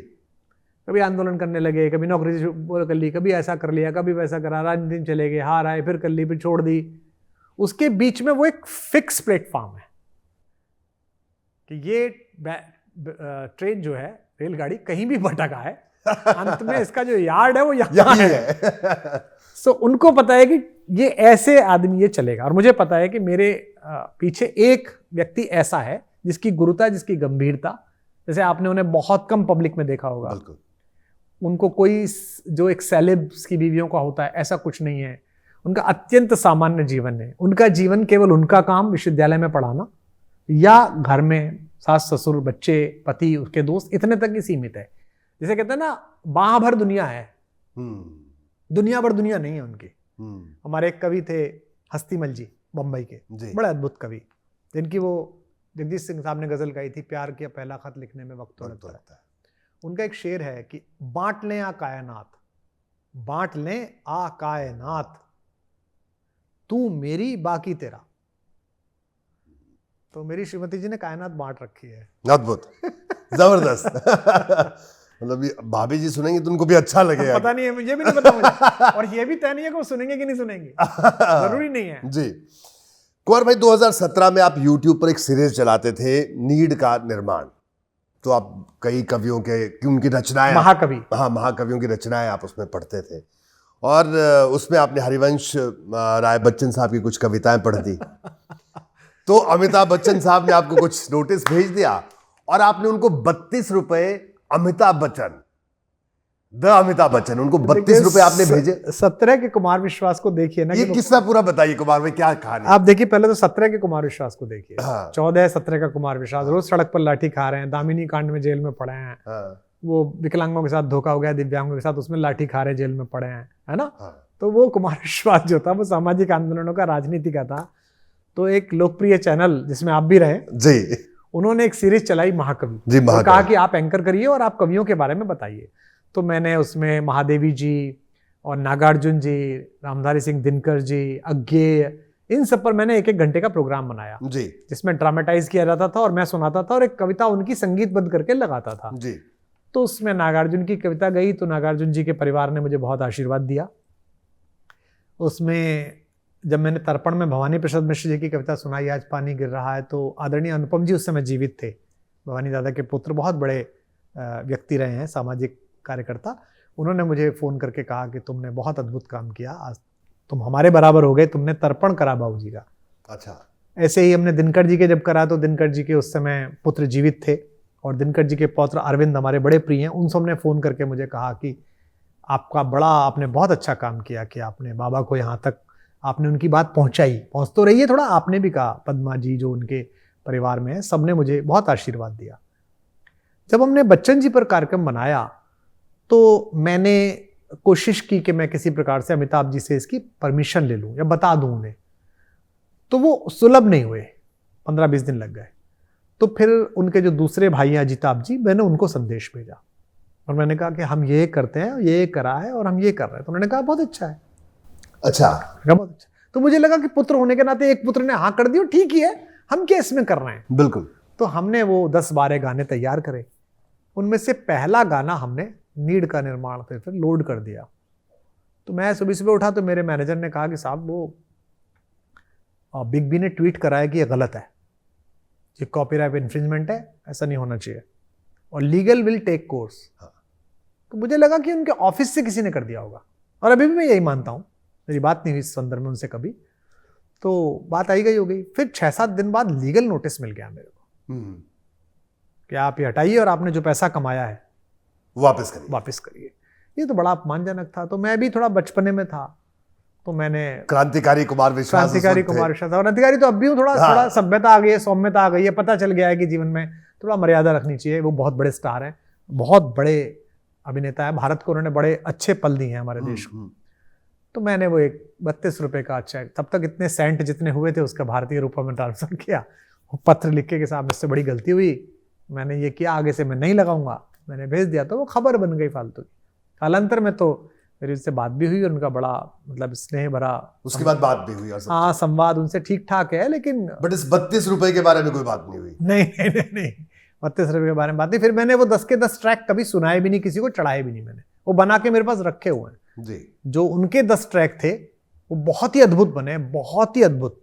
कभी आंदोलन करने लगे, कभी नौकरी कर ली, कभी ऐसा कर लिया, कभी वैसा करा, राजनीति में चले गए, हार आए, फिर कर ली, फिर छोड़ दी, उसके बीच में वो एक फिक्स प्लेटफॉर्म है कि ये ट्रेन जो है, रेलगाड़ी कहीं भी भटका है, अंत में इसका जो यार्ड है वो यहाँ है। सो उनको पता है कि ये ऐसे आदमी ये चलेगा, और मुझे पता है कि मेरे पीछे एक व्यक्ति ऐसा है जिसकी गुरुता, जिसकी गंभीरता, जैसे आपने उन्हें बहुत कम पब्लिक में देखा होगा। बिल्कुल। उनको कोई जो एक सेलेब्स की बीवियों का होता है, ऐसा कुछ नहीं है। उनका अत्यंत सामान्य जीवन है। उनका जीवन केवल उनका काम विश्वविद्यालय में पढ़ाना या घर में सास ससुर, बच्चे, पति, उसके दोस्त, इतने तक ही सीमित है। जैसे कहते हैं ना, बाह भर दुनिया है, दुनिया भर दुनिया नहीं है उनकी। हमारे एक कवि थे हस्तीमल जी, बम्बई के, बड़े अद्भुत कवि, जिनकी वो जगदीश सिंह साहब ने गजल गाई थी, प्यार किया पहला खत लिखने में वक्त तो लगता है। उनका एक शेर है कि बांट लें आ कायनात, बांट लें आ कायनात, तू मेरी बाकी तेरा। तो मेरी श्रीमती जी ने कायनात बांट रखी है। अद्भुत, जबरदस्त। मतलब भाभी जी सुनेंगे तो उनको भी अच्छा लगेगा। पता नहीं है, मुझे भी नहीं पता मुझे। और ये भी तय नहीं है कि वो सुनेंगे कि नहीं सुनेंगे, जरूरी नहीं है जी। कुंवर भाई, 2017 में आप YouTube पर एक सीरीज चलाते थे, नीड का निर्माण। तो आप कई कवियों के, उनकी रचनाएं, महाकवि, हाँ, महाकवियों की रचनाएं आप उसमें पढ़ते थे, और उसमें आपने हरिवंश राय बच्चन साहब की कुछ कविताएं पढ़ दी। तो अमिताभ बच्चन साहब ने आपको कुछ नोटिस भेज दिया, और आपने उनको 32 रुपए, अमिताभ बच्चन, द अमिताभ बच्चन, उनको 32 रुपए आपने भेजे। 17 के कुमार विश्वास को देखिए ना, ये किस्सा पूरा बताइए कुमार भाई, क्या कहानी? आप देखिए, पहले तो 17 के कुमार विश्वास को देखिए। हाँ। 14-17 का कुमार विश्वास रोज सड़क पर लाठी खा रहे हैं, दामिनी कांड में जेल में पड़े हैं। हाँ। वो विकलांगों के साथ धोखा हो गया, दिव्यांगों के साथ, उसमें लाठी खा रहे, जेल में पड़े हैं, है ना। हाँ। तो वो कुमार विश्वास जो था वो सामाजिक आंदोलनों का, राजनीति का था। तो एक लोकप्रिय चैनल जिसमें आप भी रहे, जी उन्होंने एक सीरीज चलाई महाकवि जी, और महाकवि। कहा कि आप एंकर करिए और आप कवियों के बारे में बताइए। तो मैंने उसमें महादेवी जी और नागार्जुन जी, रामधारी सिंह दिनकर जी, अज्ञेय, इन सब पर मैंने 1-1 घंटे का प्रोग्राम बनाया जी जिसमें ड्रामेटाइज किया जाता था और मैं सुनाता था और एक कविता उनकी संगीतबद्ध करके लगाता था। जी तो उसमें नागार्जुन की कविता गई तो नागार्जुन जी के परिवार ने मुझे बहुत आशीर्वाद दिया। उसमें जब मैंने तर्पण में भवानी प्रसाद मिश्र जी की कविता सुनाई, आज पानी गिर रहा है, तो आदरणीय अनुपम जी उस समय जीवित थे, भवानी दादा के पुत्र, बहुत बड़े व्यक्ति रहे हैं, सामाजिक कार्यकर्ता। उन्होंने मुझे फ़ोन करके कहा कि तुमने बहुत अद्भुत काम किया, आज तुम हमारे बराबर हो गए, तुमने तर्पण करा बाबू जी का। अच्छा। ऐसे ही हमने दिनकर जी के जब करा तो दिनकर जी के उस समय पुत्र जीवित थे और दिनकर जी के पौत्र अरविंद हमारे बड़े प्रिय हैं। उन सब ने फ़ोन करके मुझे कहा कि आपने बहुत अच्छा काम किया कि आपने बाबा को यहाँ तक आपने उनकी बात पहुँचाई, पहुँच तो रही है थोड़ा, आपने भी कहा, पद्मा जी जो उनके परिवार में है, सब ने मुझे बहुत आशीर्वाद दिया। जब हमने बच्चन जी पर कार्यक्रम बनाया तो मैंने कोशिश की कि मैं किसी प्रकार से अमिताभ जी से इसकी परमिशन ले लूँ या बता दूँ उन्हें, तो वो सुलभ नहीं हुए, 15-20 दिन लग गए। तो फिर उनके जो दूसरे भाई हैं अजिताभ जी, मैंने उनको संदेश भेजा और मैंने कहा कि हम ये करते हैं, ये करा है और हम ये कर रहे हैं। तो उन्होंने कहा बहुत अच्छा है। अच्छा, बहुत अच्छा। तो मुझे लगा कि पुत्र होने के नाते एक पुत्र ने हाँ कर दी, ठीक ही है, हम क्या इसमें कर रहे हैं। बिल्कुल। तो हमने वो 10-12 गाने तैयार करे। उनमें से पहला गाना हमने नीड का निर्माण फिर लोड कर दिया। तो मैं सुबह सुबह उठा तो मेरे मैनेजर ने कहा कि साहब वो बिग बी ने ट्वीट करा है कि ये गलत है, ये कॉपीराइट इन्फ्रिंजमेंट है, ऐसा नहीं होना चाहिए और लीगल विल टेक कोर्स। तो मुझे लगा कि उनके ऑफिस से किसी ने कर दिया होगा और अभी भी मैं यही मानता हूँ, मेरी बात नहीं हुई इस संदर्भ में उनसे कभी, तो बात आई गई हो गई। फिर 6-7 दिन बाद लीगल नोटिस मिल गया मेरे को कि आप ये हटाइए और आपने जो पैसा कमाया है वापस करिए। ये तो बड़ा अपमानजनक था। तो मैं भी थोड़ा बचपने में था, तो मैंने क्रांतिकारी कुमार विश्वास और अधिकारी तो अब भी हूँ, थोड़ा सभ्यता आ गई है, सौम्यता आ गई है, पता चल गया है कि जीवन में थोड़ा मर्यादा रखनी चाहिए। वो बहुत बड़े स्टार हैं, बहुत बड़े अभिनेता है, भारत को उन्होंने बड़े अच्छे पल दिए हैं हमारे देश को। तो मैंने वो एक 32 रुपए का चेक, तब तक इतने सेंट जितने हुए थे उसका भारतीय रुपये में ट्रांसफर किया, वो पत्र लिख के साहब इससे बड़ी गलती हुई, मैंने ये किया, आगे से मैं नहीं लगाऊंगा, मैंने भेज दिया। तो वो खबर बन गई फालतू की। कालांतर में तो मेरी उससे बात भी हुई और उनका बड़ा मतलब स्नेह भरा उसके बाद बात भी हुई और सब। हाँ, संवाद उनसे ठीक ठाक है, लेकिन बट इस 32 रुपए के बारे में कोई बात नहीं हुई। नहीं 32 रुपए के बारे में बात नहीं। फिर मैंने वो 10 के 10 ट्रैक कभी सुनाए भी नहीं, किसी को चढ़ाए भी नहीं, मैंने वो बना के मेरे पास रखे हुए हैं जी। जो उनके 10 ट्रैक थे वो बहुत ही अद्भुत बने, बहुत ही अद्भुत।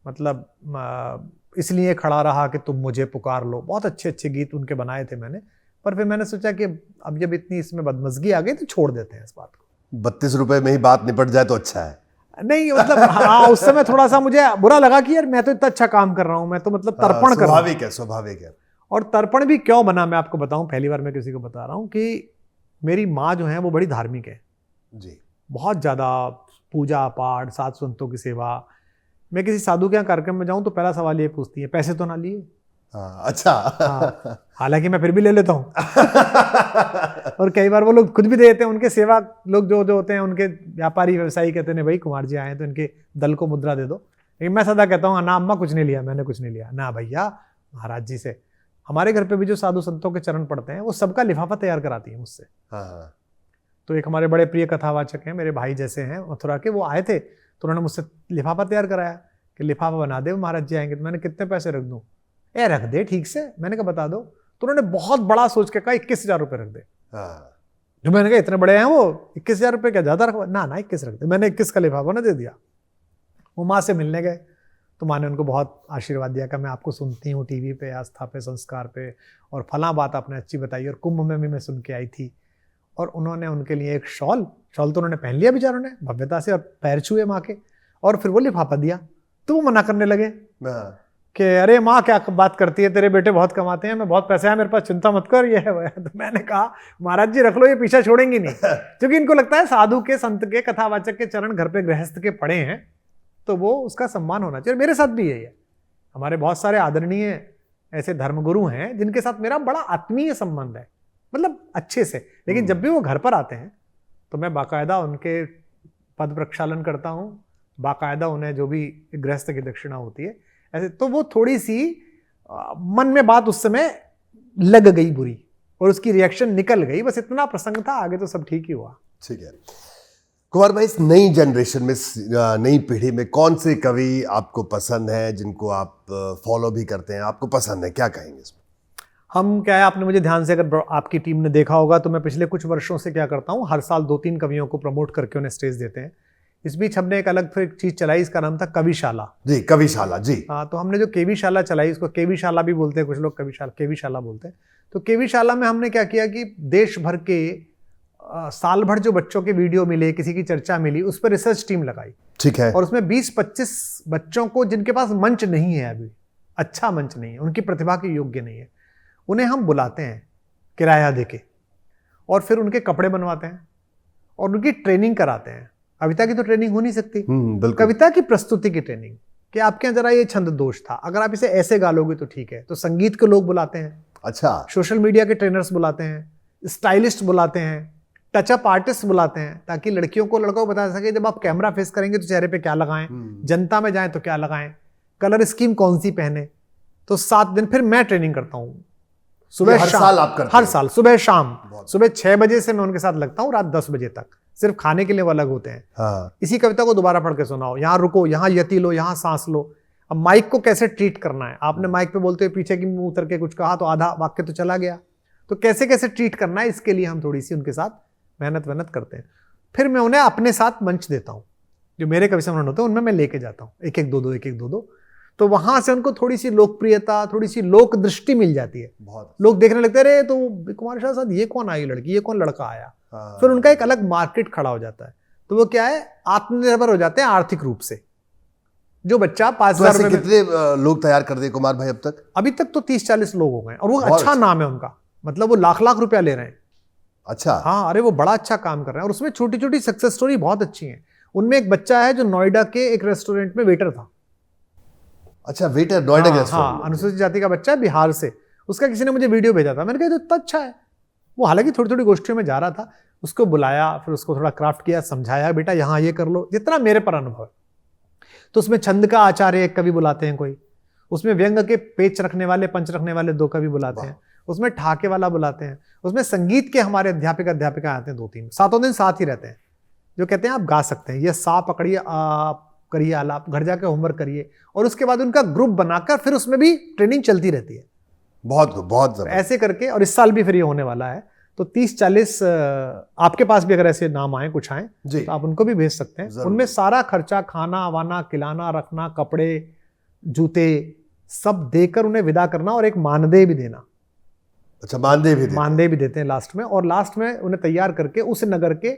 मतलब इसलिए खड़ा रहा कि तुम मुझे पुकार लो, बहुत अच्छे अच्छे गीत उनके बनाए थे मैंने। पर फिर मैंने सोचा कि अब जब इतनी इसमें बदमजगी आ गई तो छोड़ देते हैं इस बात को। 32 रुपए में ही बात निपट जाए तो अच्छा है। नहीं मतलब हाँ, उस समय थोड़ा सा मुझे बुरा लगा कि यार मैं तो इतना अच्छा काम कर रहा हूँ, मैं तो मतलब तर्पण कर रहा हूँ। स्वाभाविक है। और तर्पण भी क्यों बना मैं आपको बताऊं, पहली बार मैं किसी को बता रहा हूँ कि मेरी माँ जो है वो बड़ी धार्मिक है जी, बहुत ज़्यादा, पूजा पाठ, साधु संतों की सेवा। मैं किसी साधु के यहाँ कार्यक्रम में जाऊँ तो पहला सवाल ये पूछती है, पैसे तो ना लिए? अच्छा। हाँ, हालांकि मैं फिर भी ले लेता हूँ और कई बार वो लोग खुद भी दे देते हैं। उनके सेवा लोग जो होते हैं, उनके व्यापारी व्यवसायी कहते हैं भाई कुमार जी आए हैं तो इनके दल को मुद्रा दे दो। लेकिन मैं सदा कहता हूँ ना अम्मा कुछ नहीं लिया, मैंने कुछ नहीं लिया ना भैया, महाराज जी से। हमारे घर पे भी जो साधु संतों के चरण पड़ते हैं वो सबका लिफाफा तैयार कराती है मुझसे। तो एक हमारे बड़े प्रिय कथावाचक हैं, मेरे भाई जैसे हैं मथुरा के, वो आए थे तो उन्होंने मुझसे लिफाफा तैयार कराया कि लिफाफा बना दे, महाराज जी आएंगे। तो मैंने कितने पैसे रख दूं? रख दे ठीक से। मैंने कहा बता दो। तो उन्होंने बहुत बड़ा सोच के कहा 21,000 रुपये रख दे। जो मैंने कहा इतने बड़े हैं वो, 21,000 रुपये क्या ज्यादा रखवा? ना 21 रख दे। मैंने 21 का लिफाफा ना दे दिया। वो माँ से मिलने गए तो माँ ने उनको बहुत आशीर्वाद दिया कि मैं आपको सुनती हूँ टीवी पे, आस्था पे, संस्कार पे, और फला बात आपने अच्छी बताई, और कुंभ में भी मैं सुन के आई थी। और उन्होंने उनके लिए एक शॉल तो उन्होंने पहन लिया बेचारों ने भव्यता से, और पैर छुए माँ के, और फिर वो लिफाफा दिया। तो वो मना करने लगे कि अरे माँ क्या बात करती है, तेरे बेटे बहुत कमाते हैं, मैं बहुत पैसा है मेरे पास, चिंता मत कर, ये है। तो मैंने कहा महाराज जी रख लो, ये पीछा छोड़ेंगे नहीं। क्योंकि इनको लगता है साधु के, संत के, कथावाचक के चरण घर पे गृहस्थ के पड़े हैं तो वो उसका सम्मान होना चाहिए। मेरे साथ भी यही है। हमारे बहुत सारे आदरणीय ऐसे धर्मगुरु हैं जिनके साथ मेरा बड़ा आत्मीय संबंध है, मतलब अच्छे से। लेकिन जब भी वो घर पर आते हैं तो मैं बाकायदा उनके पद प्रक्षालन करता हूँ, बाकायदा उन्हें जो भी गृहस्थ की दक्षिणा होती है ऐसे, तो वो थोड़ी सी मन में बात उस समय लग गई बुरी और उसकी रिएक्शन निकल गई, बस इतना प्रसंग था, आगे तो सब ठीक ही हुआ। ठीक है कुमार भाई, इस नई जनरेशन में, नई पीढ़ी में कौन से कवि आपको पसंद है, जिनको आप फॉलो भी करते हैं, आपको पसंद है, क्या कहेंगे इसमें? हम क्या है, आपने मुझे ध्यान से, अगर आपकी टीम ने देखा होगा तो मैं पिछले कुछ वर्षों से क्या करता हूँ, हर साल 2-3 कवियों को प्रमोट करके उन्हें स्टेज देते हैं। इस बीच हमने एक अलग फिर चीज चलाई, इसका नाम था कविशाला। जी, कविशाला जी। हाँ, तो हमने जो केवीशाला चलाई, इसको केवीशाला भी बोलते हैं कुछ लोग, केवीशाला बोलते हैं। तो केवीशाला में हमने क्या किया कि देश भर के साल भर जो बच्चों के वीडियो मिले, किसी की चर्चा मिली, उस पर रिसर्च टीम लगाई। ठीक है। और उसमें 20-25 बच्चों को जिनके पास मंच नहीं है, अभी अच्छा मंच नहीं है, उनकी प्रतिभा के योग्य नहीं है, उन्हें हम बुलाते हैं किराया देके और फिर उनके कपड़े बनवाते हैं और उनकी ट्रेनिंग कराते हैं। कविता की तो ट्रेनिंग हो नहीं सकती, कविता की प्रस्तुति की ट्रेनिंग, कि आपके यहाँ जरा ये छंद दोष था, अगर आप इसे ऐसे गा लोगे तो ठीक है। तो संगीत के लोग बुलाते हैं, अच्छा, सोशल मीडिया के ट्रेनर्स बुलाते हैं, स्टाइलिस्ट बुलाते हैं, टचअप आर्टिस्ट बुलाते हैं, ताकि लड़कियों को लड़कों को बता सके जब आप कैमरा फेस करेंगे तो चेहरे पे क्या लगाएं, जनता में जाएं तो क्या लगाएं, कलर स्कीम कौन सी पहने। तो 7 दिन फिर मैं ट्रेनिंग करता हूँ, सुबह हर शाम, साल आप करते हैं? हर साल सुबह शाम, सुबह 6 बजे से मैं उनके साथ लगता हूँ, रात 10 बजे तक। सिर्फ खाने के लिए वो अलग होते हैं। हाँ। इसी कविता को दोबारा पढ़ के सुनाओ, यहाँ रुको, यहाँ यति लो, यहाँ सांस लो। अब माइक को कैसे ट्रीट करना है, आपने माइक पे बोलते हुए पीछे की मुंह उतर के कुछ कहा तो आधा वाक्य तो चला गया, तो कैसे कैसे ट्रीट करना है, इसके लिए हम थोड़ी सी उनके साथ मेहनत करते हैं। फिर मैं उन्हें अपने साथ मंच देता हूँ, जो मेरे कवि सम्मेलन होते हैं उनमें मैं लेके जाता हूँ, 1-1, 2-2, तो वहां से उनको थोड़ी सी लोकप्रियता, थोड़ी सी लोक दृष्टि मिल जाती है। लोग देखने लगते हैं, अरे तो कुमार शाह साहब ये कौन आई लड़की, ये कौन लड़का आया। फिर उनका एक अलग मार्केट खड़ा हो जाता है, तो वो क्या है, आत्मनिर्भर हो जाते हैं आर्थिक रूप से। जो बच्चा 5,000 रुपए, कितने लोग तैयार कर दिए कुमार भाई अब तक? अभी तक तो 30-40 लोग हो गए, और वो अच्छा नाम है उनका, मतलब वो लाख रुपया ले रहे हैं। अच्छा, हाँ, अरे वो बड़ा अच्छा काम कर रहे हैं, और उसमें छोटी छोटी सक्सेस स्टोरी बहुत अच्छी है। उनमें एक बच्चा है जो नोएडा के एक रेस्टोरेंट में वेटर था। अच्छा, वेटर नोएडा के रेस्टोरेंट? हाँ, अनुसूचित जाति का बच्चा है, बिहार से। उसका किसी ने मुझे वीडियो भेजा था, मैंने कहा तो इतना अच्छा है। वो हालांकि थोड़ी थोड़ी गोष्ठियों में जा रहा था, उसको बुलाया, फिर उसको थोड़ा क्राफ्ट किया, समझाया, बेटा यहाँ ये कर लो, जितना मेरे पर अनुभव है। तो उसमें छंद का आचार्य एक कवि बुलाते हैं कोई, उसमें व्यंग के पेच रखने वाले, पंच रखने वाले 2 कवि बुलाते हैं, उसमें ठाके वाला बुलाते हैं, उसमें संगीत के हमारे अध्यापिका आते हैं 2-3, 7 दिन साथ ही रहते हैं, जो कहते हैं आप गा सकते हैं, ये सा पकड़िए, आप करिए आलाप, घर जाके होमवर्क करिए, और उसके बाद उनका ग्रुप बनाकर फिर उसमें भी ट्रेनिंग चलती रहती है। बहुत ऐसे करके, और इस साल भी फिर ये होने वाला है। तो 30-40 आपके पास भी अगर ऐसे नाम आए, कुछ आए, तो आप उनको भी भेज सकते हैं। उनमें सारा खर्चा, खाना वाना, खिलाना, रखना, कपड़े, जूते सब देकर उन्हें विदा करना, और एक मानदेय भी देना। अच्छा, मानदेय भी देते हैं लास्ट में, और लास्ट में उन्हें तैयार करके उस नगर के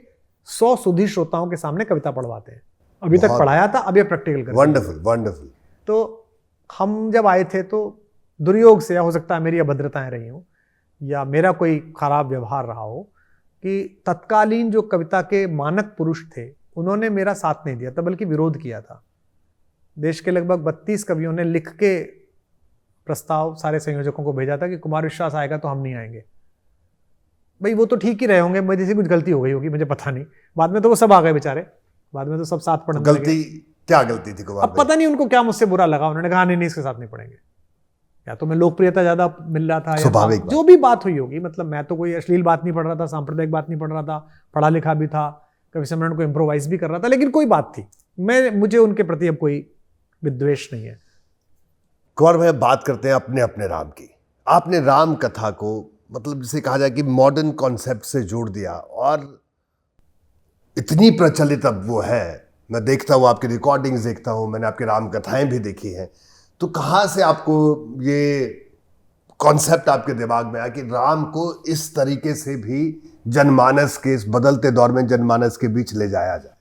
100 सुधी श्रोताओं के सामने कविता पढ़वाते हैं। अभी तक पढ़ाया था, अब ये प्रैक्टिकल करते हैं। वंडरफुल। तो हम जब आए थे तो दुर्योग से, या हो सकता है मेरी अभद्रताएं रही हूं, या मेरा कोई खराब व्यवहार रहा हो, कि तत्कालीन जो कविता के मानक पुरुष थे उन्होंने मेरा साथ नहीं दिया था, बल्कि विरोध किया था। देश के लगभग 32 कवियों ने लिख के प्रस्ताव सारे संयोजकों को भेजा था कि कुमार विश्वास आएगा तो हम नहीं आएंगे। भाई वो तो ठीक ही रहे होंगे, मेरे से कुछ गलती हो गई होगी, मुझे पता नहीं। बाद में तो वो सब आ गए बेचारे, बाद में तो सब साथ पढ़ने गलती क्या गलती थी कुमार? अब पता नहीं उनको क्या मुझसे बुरा लगा, उन्होंने कहा नहीं इसके साथ नहीं पढ़ेंगे, या तो मैं लोकप्रियता ज्यादा मिल रहा था, स्वाभाविक जो भी बात हुई होगी। मतलब मैं तो कोई अश्लील बात नहीं पढ़ रहा था, सांप्रदायिक बात नहीं पढ़ रहा था, पढ़ा लिखा भी था, कवि सम्मेलन को इम्प्रोवाइज भी कर रहा था, लेकिन कोई बात थी, मुझे उनके प्रति अब कोई विद्वेष नहीं है। कुमार भाई, बात करते हैं अपने अपने राम की। आपने राम कथा को, मतलब जिसे कहा जाए कि मॉडर्न कॉन्सेप्ट से जोड़ दिया, और इतनी प्रचलित अब वो है। मैं देखता हूँ, आपकी रिकॉर्डिंग्स देखता हूँ, मैंने आपकी राम कथाएं भी देखी हैं। तो कहाँ से आपको ये कॉन्सेप्ट आपके दिमाग में आया कि राम को इस तरीके से भी जनमानस के, इस बदलते दौर में जनमानस के बीच ले जाया जाए?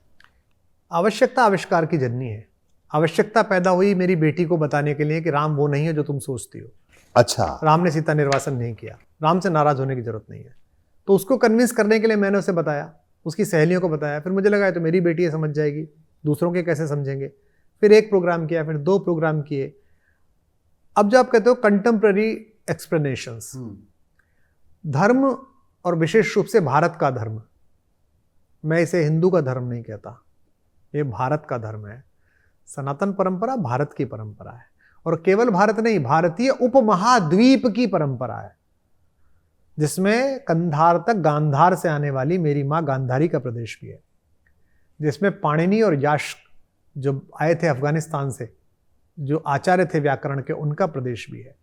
आवश्यकता आविष्कार की जननी है। आवश्यकता पैदा हुई मेरी बेटी को बताने के लिए कि राम वो नहीं है जो तुम सोचती हो। अच्छा, राम ने सीता निर्वासन नहीं किया, राम से नाराज होने की जरूरत नहीं है। तो उसको कन्विंस करने के लिए मैंने उसे बताया, उसकी सहेलियों को बताया। फिर मुझे लगा तो मेरी बेटी है, समझ जाएगी, दूसरों के कैसे समझेंगे। फिर 1 प्रोग्राम किया, फिर 2 प्रोग्राम किए। अब जो आप कहते हो कंटेम्प्ररी एक्सप्लेनेशंस, धर्म और विशेष रूप से भारत का धर्म, मैं इसे हिंदू का धर्म नहीं कहता, ये भारत का धर्म है। सनातन परंपरा भारत की परंपरा है, और केवल भारत नहीं, भारतीय उपमहाद्वीप की परंपरा है, जिसमें कंधार तक गांधार से आने वाली मेरी मां गांधारी का प्रदेश भी है, जिसमें पाणिनि और याश जो आए थे अफगानिस्तान से, जो आचार्य थे व्याकरण के, उनका प्रदेश भी है,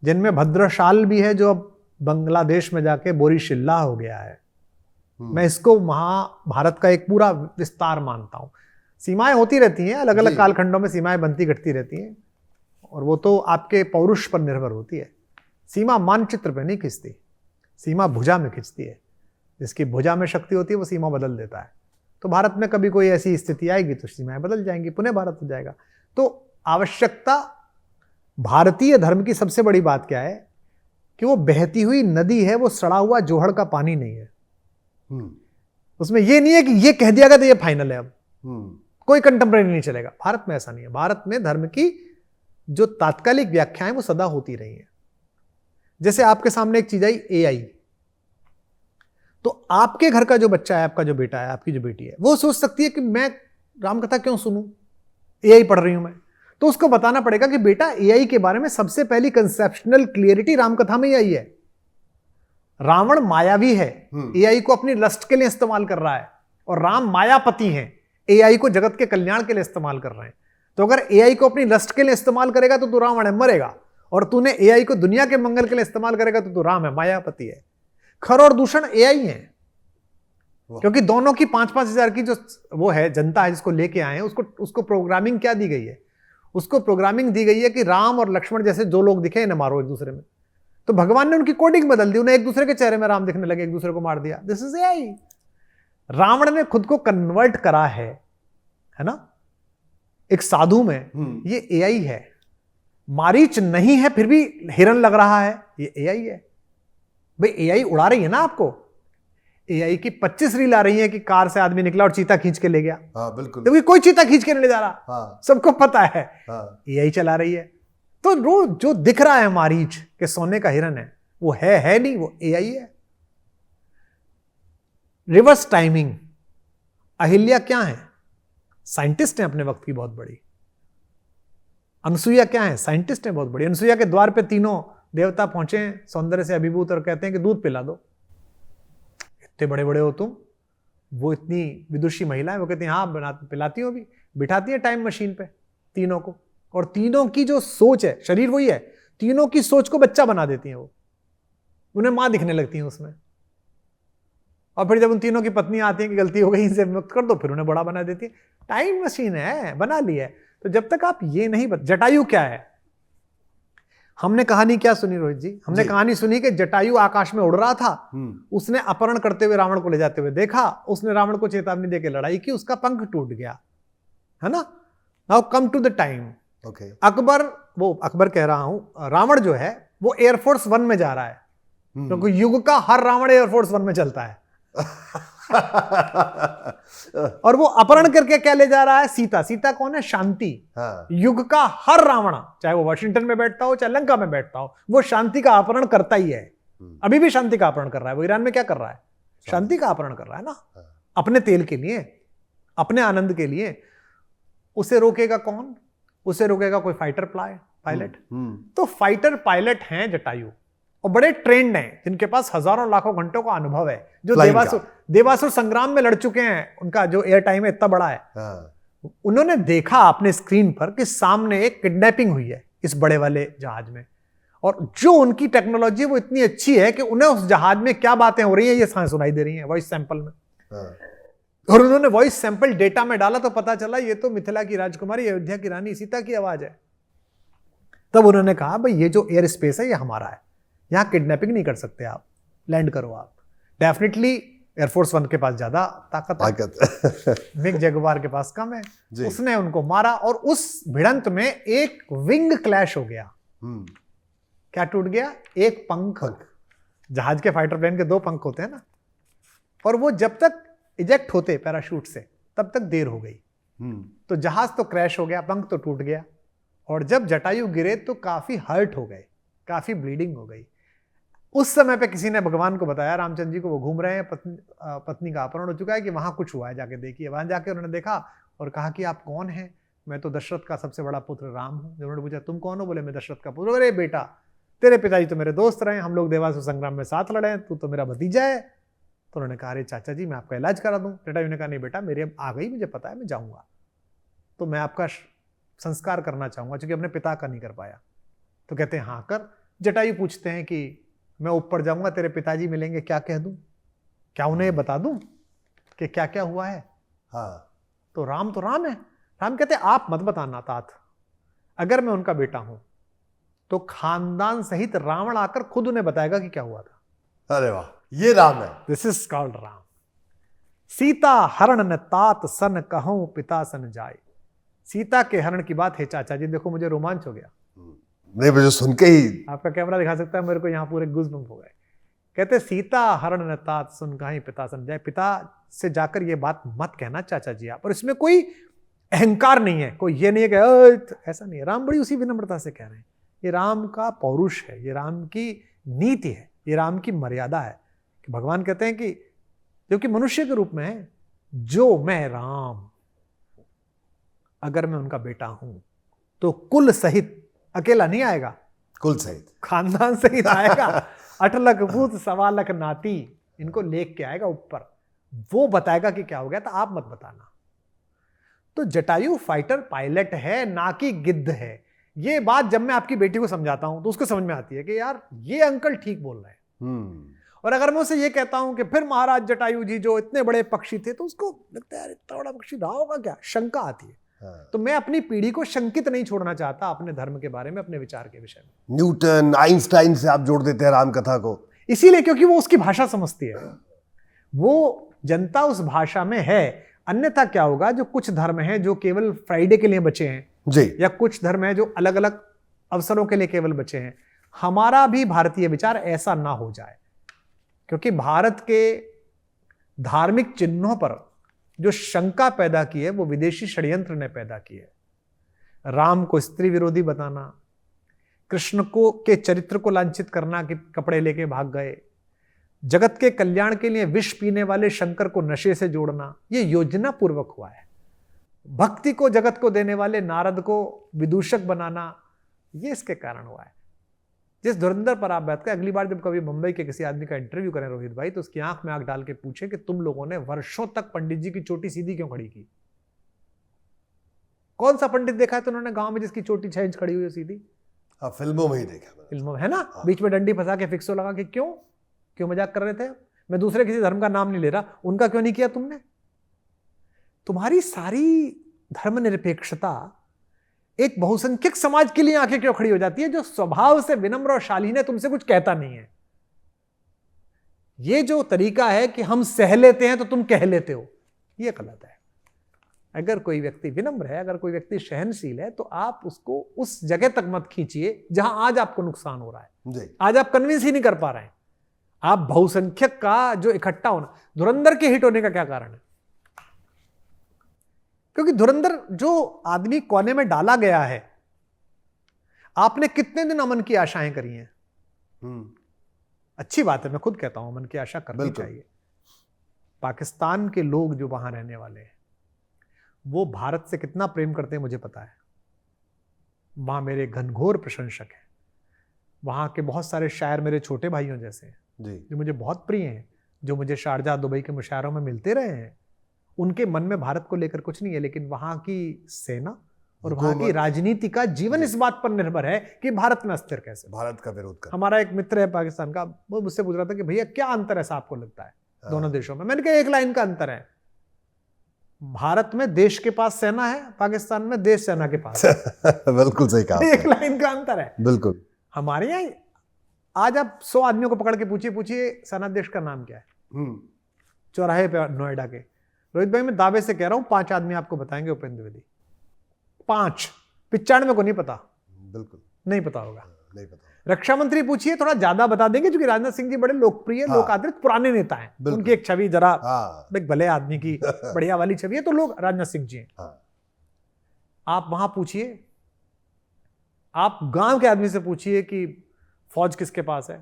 जिनमें भद्रशाल भी है जो अब बांग्लादेश में जाके बोरीशिल्ला हो गया है। मैं इसको महाभारत का एक पूरा विस्तार मानता हूं। सीमाएं होती रहती हैं, अलग अलग कालखंडों में सीमाएं बनती घटती रहती हैं, और वो तो आपके पौरुष पर निर्भर होती है। सीमा मानचित्र पे नहीं खिंचती, सीमा भुजा में खिंचती है। जिसकी भुजा में शक्ति होती है वो सीमा बदल देता है। तो भारत में कभी कोई ऐसी स्थिति आएगी तो सीमाएं बदल जाएंगी, पुनः भारत हो जाएगा। तो आवश्यकता, भारतीय धर्म की सबसे बड़ी बात क्या है कि वो बहती हुई नदी है, वो सड़ा हुआ जोहड़ का पानी नहीं है। उसमें ये नहीं है कि ये कह दिया गया तो ये फाइनल है, अब कोई कंटेम्परेरी नहीं चलेगा। भारत में ऐसा नहीं है। भारत में धर्म की जो तात्कालिक व्याख्याएं वो सदा होती रही हैं। जैसे आपके सामने एक चीज आई एआई, तो आपके घर का जो बच्चा है, आपका जो बेटा है, आपकी जो बेटी है, वो सोच सकती है कि मैं रामकथा क्यों सुनूं, एआई पढ़ रही हूं मैं। तो उसको बताना पड़ेगा कि बेटा एआई के बारे में सबसे पहली कंसेप्शनल क्लियरिटी रामकथा में ही आई है। रावण मायावी है, एआई को अपनी लस्ट के लिए इस्तेमाल कर रहा है, और राम मायापति हैं, एआई को जगत के कल्याण के लिए इस्तेमाल कर रहे हैं। तो अगर एआई को अपनी लस्ट के लिए इस्तेमाल करेगा तो तू रावण है, मरेगा, और तूने एआई को दुनिया के मंगल के लिए इस्तेमाल करेगा तो तू राम है, मायापति है। खर और दूषण एआई है, क्योंकि दोनों की 5-5 हजार की जो वो है जनता है जिसको लेके आए हैं, उसको प्रोग्रामिंग क्या दी गई है? उसको प्रोग्रामिंग दी गई है कि राम और लक्ष्मण जैसे जो लोग दिखे इन्हें मारो एक दूसरे में। तो भगवान ने उनकी कोडिंग बदल दी, उन्हें एक दूसरे के चेहरे में राम दिखने लगे, एक दूसरे को मार दिया। This is AI. रावण ने खुद को कन्वर्ट करा है ना, एक साधु में, ये एआई है। मारीच नहीं है फिर भी हिरन लग रहा है, ये एआई है। भाई एआई उड़ा रही है ना आपको। एआई की 25 रील आ रही है कि कार से आदमी निकला और चीता खींच के ले गया। हाँ, बिल्कुल। तो कोई चीता खींच के नहीं ले जा रहा। हाँ, सबको पता है। हाँ, एआई चला रही है। तो रोज जो दिख रहा है मारीच के सोने का हिरन है, वो है नहीं, वो एआई है। रिवर्स टाइमिंग, अहिल्या क्या है? साइंटिस्ट है अपने वक्त की बहुत बड़ी। अनसुईया क्या है? साइंटिस्ट है बहुत बड़ी। अनसुईया के द्वार पे तीनों देवता पहुंचे हैं सौंदर्य से अभिभूत, और कहते हैं कि दूध पिला दो। इतने बड़े बड़े हो तुम। वो इतनी विदुषी महिला है, वो कहती हैं हाँ पिलाती हूँ। भी बिठाती है टाइम मशीन पे तीनों को, और तीनों की जो सोच है, शरीर वही है, तीनों की सोच को बच्चा बना देती है। वो उन्हें मां दिखने लगती है उसमें। और फिर जब उन तीनों की पत्नी आती है कि गलती हो गई, इनसे मुक्त कर दो, फिर उन्हें बड़ा बना देती है। टाइम मशीन है, बना ली है। तो जब तक आप ये नहीं जटायु क्या है? हमने कहानी क्या सुनी रोहित जी? हमने कहानी सुनी कि जटायु आकाश में उड़ रहा था, उसने अपहरण करते हुए रावण को ले जाते हुए देखा, उसने रावण को चेतावनी देकर लड़ाई की, उसका पंख टूट गया, है ना। Now come to the time. Akbar कह रहा हूं, रावण जो है वो एयरफोर्स 1 में जा रहा है, क्योंकि युग का हर रावण एयरफोर्स 1 में चलता है। और वो अपहरण करके क्या ले जा रहा है? सीता। सीता कौन है? शांति। हाँ। युग का हर रावण, चाहे वो वाशिंगटन में बैठता हो चाहे लंका में बैठता हो, वो शांति का अपहरण करता ही है। अभी भी शांति का अपहरण कर रहा है। वो ईरान में क्या कर रहा है? शांति का अपहरण कर रहा है ना। हाँ। अपने तेल के लिए, अपने आनंद के लिए। उसे रोकेगा कौन? उसे रोकेगा कोई फाइटर पायलट। तो फाइटर पायलट हैं जटायु, और बड़े ट्रेंड हैं, जिनके पास हजारों लाखों घंटों का अनुभव है, जो देवासुर संग्राम में लड़ चुके हैं। उनका जो एयर टाइम है इतना बड़ा है। हाँ। उन्होंने देखा अपने स्क्रीन पर कि सामने एक किडनैपिंग हुई है इस बड़े वाले जहाज में, और जो उनकी टेक्नोलॉजी वो इतनी अच्छी है कि उन्हें उस जहाज में क्या बातें हो रही हैं ये सुनाई दे रही हैं वॉइस सैंपल में। हाँ। और उन्होंने वॉइस सैंपल डेटा में डाला तो पता चला ये तो मिथिला की राजकुमारी, अयोध्या की रानी सीता की आवाज है। तब उन्होंने कहा भाई ये जो एयर स्पेस है ये हमारा है, यहां किडनैपिंग नहीं कर सकते आप, लैंड करो आप। डेफिनेटली एयरफोर्स 1 के पास ज्यादा ताकत है, मिग जगुआर के पास कम है। उसने उनको मारा, और उस भिड़ंत में एक विंग क्लैश हो गया। क्या टूट गया? एक पंख। जहाज के फाइटर प्लेन के 2 पंख होते हैं ना, और वो जब तक इजेक्ट होते पैराशूट से तब तक देर हो गई। तो जहाज तो क्रैश हो गया, पंख तो टूट गया, और जब जटायु गिरे तो काफी हर्ट हो गए, काफी ब्लीडिंग हो गई। उस समय पे किसी ने भगवान को बताया, रामचंद्र जी को, वो घूम रहे हैं, पत्नी का अपहरण हो चुका है, कि वहां कुछ हुआ है, जाके देखिए। वहां जाके उन्होंने देखा और कहा कि आप कौन हैं? मैं तो दशरथ का सबसे बड़ा पुत्र राम हूँ। जब उन्होंने पूछा तुम कौन हो, बोले मैं दशरथ का पुत्र। अरे बेटा, तेरे पिताजी तो मेरे दोस्त रहे, हम लोग देवासुर संग्राम में साथ लड़े हैं, तू तो मेरा भतीजा है। तो उन्होंने कहा अरे चाचा जी मैं आपका इलाज करा दूं। जटायु ने कहा नहीं बेटा, मेरे आ गई, मुझे पता है, मैं जाऊंगा, तो मैं आपका संस्कार करना चाहूंगा, क्योंकि अपने पिता का नहीं कर पाया। तो कहते हैं हाँ कर। जटायु पूछते हैं कि मैं ऊपर जाऊंगा, तेरे पिताजी मिलेंगे, क्या कह दूं, क्या उन्हें बता दूं कि क्या क्या हुआ है? हाँ। तो राम है। राम कहते आप मत बताना तात, अगर मैं उनका बेटा हूं तो खानदान सहित रावण आकर खुद उन्हें बताएगा कि क्या हुआ था। अरे वाह, ये राम है। This is called Ram. Sita हरण न तात सन कहूं पिता सन जाए। सीता के हरण की बात है चाचा जी, देखो मुझे रोमांच हो गया। नहीं, मुझे सुन के ही आपका कैमरा दिखा सकता है, मेरे को यहां पूरे गूज़बम्प हो गए। कहते सीता हरण न तात सुन कहीं पिता सन जाए। पिता से जाकर ये बात मत कहना चाचा जी आप। और इसमें कोई अहंकार नहीं है, कोई ये नहीं है कि ऐसा नहीं है। राम बड़ी उसी विनम्रता से कह रहे हैं। ये राम का पौरुष है, ये राम की नीति है, ये राम की मर्यादा है कि भगवान कहते हैं कि जो कि मनुष्य के रूप में है, जो मैं राम अगर मैं उनका बेटा हूं तो कुल सहित, अकेला नहीं आएगा, कुल सहित, खानदान सहित आएगा। 8 लाख भूत 1.25 लाख नाती, इनको लेके के आएगा ऊपर, वो बताएगा कि क्या हो गया था, आप मत बताना। तो जटायु फाइटर पायलट है, ना कि गिद्ध है। ये बात जब मैं आपकी बेटी को समझाता हूं तो उसको समझ में आती है कि यार ये अंकल ठीक बोल रहे हैं। और अगर मैं उसे ये कहता हूं कि फिर महाराज जटायु जी जो इतने बड़े पक्षी थे, तो उसको लगता है यार इतना बड़ा पक्षी रहा होगा क्या, शंका आती है। तो मैं अपनी पीढ़ी को शंकित नहीं छोड़ना चाहता अपने धर्म के बारे में, अपने विचार के विषय में। न्यूटन, आइंस्टाइन से आप जोड़ देते हैं राम कथा को, इसीलिए क्योंकि वो उसकी भाषा समझती है, वो जनता उस भाषा में है। अन्यथा क्या होगा, जो कुछ धर्म है जो केवल फ्राइडे के लिए बचे हैं जी, या कुछ धर्म है जो अलग अलग अवसरों के लिए केवल बचे हैं, हमारा भी भारतीय विचार ऐसा ना हो जाए। क्योंकि भारत के धार्मिक चिन्हों पर जो शंका पैदा की है वो विदेशी षड्यंत्र ने पैदा की है। राम को स्त्री विरोधी बताना, कृष्ण को के चरित्र को लांछित करना कि कपड़े लेके भाग गए, जगत के कल्याण के लिए विष पीने वाले शंकर को नशे से जोड़ना, ये योजना पूर्वक हुआ है। भक्ति को जगत को देने वाले नारद को विदूषक बनाना, ये इसके कारण हुआ है। जिस धुरंधर पर आप बैठ कर अगली बार जब कभी मुंबई के किसी आदमी का इंटरव्यू करें रोहित भाई, तो उसकी आंख में आंख डाल के पूछे कि तुम लोगों ने वर्षों तक पंडित जी की चोटी सीधी क्यों खड़ी की? कौन सा पंडित देखा है तो उन्होंने गांव में जिसकी चोटी 6 इंच खड़ी हुई है सीधी? हाँ, फिल्मों में ही देखा मैंने। फिल्मों में है ना, हाँ। बीच में डंडी फंसा के फिक्सो लगा के, क्यों मजाक कर रहे थे? मैं दूसरे किसी धर्म का नाम नहीं ले रहा, उनका क्यों नहीं किया तुमने? तुम्हारी सारी धर्मनिरपेक्षता एक बहुसंख्यक समाज के लिए आंखें क्यों खड़ी हो जाती है, जो स्वभाव से विनम्र और शालीन है, तुमसे कुछ कहता नहीं है। ये जो तरीका है कि हम सह लेते हैं तो तुम कह लेते हो, ये गलत है। अगर कोई व्यक्ति विनम्र है, अगर कोई व्यक्ति सहनशील है, तो आप उसको उस जगह तक मत खींचिए जहां आज आपको नुकसान हो रहा है। जी। आज आप कन्विंस ही नहीं कर पा रहे हैं। आप बहुसंख्यक का जो इकट्ठा होना, धुरंधर के हिट होने का क्या कारण है? क्योंकि धुरंधर जो आदमी कोने में डाला गया है, आपने कितने दिन अमन की आशाएं करी हैं? अच्छी बात है, मैं खुद कहता हूं अमन की आशा करनी चाहिए। पाकिस्तान के लोग जो वहां रहने वाले हैं, वो भारत से कितना प्रेम करते हैं मुझे पता है। वहां मेरे घनघोर प्रशंसक हैं। वहां के बहुत सारे शायर मेरे छोटे भाइयों जैसे हैं जी, जो मुझे बहुत प्रिय हैं, जो मुझे शारजाह दुबई के मुशायरों में मिलते रहे हैं। उनके मन में भारत को लेकर कुछ नहीं है, लेकिन वहां की सेना और वहां की राजनीति का जीवन इस बात पर निर्भर है कि भारत में अस्थिर कैसे, भारत का विरोध कर। हमारा एक मित्र है पाकिस्तान का, वो मुझसे पूछ रहा था कि भैया क्या अंतर ऐसा आपको लगता है दोनों देशों में? मैंने कहा एक लाइन का अंतर है, भारत में देश के पास सेना है, पाकिस्तान में देश सेना के पास है। बिल्कुल सही कहा, एक लाइन का अंतर है। बिल्कुल। हमारे यहाँ आज आप 100 आदमियों को पकड़ के पूछिए सेनाध्यक्ष का नाम क्या है, चौराहे पे नोएडा के। रोहित भाई मैं दावे से कह रहा हूं 5 आदमी आपको बताएंगे उपेंद्र द्विवेदी, 5, 95 को नहीं पता, बिल्कुल नहीं पता होगा। नहीं पता। रक्षा मंत्री पूछिए, थोड़ा ज्यादा बता देंगे, क्योंकि राजनाथ सिंह जी बड़े लोकप्रिय, लोक आदृत पुराने नेता हैं। उनकी एक छवि जरा एक भले आदमी की बढ़िया वाली छवि है, तो लोग राजनाथ सिंह जी हैं। आप वहां पूछिए, आप गांव के आदमी से पूछिए कि फौज किसके पास है,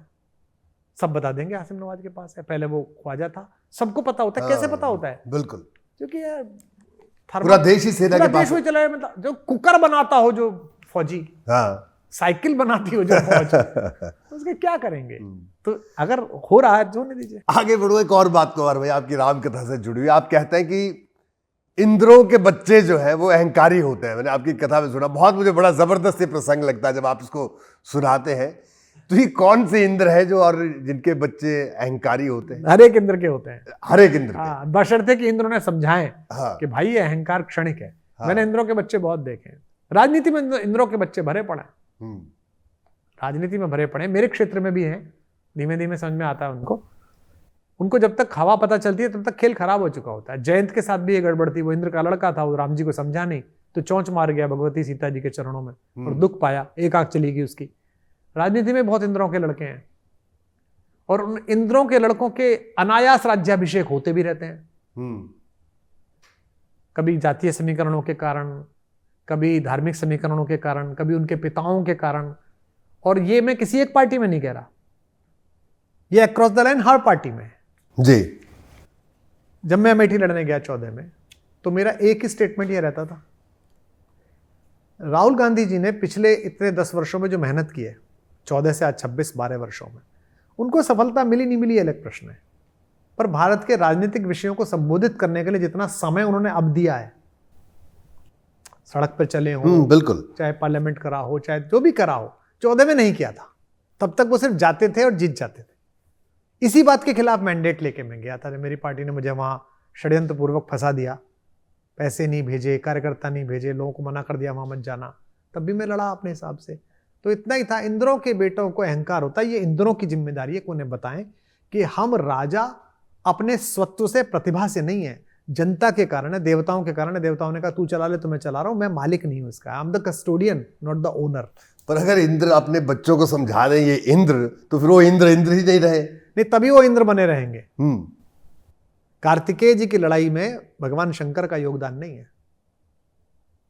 सब बता देंगे आसिम नवाज के पास है, पहले वो ख्वाजा था। सबको पता होता है। कैसे पता होता है? बिल्कुल, क्योंकि यार पूरा देश ही सेना के पास में चला है, मतलब जो कुकर बनाता हो जो फौजी, हाँ, साइकिल बनाती हो जो फौज, उसके क्या करेंगे? तो अगर हो रहा है तो होने दीजिए। आगे बढ़ो। एक और बात कुमार भाई आपकी राम कथा से जुड़ी हुई, आप कहते हैं कि इंद्रों के बच्चे जो है वो अहंकारी होते हैं। मैंने आपकी कथा में सुना, बहुत मुझे बड़ा जबरदस्त प्रसंग लगता है जब आप इसको सुनाते हैं। तो ये कौन से इंद्र है जो और जिनके बच्चे अहंकारी होते हैं? हर एक इंद्र के होते हैं, हर एक इंद्र के। हाँ, बशर्ते कि इंद्रों ने समझाएं हाँ, कि भाई ये अहंकार क्षणिक है। हाँ, मैंने इंद्रों के बच्चे बहुत देखे हैं, राजनीति में इंद्रों के बच्चे भरे पड़े हैं, राजनीति में भरे पड़े हैं, मेरे क्षेत्र में भी हैं। धीमे धीमे समझ में आता है उनको जब तक हवा पता चलती है तब तक खेल खराब हो चुका होता है। जयंत के साथ भी ये गड़बड़ थी, वो इंद्र का लड़का था, वो राम जी को समझा नहीं तो चोंच मार गया भगवती सीता जी के चरणों में और दुख पाया, एक आंख चली गई उसकी। राजनीति में बहुत इंद्रों के लड़के हैं और उन इंद्रों के लड़कों के अनायास राज्याभिषेक होते भी रहते हैं, कभी जातीय समीकरणों के कारण, कभी धार्मिक समीकरणों के कारण, कभी उनके पिताओं के कारण। और ये मैं किसी एक पार्टी में नहीं कह रहा, ये across the line her party में जी। जब मैं अमेठी लड़ने गया 14 में तो मेरा एक ही स्टेटमेंट ये रहता था, राहुल गांधी जी ने पिछले इतने 10 वर्षों में जो मेहनत की है, 14 से आज 26-12 वर्षों में, उनको सफलता मिली नहीं मिली अलग प्रश्न है, पर भारत के राजनीतिक विषयों को संबोधित करने के लिए जितना समय उन्होंने अब दिया है, सड़क पर चले हो, बिल्कुल, चाहे पार्लियामेंट करा हो, चाहे जो भी करा हो, 14 में नहीं किया था। तब तक वो सिर्फ जाते थे और जीत जाते थे। इसी बात के खिलाफ मैंडेट लेके मैं गया था जब मेरी पार्टी ने मुझे वहां षड्यंत्र पूर्वक फंसा दिया, पैसे नहीं भेजे, कार्यकर्ता नहीं भेजे, लोगों को मना कर दिया वहां मत जाना, तब भी मैं लड़ा अपने हिसाब से। तो इतना ही था। इंद्रों के बेटों को अहंकार होता है, ये इंद्रों की जिम्मेदारी है कि उन्हें बताएं कि हम राजा अपने स्वत्व से, प्रतिभा से नहीं है, जनता के कारण है, देवताओं के कारण है। देवताओं ने कहा तू चला ले तो मैं चला रहा हूं, मैं मालिक नहीं हूं इसका, I am the custodian not the owner. पर अगर इंद्र अपने बच्चों को समझा दें ये इंद्र, तो फिर वो इंद्र इंद्र ही नहीं रहे। नहीं, तभी वो इंद्र बने रहेंगे। कार्तिकेय जी की लड़ाई में भगवान शंकर का योगदान नहीं है।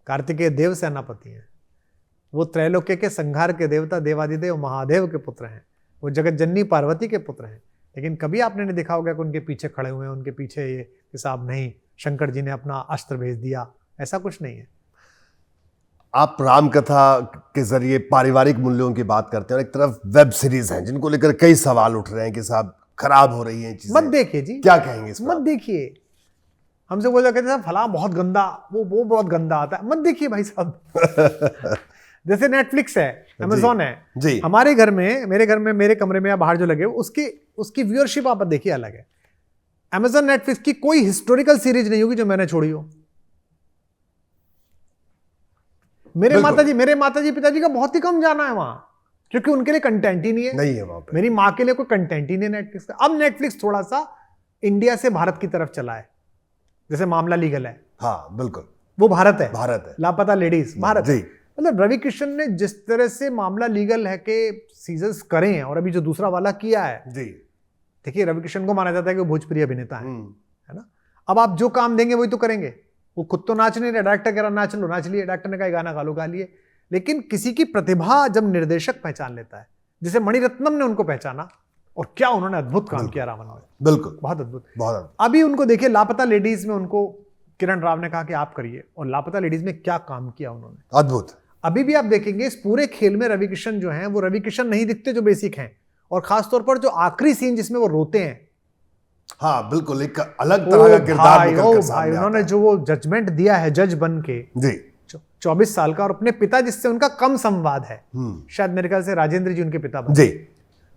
कार्तिकेय देव सेनापति हैं, वो त्रैलोक्य के संहार के देवता देवादिदेव महादेव के पुत्र हैं, वो जगत जननी पार्वती के पुत्र हैं। लेकिन कभी आपने नहीं देखा होगा कि उनके पीछे खड़े हुए हैं, उनके पीछे ये कि साहब नहीं शंकर जी ने अपना अस्त्र भेज दिया, ऐसा कुछ नहीं है। आप राम कथा के जरिए पारिवारिक मूल्यों की बात करते हैं और एक तरफ वेब सीरीज हैं जिनको लेकर कई सवाल उठ रहे हैं कि साहब खराब हो रही हैं चीजें। मत देखिए जी, क्या कहेंगे इस पर? मत देखिए। हमसे बोला कहते हैं फला बहुत गंदा, वो बहुत गंदा आता है, मत देखिए भाई साहब। जैसे नेटफ्लिक्स है, अमेजॉन है जी। हमारे घर में, मेरे घर में, मेरे कमरे में या बाहर जो लगे उसकी व्यूअरशिप आप देखिए अलग है। अमेजॉन नेटफ्लिक्स की कोई हिस्टोरिकल सीरीज नहीं होगी जो मैंने छोड़ी हो। मेरे माताजी पिताजी का बहुत ही कम जाना है वहां, क्योंकि उनके लिए कंटेंट ही नहीं है वहां पे। मेरी माँ के लिए कोई कंटेंट ही नहीं है नेटफ्लिक्स का। अब नेटफ्लिक्स थोड़ा सा इंडिया से भारत की तरफ चला है, जैसे मामला लीगल है। हाँ बिल्कुल, वो भारत है, लापता लेडीज भारत है। मतलब रवि किशन ने जिस तरह से मामला लीगल है के सीजन्स करे हैं और अभी जो दूसरा वाला किया है जी, देखिए रवि किशन को माना जाता है कि वो भोजपुरी अभिनेता है ना। अब आप जो काम देंगे वही तो करेंगे। वो खुद तो नाच नहीं रहे, डायरेक्टर कह रहा नाच लो, नाच लिए, डायरेक्टर ने कहा गाना गा लो, गा लिए। लेकिन किसी की प्रतिभा जब निर्देशक पहचान लेता है, जैसे मणिरत्नम ने उनको पहचाना, और क्या उन्होंने अद्भुत काम किया रावण में, बिल्कुल बहुत अद्भुत। बहुत। अभी उनको देखिए लापता लेडीज में, उनको किरण राव ने कहा कि आप करिए, और लापता लेडीज में क्या काम किया उन्होंने, अद्भुत। अभी भी आप देखेंगे इस पूरे खेल में रवि किशन जो हैं वो रवि किशन नहीं दिखते जो बेसिक हैं। और खासतौर पर जो आखिरी सीन जिसमें वो रोते हैं, हाँ बिल्कुल, एक अलग तरह का किरदार निकल कर सामने आता है। उन्होंने जो वो जजमेंट दिया है जज बन के जी, 24 साल का, और अपने पिता जिससे उनका कम संवाद है, शायद मेरे ख्याल से राजेंद्र जी उनके पिता जी।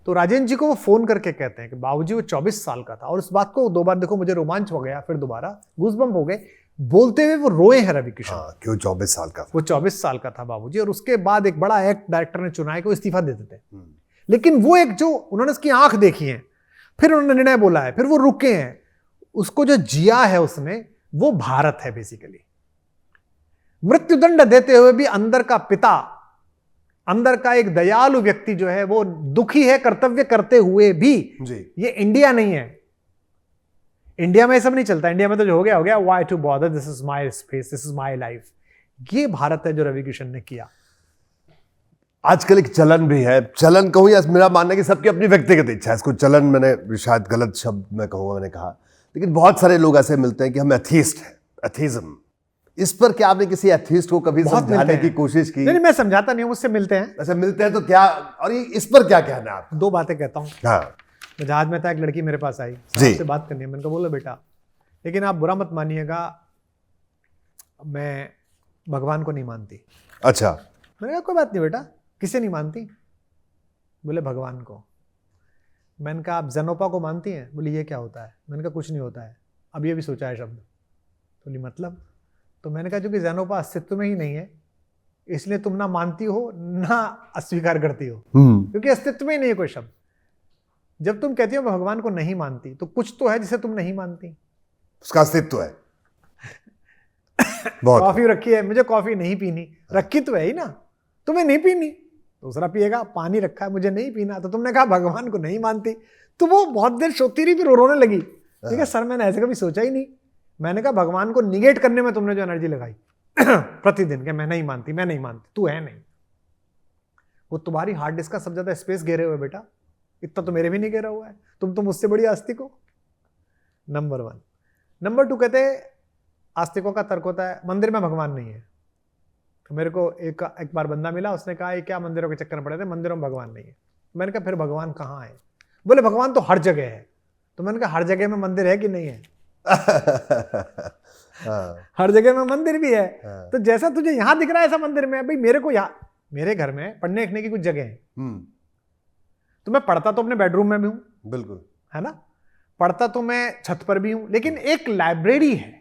तो राजेंद्र जी को वो फोन करके कहते हैं कि बाबूजी वो 24 साल का था। और इस बात को 2 बार देखो, मुझे रोमांच हो गया, फिर दोबारा गूज़बम्प हो गए, बोलते हुए वो रोए हैं रवि किशन। क्यों 24 साल का? वो 24 साल का था बाबूजी। और उसके बाद एक बड़ा एक्ट डायरेक्टर ने चुना है कि वो इस्तीफा दे देते हैं। लेकिन वो एक जो उन्होंने उसकी आंख देखी है, फिर उन्होंने निर्णय बोला है, फिर वो रुके हैं, उसको जो जिया है उसने, वो भारत है बेसिकली। मृत्युदंड देते हुए भी अंदर का पिता, अंदर का एक दयालु व्यक्ति जो है वो दुखी है कर्तव्य करते हुए भी जी। ये इंडिया नहीं है। इंडिया में सब नहीं चलता, इंडिया में तो जो हो गया, why to bother, this is my space, this is my life. ये भारत है जो रवि किशन ने किया। आजकल एक चलन भी है, चलन कहूं या मेरा मानना है कि सबकी अपनी व्यक्तिगत इच्छा है, इसको चलन मैंने शायद गलत शब्द मैं कहूंगा, मैंने कहा, लेकिन बहुत सारे लोग ऐसे मिलते हैं कि हम एथीस्ट हैं, एथीज्म, इस पर क्या आपने किसी एथिस्ट को कभी बहुत समझाने मिलते की हैं। कोशिश की? नहीं, मैं समझाता नहीं हूँ, मुझसे मिलते हैं। अच्छा, मिलते हैं तो क्या, और इस पर क्या कहना है आपका? 2 बातें कहता हूँ। हाँ मैं जहाज में था, एक लड़की मेरे पास आई, जी। आपसे बात करनी है। मैंने कहा बोलो बेटा, लेकिन आप बुरा मत मानिएगा, मैं भगवान को नहीं मानती। अच्छा। मैंने कहा कोई बात नहीं बेटा, किसे नहीं मानती? बोले भगवान को। मैंने कहा आप जैनोपा को मानती हैं? बोली ये क्या होता है? मैंने कहा कुछ नहीं होता है, अब ये भी सोचा है शब्द। बोली मतलब? तो मैंने कहा क्योंकि जैनोपा अस्तित्व में ही नहीं है, इसलिए तुम ना मानती हो ना अस्वीकार करती हो, क्योंकि अस्तित्व में ही नहीं है कोई शब्द। जब तुम कहती हो मैं भगवान को नहीं मानती, तो कुछ तो है जिसे तुम नहीं मानती। उसका अस्तित्व है। बहुत कॉफी रखी है, मुझे कॉफी नहीं पीनी, रखी तो है ही ना, तुम्हें नहीं पीनी, दूसरा पिएगा। पानी रखा है, मुझे नहीं पीना, तो तुमने कहा भगवान को नहीं मानती। तो वो बहुत देर सोती रही, फिर रोने लगी। ठीक है सर, मैंने ऐसे कभी सोचा ही नहीं। मैंने कहा भगवान को निगेट करने में तुमने जो एनर्जी लगाई प्रतिदिन के, मैं नहीं मानती, मैं नहीं मानती, तू है नहीं। वो तुम्हारी हार्ड डिस्क का सबसे ज्यादा स्पेस घेरे हुए बेटा, इतना तो मेरे भी नहीं घेरा हुआ है। तुम तो मुझसे बड़ी आस्तिक हो, नंबर 1। नंबर 2, कहते आस्तिकों का तर्क होता है मंदिर में भगवान नहीं है। तो मेरे को एक बार बंदा मिला, उसने कहा ये क्या मंदिरों के चक्कर में पड़े थे, मंदिरों में भगवान नहीं है। मैंने कहा फिर भगवान कहाँ है? बोले भगवान तो हर जगह है। तो मैंने कहा हर जगह में मंदिर है कि नहीं है? हर जगह में मंदिर भी है। तो जैसा तुझे यहां दिख रहा है ऐसा मंदिर में है। भाई मेरे को यहाँ, मेरे घर में पढ़ने लिखने की कुछ जगह है, तो मैं पढ़ता तो अपने बेडरूम में भी हूं, बिल्कुल, है ना, पढ़ता तो मैं छत पर भी हूं, लेकिन एक लाइब्रेरी है,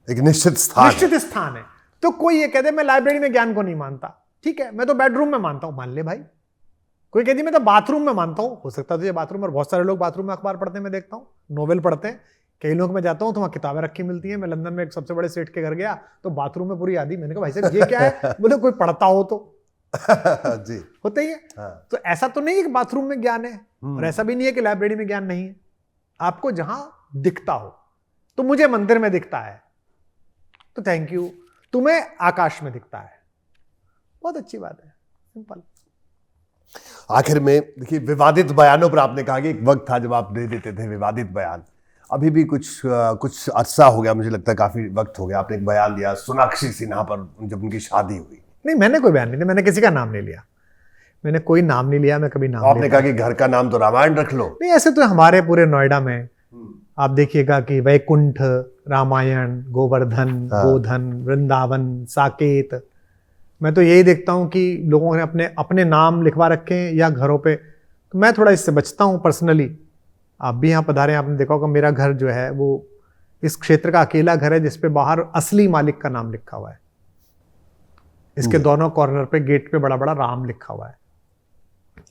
एक निश्चित स्थान है। तो कोई ये कहते मैं लाइब्रेरी में ज्ञान को नहीं मानता, ठीक है, मैं तो बेडरूम में मानता हूं, मान ले भाई। कोई कहती मैं तो बाथरूम में मानता हूं, हो सकता है तुझे बाथरूम, और बहुत सारे लोग बाथरूम में अखबार पढ़ते हैं, मैं देखता हूं, नोवेल पढ़ते हैं। कई लोग मैं जाता हूं तो वहां किताबें रखी मिलती हैं। मैं लंदन में एक सबसे बड़े सेठ के घर गया तो बाथरूम में पूरी आदि, मैंने कहा भाई साहब ये क्या है? बोले कोई पढ़ता हो तो जी होता ही है। तो ऐसा तो नहीं है कि बाथरूम में ज्ञान है, और ऐसा भी नहीं है कि लाइब्रेरी में ज्ञान नहीं है। आपको जहां दिखता हो, तो मुझे मंदिर में दिखता है तो थैंक यू, तुम्हें आकाश में दिखता है, बहुत अच्छी बात है, सिंपल। आखिर में देखिए, विवादित बयानों पर आपने कहा कि एक वक्त था जब आप दे देते थे विवादित बयान। अभी भी कुछ अरसा हो गया, मुझे लगता है काफी वक्त हो गया, आपने एक बयान दिया सोनाक्षी सिन्हा पर जब उनकी शादी हुई। नहीं, मैंने कोई बयान नहीं दिया, मैंने किसी का नाम नहीं लिया, मैंने कोई नाम नहीं लिया, मैं कभी नाम आपने कहा कि घर का नाम तो रामायण रख लो। नहीं, ऐसे तो हमारे पूरे नोएडा में आप देखिएगा कि वैकुंठ, रामायण, गोवर्धन, गोधन, वृंदावन, साकेत, मैं तो यही देखता हूं कि लोगों ने अपने अपने नाम लिखवा रखे हैं या घरों पे। तो मैं थोड़ा इससे बचता हूं पर्सनली। आप भी यहाँ पधारे, आपने देखा होगा मेरा घर जो है वो इस क्षेत्र का अकेला घर है जिसपे बाहर असली मालिक का नाम लिखा हुआ है। इसके दोनों कॉर्नर पे गेट पे बड़ा बड़ा राम लिखा हुआ है।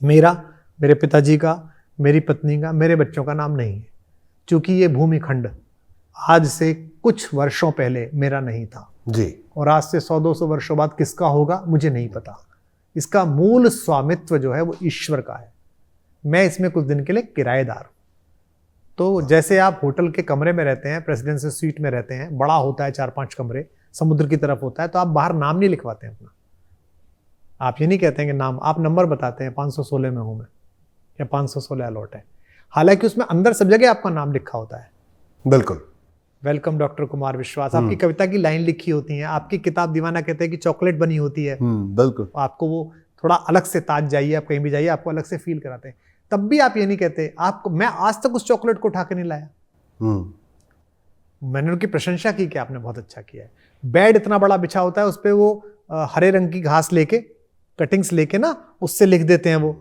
मेरा, मेरे पिताजी का, मेरी पत्नी का, मेरे बच्चों का नाम नहीं है, क्योंकि ये भूमिखंड आज से कुछ वर्षों पहले मेरा नहीं था जी, और आज से 100-200 वर्षों बाद किसका होगा मुझे नहीं पता। इसका मूल स्वामित्व जो है वो ईश्वर का है। मैं इसमें कुछ दिन के लिए किराएदार हूं। तो जैसे आप होटल के कमरे में रहते हैं, प्रेसिडेंसी स्वीट में रहते हैं, बड़ा होता है, 4-5 कमरे समुद्र की तरफ होता है, तो आप बाहर नाम नहीं लिखवाते हैं अपना। आप ये नहीं कहते हैं कि नाम, आप नंबर बताते हैं 516 में हूं मैं, या 516 अलॉट है, हालांकि उसमें अंदर सब जगह आपका नाम लिखा होता है। बिल्कुल, वेलकम डॉक्टर कुमार विश्वास, आपकी कविता की लाइन लिखी होती है, आपकी किताब दीवाना कहते हैं कि चॉकलेट बनी होती है। बिल्कुल, आपको वो थोड़ा अलग से, ताज जाइए आप कहीं भी जाइए, आपको अलग से फील कराते हैं। तब भी आप ये नहीं कहते, आपको, मैं आज तक उस चॉकलेट को उठा के नहीं लाया। मैंने उनकी प्रशंसा की कि आपने बहुत अच्छा किया है। बेड इतना बड़ा बिछा होता है, उस पर वो हरे रंग की घास लेके, कटिंग्स लेके ना, उससे लिख देते हैं वो,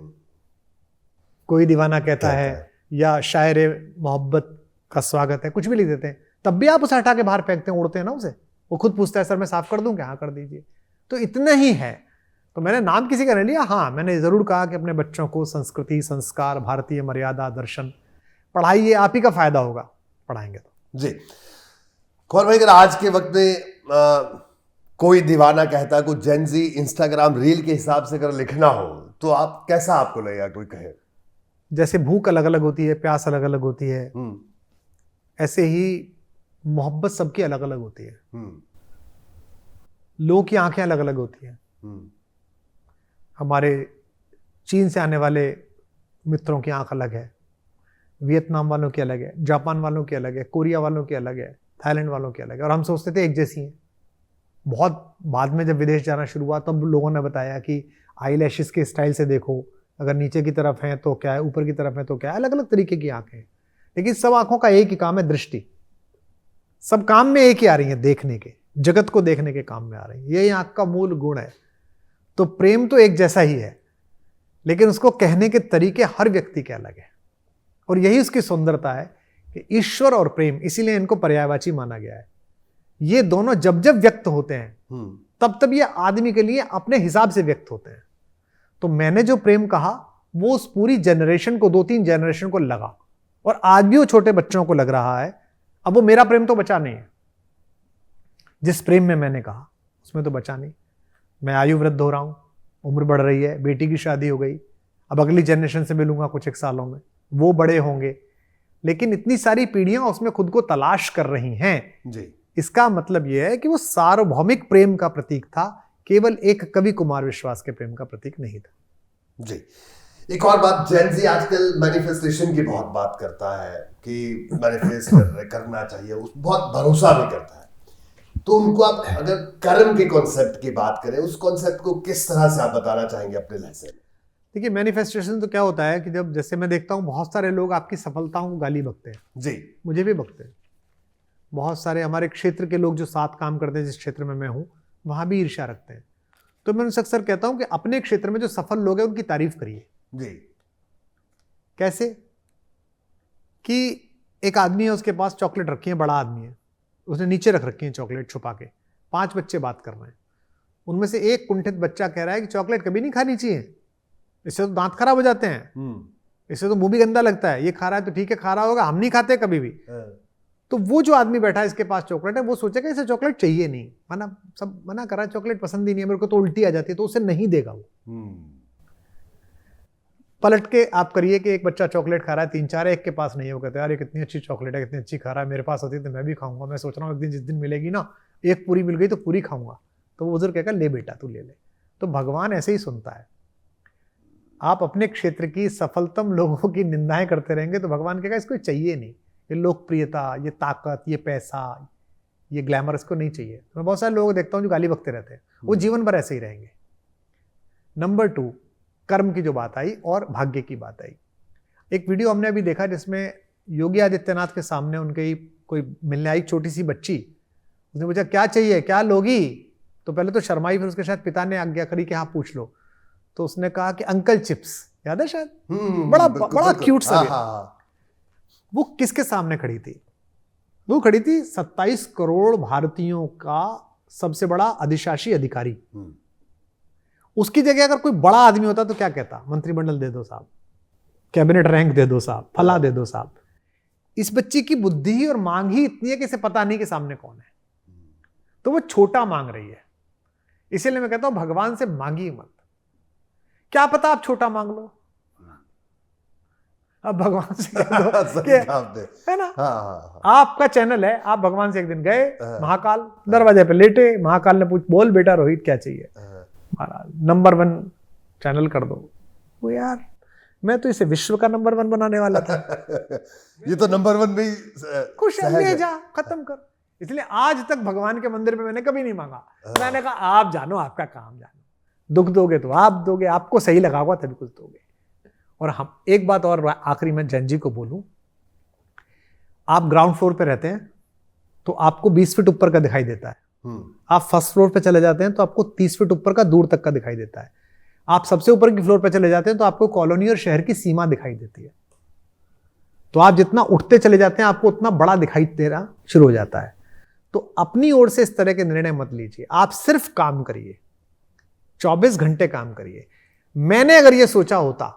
कोई दीवाना कहता है या शायरे मोहब्बत का स्वागत है, कुछ भी लिख देते हैं। तब भी आप उसे हटा के बाहर फेंकते हैं, उड़ते हैं ना उसे। वो खुद पूछता है सर मैं साफ कर दूं क्या? हाँ कर दीजिए। तो इतना ही है। तो मैंने नाम किसी का नहीं लिया। हाँ, मैंने जरूर कहा कि अपने बच्चों को संस्कृति, संस्कार, भारतीय मर्यादा, दर्शन पढ़ाइए, आप ही का फायदा होगा पढ़ाएंगे तो। जी कुमार भाई, अगर आज के वक्त में कोई दीवाना कहता है, कोई जेनजी इंस्टाग्राम रील के हिसाब से अगर लिखना हो, तो आप कैसा आपको लगेगा? कोई कहे जैसे भूख अलग अलग होती है, प्यास अलग अलग होती है, ऐसे ही मोहब्बत सबकी अलग अलग होती है। लोगों की आंखें अलग अलग होती हैं। हमारे चीन से आने वाले मित्रों की आंख अलग है, वियतनाम वालों की अलग है, जापान वालों की अलग है, कोरिया वालों की अलग है, थाईलैंड वालों की अलग है, और हम सोचते थे एक जैसी हैं। बहुत बाद में जब विदेश जाना शुरू हुआ तब लोगों ने बताया कि आई लैशेस के स्टाइल से देखो, अगर नीचे की तरफ है तो क्या है, ऊपर की तरफ है तो क्या है, अलग अलग तरीके की आंखें हैं। लेकिन सब आंखों का एक ही काम है, दृष्टि। सब काम में एक ही आ रही है, देखने के, जगत को देखने के काम में आ रही है। यही आंख का मूल गुण है। तो प्रेम तो एक जैसा ही है, लेकिन उसको कहने के तरीके हर व्यक्ति के अलग है। और यही उसकी सुंदरता है कि ईश्वर और प्रेम, इसीलिए इनको पर्यायवाची माना गया है। ये दोनों जब जब व्यक्त होते हैं तब तब ये आदमी के लिए अपने हिसाब से व्यक्त होते हैं। तो मैंने जो प्रेम कहा वो उस पूरी जनरेशन को, 2-3 जनरेशन को लगा, और आज भी वो छोटे बच्चों को लग रहा है। अब वो मेरा प्रेम तो बचा नहीं है, जिस प्रेम में मैंने कहा उसमें तो बचा नहीं। मैं आयु वृद्ध हो रहा हूं, उम्र बढ़ रही है, बेटी की शादी हो गई, अब अगली जनरेशन से मिलूंगा कुछ एक सालों में, वो बड़े होंगे, लेकिन इतनी सारी पीढ़ियां उसमें खुद को तलाश कर रही हैं जी। इसका मतलब यह है कि वो सार्वभौमिक प्रेम का प्रतीक था, केवल एक कवि कुमार विश्वास के प्रेम का प्रतीक नहीं था। जी। एक और बात, जेन ज़ी आजकल मैनिफेस्टेशन की बहुत बात करता है कि मैनिफेस्ट करना चाहिए, उस बहुत भरोसा भी करता है। तो उनको आप अगर कर्म के कॉन्सेप्ट की बात करें, उस कॉन्सेप्ट को किस तरह से आप बताना चाहेंगे अपने लहजे में? देखिए, मैनिफेस्टेशन तो क्या होता है कि जब, जैसे मैं देखता हूं बहुत सारे लोग आपकी सफलताओं को गाली बकते हैं। जी। मुझे भी बकते हैं। बहुत सारे हमारे क्षेत्र के लोग जो साथ काम करते हैं, जिस क्षेत्र में मैं हूं, वहां भी ईर्ष्या रखते हैं। तो मैं उनसे अक्सर कहता हूं कि अपने क्षेत्र में जो सफल लोग हैं उनकी तारीफ करिए। जी। कैसे? कि एक आदमी है, उसके पास चॉकलेट रखी है, बड़ा आदमी है, उसने नीचे रख रखी है चॉकलेट छुपा के। 5 बच्चे बात कर रहे हैं, उनमें से एक कुंठित बच्चा कह रहा है कि चॉकलेट कभी नहीं खानी चाहिए, इससे तो दांत खराब हो जाते हैं, इससे तो मुंह भी गंदा लगता है, ये खा रहा है तो ठीक है, खा रहा होगा, हम नहीं खाते कभी भी। तो वो जो आदमी बैठा है, इसके पास चॉकलेट है, वो सोचेगा इसे चॉकलेट चाहिए नहीं, सब मना कर रहा है, चॉकलेट पसंद ही नहीं है, मेरे को तो उल्टी आ जाती है, तो उसे नहीं देगा वो। पलट के आप करिए कि एक बच्चा चॉकलेट खा रहा है, 3-4 एक के पास नहीं है, वो कहते हैं यार ये कितनी अच्छी चॉकलेट है, कितनी अच्छी खा रहा है, मेरे पास होती तो मैं भी खाऊंगा, मैं सोच रहा हूँ एक दिन जिस दिन मिलेगी ना, एक पूरी मिल गई तो पूरी खाऊंगा। तो वो बुजुर्ग कहेगा ले बेटा तू ले ले। तो भगवान ऐसे ही सुनता है। आप अपने क्षेत्र की सफलतम लोगों की निंदाएं करते रहेंगे तो भगवान कहेगा इसको चाहिए नहीं, ये लोकप्रियता, ये ताकत, ये पैसा, ये ग्लैमर इसको नहीं चाहिए। मैं बहुत सारे लोग देखता हूँ जो गाली बकते रहते हैं, वो जीवन भर ऐसे ही रहेंगे। नंबर 2, कर्म की जो बात आई और भाग्य की बात आई। एक वीडियो हमने अभी देखा जिसमें योगी आदित्यनाथ के सामने उनके ही कोई मिलने आई छोटी सी बच्ची, उसने पूछा क्या चाहिए, क्या लोगी? तो पहले तो शर्माई, फिर उसके शायद पिता ने आज्ञा करी कि हाँ पूछ लो। तो उसने कहा कि अंकल चिप्स, याद है शायद, बड़ा क्यूट सा। वो किसके सामने खड़ी थी? वो खड़ी थी 27 करोड़ भारतीयों का सबसे बड़ा अधिशासी अधिकारी। उसकी जगह अगर कोई बड़ा आदमी होता तो क्या कहता? मंत्रिमंडल दे दो साहब, कैबिनेट रैंक दे दो साहब, फला दे दो साहब। इस बच्ची की बुद्धि और मांग ही इतनी है कि इसे पता नहीं कि सामने कौन है, तो वो छोटा मांग रही है। इसीलिए मैं कहता हूं भगवान से मांगी मत, क्या पता आप छोटा मांग लो। अब भगवान से कह दो कि, है ना, आपका चैनल है, आप भगवान से एक दिन गए, महाकाल दरवाजे पे लेटे, महाकाल ने पूछ बोल बेटा रोहित क्या चाहिए? महाराज नंबर 1 चैनल कर दो। वो यार मैं तो इसे विश्व का नंबर 1 बनाने वाला था। ये तो नंबर 1 में ही कुछ ले जा, खत्म कर। इसलिए आज तक भगवान के मंदिर में मैंने कभी नहीं मांगा। मैंने कहा आप जानो, आपका काम जानो, दुख दोगे तो आप दोगे, आपको सही लगा होगा तभी कुछ दोगे। और हम एक बात और आखिरी में जैन जी को बोलूं, आप ग्राउंड फ्लोर पे रहते हैं तो आपको 20 फीट ऊपर का दिखाई देता है, आप फर्स्ट फ्लोर पे चले जाते हैं तो आपको 30 फीट ऊपर का दूर तक का दिखाई देता है, आप सबसे ऊपर की फ्लोर पे चले जाते हैं तो आपको कॉलोनी और शहर की सीमा दिखाई देती है। तो आप जितना उठते चले जाते हैं आपको उतना बड़ा दिखाई देना शुरू हो जाता है। तो अपनी ओर से इस तरह के निर्णय मत लीजिए, आप सिर्फ काम करिए, 24 घंटे काम करिए। मैंने अगर यह सोचा होता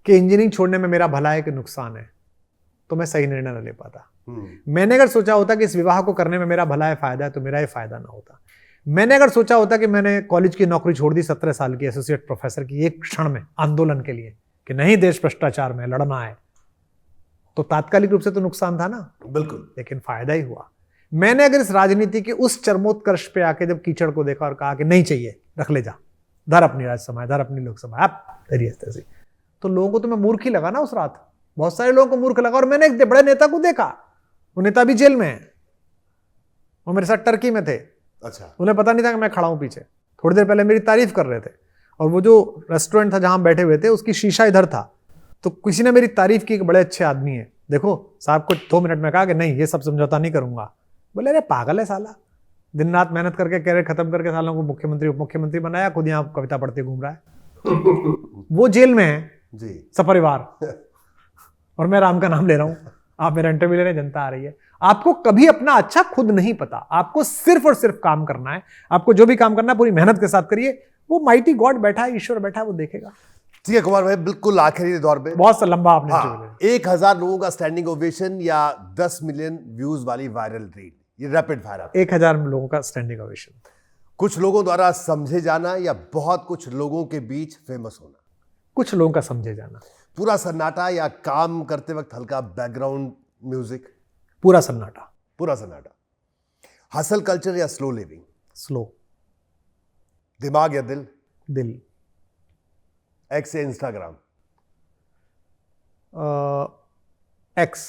कि इंजीनियरिंग छोड़ने में मेरा भला है कि नुकसान है तो मैं सही निर्णय न ले पाता। मैंने अगर सोचा होता कि इस विवाह को करने में मेरा भला है, फायदा है, तो मेरा ये फायदा ना होता। मैंने अगर सोचा होता कि मैंने कॉलेज की नौकरी छोड़ दी 17 साल की एसोसिएट प्रोफेसर की एक क्षण में आंदोलन के लिए कि नहीं देश भ्रष्टाचार में लड़ना है, तो तात्कालिक रूप से तो नुकसान था ना, बिल्कुल, लेकिन फायदा ही हुआ। मैंने अगर इस राजनीति के उस चरमोत्कर्ष पे आके जब कीचड़ को देखा और कहा कि नहीं चाहिए, रख ले जा, धर अपनी राज्यसभा, धर अपनी लोकसभा, आप तेरी, तो लोगों को तो मैं मूर्ख ही लगा ना उस रात, बहुत सारे लोगों को मूर्ख लगा। और मैंने एक बड़े नेता को देखा, वो नेता भी जेल में है, वो मेरे साथ टर्की में थे, अच्छा। उन्हें पता नहीं था कि मैं खड़ा हूं पीछे। थोड़ी देर पहले मेरी तारीफ कर रहे थे और वो जो रेस्टोरेंट था जहां हम बैठे हुए थे उसकी शीशा इधर था, तो किसी ने मेरी तारीफ की कि बड़े अच्छे आदमी है, देखो साहब को 2 मिनट में कहा कि नहीं ये सब समझौता नहीं करूंगा। बोले अरे पागल है साला, दिन रात मेहनत करके कैरियर खत्म करके सालों को मुख्यमंत्री उप मुख्यमंत्री बनाया, खुद यहाँ कविता पढ़ते घूम रहा है। वो जेल में है जी, सपरिवार और मैं राम का नाम ले रहा हूं, आप मेरा इंटरव्यू ले रहे हैं, जनता आ रही है। आपको कभी अपना अच्छा खुद नहीं पता, आपको सिर्फ और सिर्फ काम करना है। आपको जो भी काम करना है पूरी मेहनत के साथ करिए, वो माइटी गॉड बैठा है, ईश्वर बैठा है, वो देखेगा। ठीक है कुमार भाई, बिल्कुल आखिरी दौर पे बहुत सा लंबा आपने हाँ, 1000 लोगों का स्टैंडिंग ओवेशन या 10 मिलियन व्यूज वाली वायरल रील, ये रैपिड फायर आप 1000 लोगों का स्टैंडिंग ओवेशन, कुछ लोगों द्वारा समझे जाना या बहुत कुछ लोगों के बीच फेमस होना, कुछ लोगों का समझे जाना, पूरा सन्नाटा या काम करते वक्त हल्का बैकग्राउंड म्यूजिक, पूरा सन्नाटा, पूरा सन्नाटा, हसल कल्चर या स्लो लिविंग, स्लो, दिमाग या दिल, दिल, एक्स या इंस्टाग्राम, एक्स,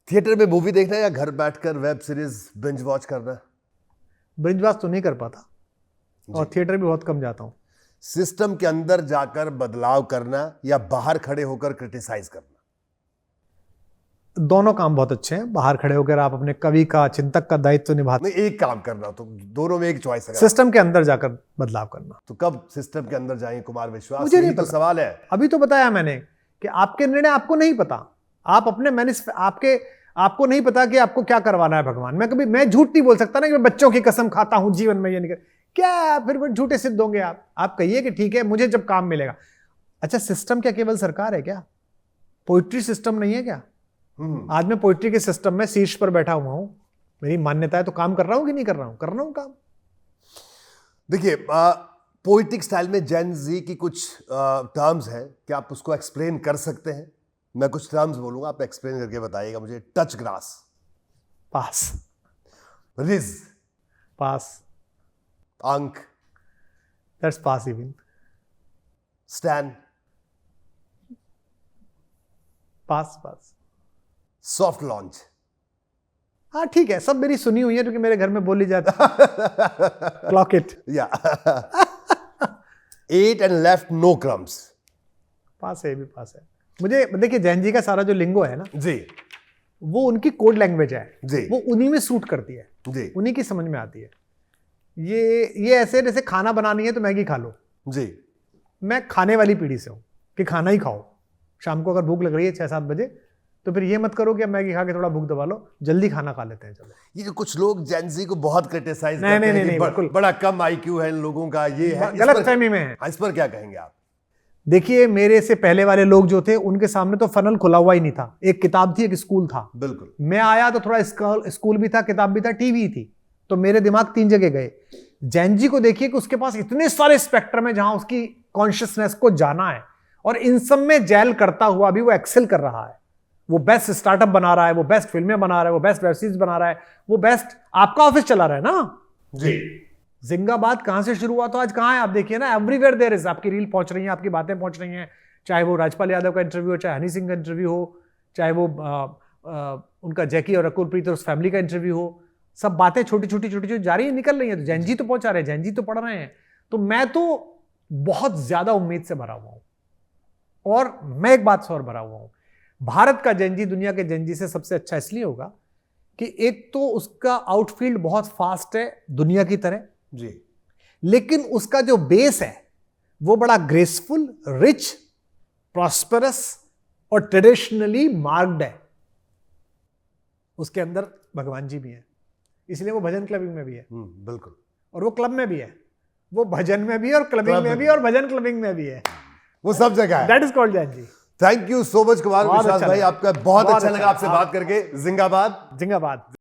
थिएटर में मूवी देखना या घर बैठकर वेब सीरीज बिंज वॉच करना, बिंज वॉच तो नहीं कर पाता और थिएटर भी बहुत कम जाता हूं। सिस्टम के अंदर जाकर बदलाव करना या बाहर खड़े होकर क्रिटिसाइज करना, दोनों काम बहुत अच्छे हैं। बाहर खड़े होकर आप अपने कवि का, चिंतक का दायित्व निभाते नहीं एक काम करना, तो दोनों में एक चॉइस है। सिस्टम के अंदर जाकर बदलाव करना, तो कब सिस्टम के अंदर जाएंगे कुमार विश्वास, मुझे नहीं यही तो पता। सवाल है। अभी तो बताया मैंने कि आपके निर्णय आपको नहीं पता, आप अपने आपको नहीं पता कि आपको क्या करवाना है भगवान। मैं झूठ नहीं बोल सकता ना कि मैं बच्चों की कसम खाता हूं जीवन में ये नहीं कर, क्या फिर वो झूठे सिद्ध होंगे आप कहिए कि ठीक है मुझे जब काम मिलेगा। अच्छा सिस्टम क्या केवल सरकार है क्या? पोइट्री सिस्टम नहीं है क्या? आज मैं पोइट्री के सिस्टम में शीर्ष पर बैठा हुआ हूं, मेरी मान्यता है तो काम कर रहा हूं कि नहीं कर रहा हूं? कर रहा हूं काम। देखिए पोइटिक स्टाइल में जेन जी की कुछ टर्म्स हैं, क्या आप उसको एक्सप्लेन कर सकते हैं? मैं कुछ टर्म्स बोलूंगा, आप एक्सप्लेन करके बताइएगा मुझे। टच ग्रास, पास, रिज, पास, अंक, that's pass even, stand, pass, pass, soft launch. हाँ ठीक है, सब मेरी सुनी हुई है क्योंकि मेरे घर में बोली जाती है। क्लॉक इट, या ate and left no crumbs, पास है, भी पास है। मुझे देखिए जैन जी का सारा जो लिंगो है ना जी वो उनकी कोड लैंग्वेज है जी, वो उन्हीं में सूट करती है जी उन्हीं की समझ में आती है। ये ऐसे जैसे खाना बनानी है तो मैगी खा लो, जी। मैं खाने वाली पीढ़ी से हूं कि खाना ही खाओ। शाम को अगर भूख लग रही है 6-7 बजे तो फिर ये मत करो कि अब मैगी खा के थोड़ा भूख दबा लो, जल्दी खाना खा लेते हैं। चलो ये जो कुछ लोग जेन जी को बहुत क्रिटिसाइज नहीं, करते नहीं, हैं नहीं, कि बिल्कुल। बड़ा कम आईक्यू है इन लोगों का, ये है गलत फहमी में है। इस पर क्या कहेंगे आप? देखिए मेरे से पहले वाले लोग जो थे उनके सामने तो फनल खुला हुआ ही नहीं था। एक किताब थी, एक स्कूल था। बिल्कुल। मैं आया तो थोड़ा स्कूल भी था, किताब भी था, टीवी थी, तो मेरे दिमाग 3 जगह गए। जैन जी को देखिए कि उसके पास इतने सारे स्पेक्ट्रम है जहां उसकी कॉन्शियसनेस को जाना है और इन सब में जेल करता हुआ भी वो एक्सेल कर रहा है। वो बेस्ट स्टार्टअप बना रहा है, वो बेस्ट फिल्में बना रहा है, वो बेस्ट वेब सीरीज बना रहा है, वो बेस्ट आपका ऑफिस चला रहा है ना जी। जिंगाबाद कहां से शुरू हुआ तो आज कहां है आप देखिए ना, एवरीवेयर देयर इज। आपकी रील पहुंच रही है, आपकी बातें पहुंच रही हैं, चाहे वो राजपाल यादव का इंटरव्यू हो, चाहे हनी सिंह का इंटरव्यू हो, चाहे वो उनका जैकी और रकुलप्रीत और उस फैमिली का इंटरव्यू हो, सब बातें छोटी छोटी जा रही है, निकल रही है। तो जैन जी तो पहुंचा रहे हैं, जैन जी तो पढ़ रहे हैं। तो मैं तो बहुत ज्यादा उम्मीद से भरा हुआ हूं और मैं एक बात से और भरा हुआ हूं, भारत का जैन जी दुनिया के जैन जी से सबसे अच्छा इसलिए होगा कि एक तो उसका आउटफील्ड बहुत फास्ट है दुनिया की तरह जी, लेकिन उसका जो बेस है वो बड़ा ग्रेसफुल, रिच, प्रॉस्पेरस और ट्रेडिशनली मार्क्ड है। उसके अंदर भगवान जी भी हैं, इसलिए वो भजन क्लबिंग में भी है। बिल्कुल। और वो क्लब में भी है, वो भजन में भी और क्लबिंग में भी और भजन क्लबिंग में भी है। वो सब जगह है। That is called Jain ji. Thank you so much Kumar Vishwas भाई, आपका बहुत अच्छा लगा आपसे बात करके। जिंगाबाद। जिंगाबाद।